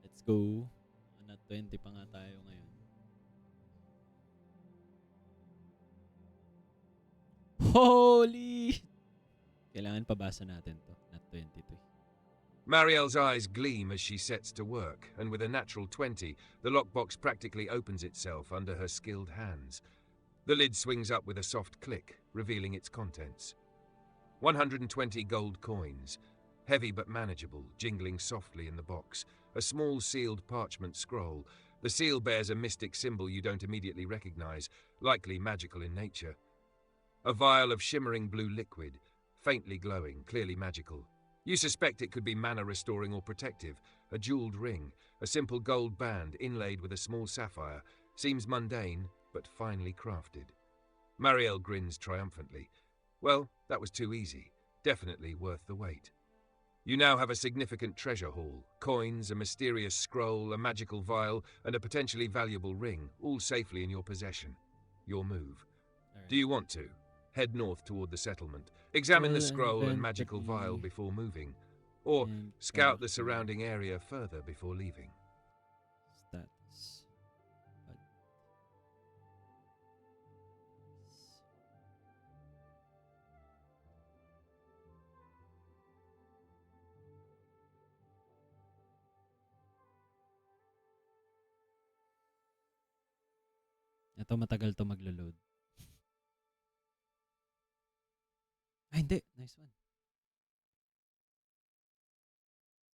Let's go. Nat 20 pa nga tayo ngayon. Holy! Kailangan pabasa natin to. Nat 22. Marielle's eyes gleam as she sets to work, and with a natural 20, the lockbox practically opens itself under her skilled hands. The lid swings up with a soft click, revealing its contents. 120 gold coins, heavy but manageable, jingling softly in the box. A small sealed parchment scroll. The seal bears a mystic symbol you don't immediately recognize, likely magical in nature. A vial of shimmering blue liquid, faintly glowing, clearly magical. You suspect it could be mana restoring or protective. A jeweled ring, a simple gold band inlaid with a small sapphire, seems mundane but finely crafted. Marielle grins triumphantly. Well, that was too easy. Definitely worth the wait. You now have a significant treasure haul. Coins, a mysterious scroll, a magical vial, and a potentially valuable ring, all safely in your possession. Your move. Do you want to? Head north toward the settlement. Examine the scroll and magical vial before moving. Or scout the surrounding area further before leaving. Stats. Ito matagal to maglo-load. Ay, hindi. Nice one.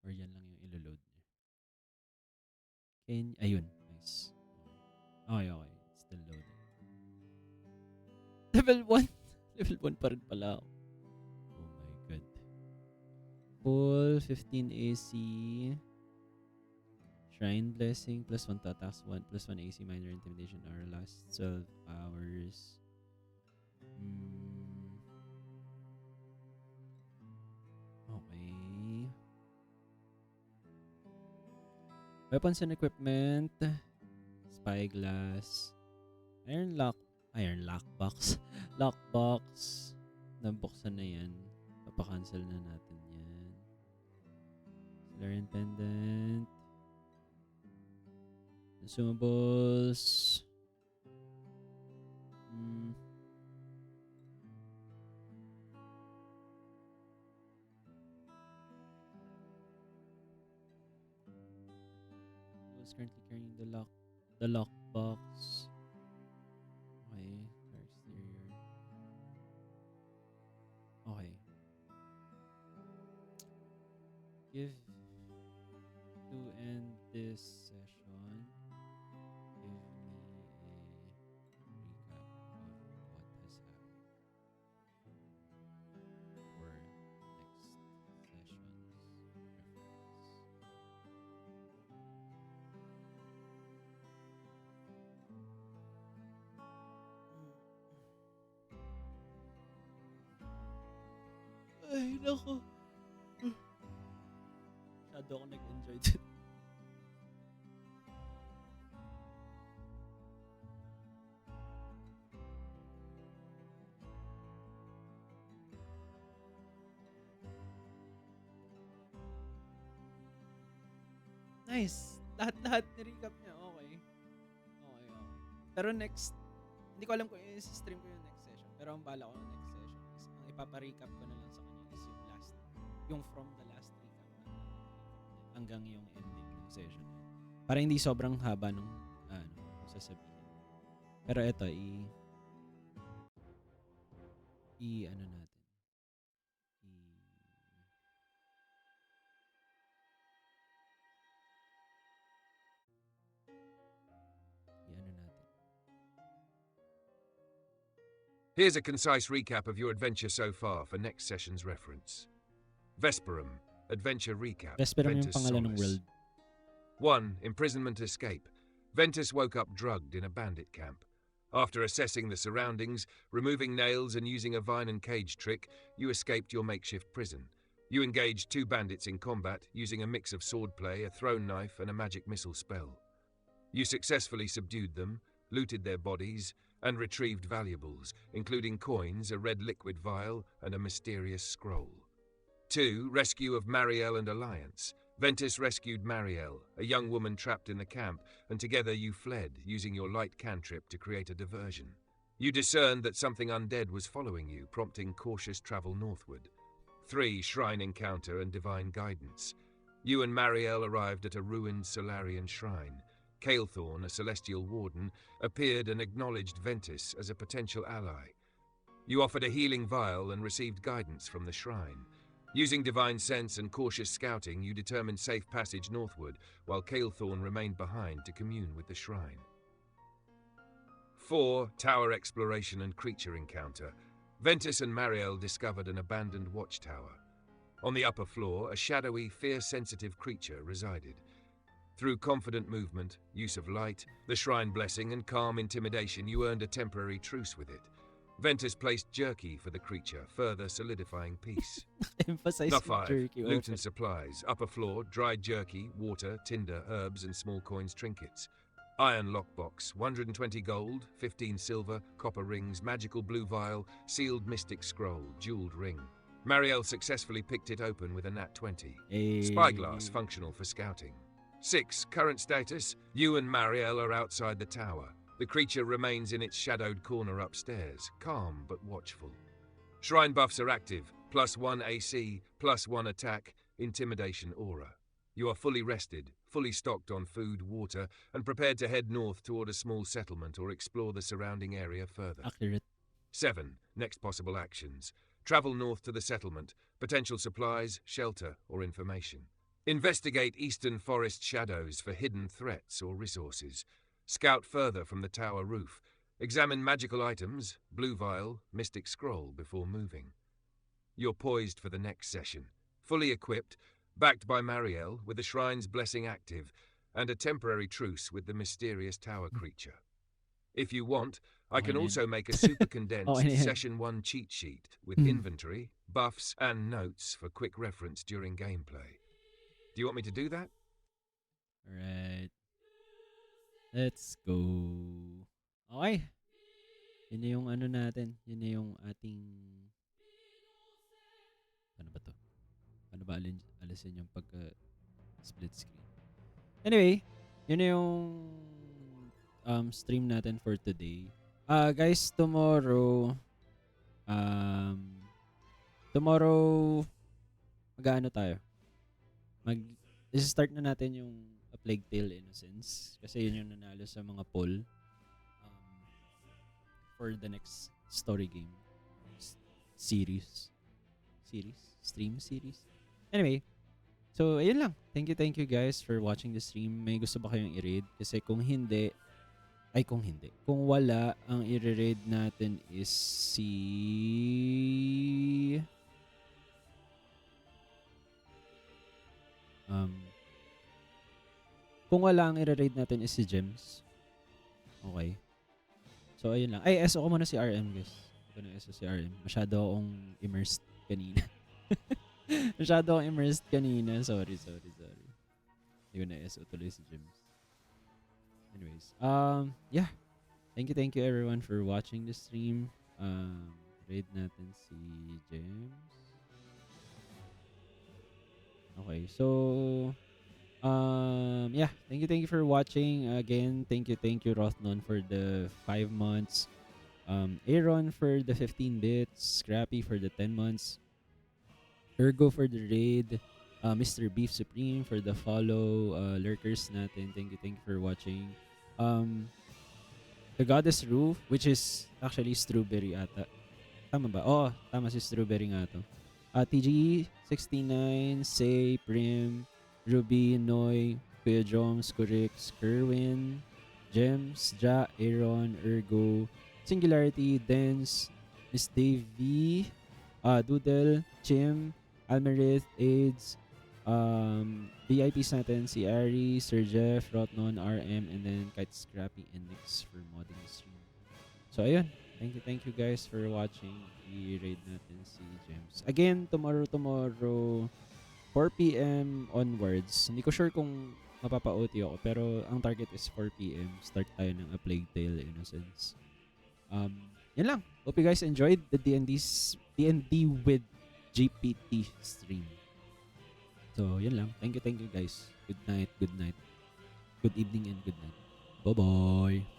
Or yan lang yung ilo-load niya. Ayun. Nice. Okay, okay. It's still loading. Level 1. Level 1 pa rin pala ako. Oh my god. Full 15 AC. Shrine Blessing. Plus 1 to attacks. 1 plus 1 AC minor intimidation hour. Last 12 hours. Okay. Weapons and equipment. Spyglass. Iron lockbox. Lockbox. Nabuksan na yan. Papakancel na natin yan. Solarian pendant. Consumables. is currently carrying the lockbox. Okay, car exterior. Okay. Give to end this session. Give me a recap of what has happened for next session's reference. Ay, nako. Masyado ako nag-enjoy dito. Nice. Lahat-lahat ni-recap niya. Okay. Okay. Pero next, hindi ko alam kung i-stream ko yung next session. Pero ang bala ko yung next session is, ang ipapa-recap ko na lang sa kanya is yung from the last recap na hanggang yung ending ng session. Para hindi sobrang haba nung kung sasabihin. Pero ito, ano natin. Ano natin. Here's a concise recap of your adventure so far for next session's reference. Vesperum, Adventure Recap. Vesperum yung Ventus pangalan ng Solis. world. 1. Imprisonment Escape. Ventus woke up drugged in a bandit camp. After assessing the surroundings, removing nails and using a vine and cage trick, you escaped your makeshift prison. You engaged 2 bandits in combat using a mix of swordplay, a thrown knife, and a magic missile spell. You successfully subdued them, looted their bodies, and retrieved valuables, including coins, a red liquid vial, and a mysterious scroll. 2. Rescue of Marielle and Alliance. Ventus rescued Marielle, a young woman trapped in the camp, and together you fled, using your light cantrip to create a diversion. You discerned that something undead was following you, prompting cautious travel northward. 3. Shrine encounter and divine guidance. You and Marielle arrived at a ruined Solarian shrine. Calethorn, a celestial warden, appeared and acknowledged Ventus as a potential ally. You offered a healing vial and received guidance from the shrine. Using divine sense and cautious scouting, you determined safe passage northward, while Calethorn remained behind to commune with the shrine. 4. Tower exploration and creature encounter. Ventus and Marielle discovered an abandoned watchtower. On the upper floor, a shadowy, fear-sensitive creature resided. Through confident movement, use of light, the shrine blessing, and calm intimidation, you earned a temporary truce with it. Ventus placed jerky for the creature, further solidifying peace. Emphasize Number 5. jerky. Loot and supplies. Upper floor, dried jerky, water, tinder, herbs, and small coins trinkets. Iron lockbox, 120 gold, 15 silver, copper rings, magical blue vial, sealed mystic scroll, jeweled ring. Marielle successfully picked it open with a nat 20. Spyglass, functional for scouting. 6. Current status. You and Marielle are outside the tower. The creature remains in its shadowed corner upstairs, calm but watchful. Shrine buffs are active, +1 AC, +1 attack, intimidation aura. You are fully rested, fully stocked on food, water, and prepared to head north toward a small settlement or explore the surrounding area further. Accurate. 7. Next possible actions. Travel north to the settlement, potential supplies, shelter, or information. Investigate eastern forest shadows for hidden threats or resources. Scout further from the tower roof. Examine magical items, blue vial, mystic scroll before moving. You're poised for the next session, fully equipped, backed by Marielle, with the shrine's blessing active, and a temporary truce with the mysterious tower creature. If you want, I can also make a super condensed Session 1 cheat sheet with inventory, buffs, and notes for quick reference during gameplay. Do you want me to do that? Alright. Let's go. Okay. Yun na yung ano natin. Yun na yung ating... Ano ba to? Ano ba alisin yung pagka-split screen? Anyway, yun na yung stream natin for today. Guys, tomorrow mag-ano tayo? Start na natin yung A Plague Tale Innocence. Kasi yun yung nanalo sa mga poll for the next story game series. Stream series. Anyway, so ayun lang. Thank you guys for watching the stream. May gusto ba kayong i-raid? Kasi kung wala, ang i-raid natin is si kung wala, ang i-raid natin is si Gems. Okay. So ayun lang. Ay, SO ko muna si RM, guys. Ito na SO si RM. Masyado akong immersed kanina. Sorry. Hindi ko na SO tuloy si Gems. Anyways, yeah. Thank you everyone for watching the stream. Raid natin si Gems. Okay, so yeah, thank you for watching. Again, thank you Rothnon for the 5 months. Aaron for the 15 bits, Scrappy for the 10 months, Ergo for the raid, Mr. Beef Supreme for the follow, lurkers natin. Thank you for watching. The Goddess Roof, which is actually Strawberry ata. Tama ba? Oh, tama si Strawberry nga to. TG69, Say, Prim, Ruby, Noy, Kuya Joms, Kurix, Kerwin, Gems, Ja, Aaron, Ergo, Singularity, Dance, Miss Davey, Doodle, Chim, Almerith, AIDS, VIPs natin si Ari, Sir Jeff, Rotnon, RM, and then kahit Scrappy and Nix for modding the stream. So ayun, thank you guys for watching. I-raid natin si Gems. Again, tomorrow 4 PM onwards. Hindi ko sure kung mapapa-OT ako, pero ang target is 4 PM. Start tayo ng A Plague Tale Innocence. Yan lang. Hope you guys enjoyed the D&D with GPT stream. So, yan lang. Thank you guys. Good night. Good evening and good night. Bye-bye.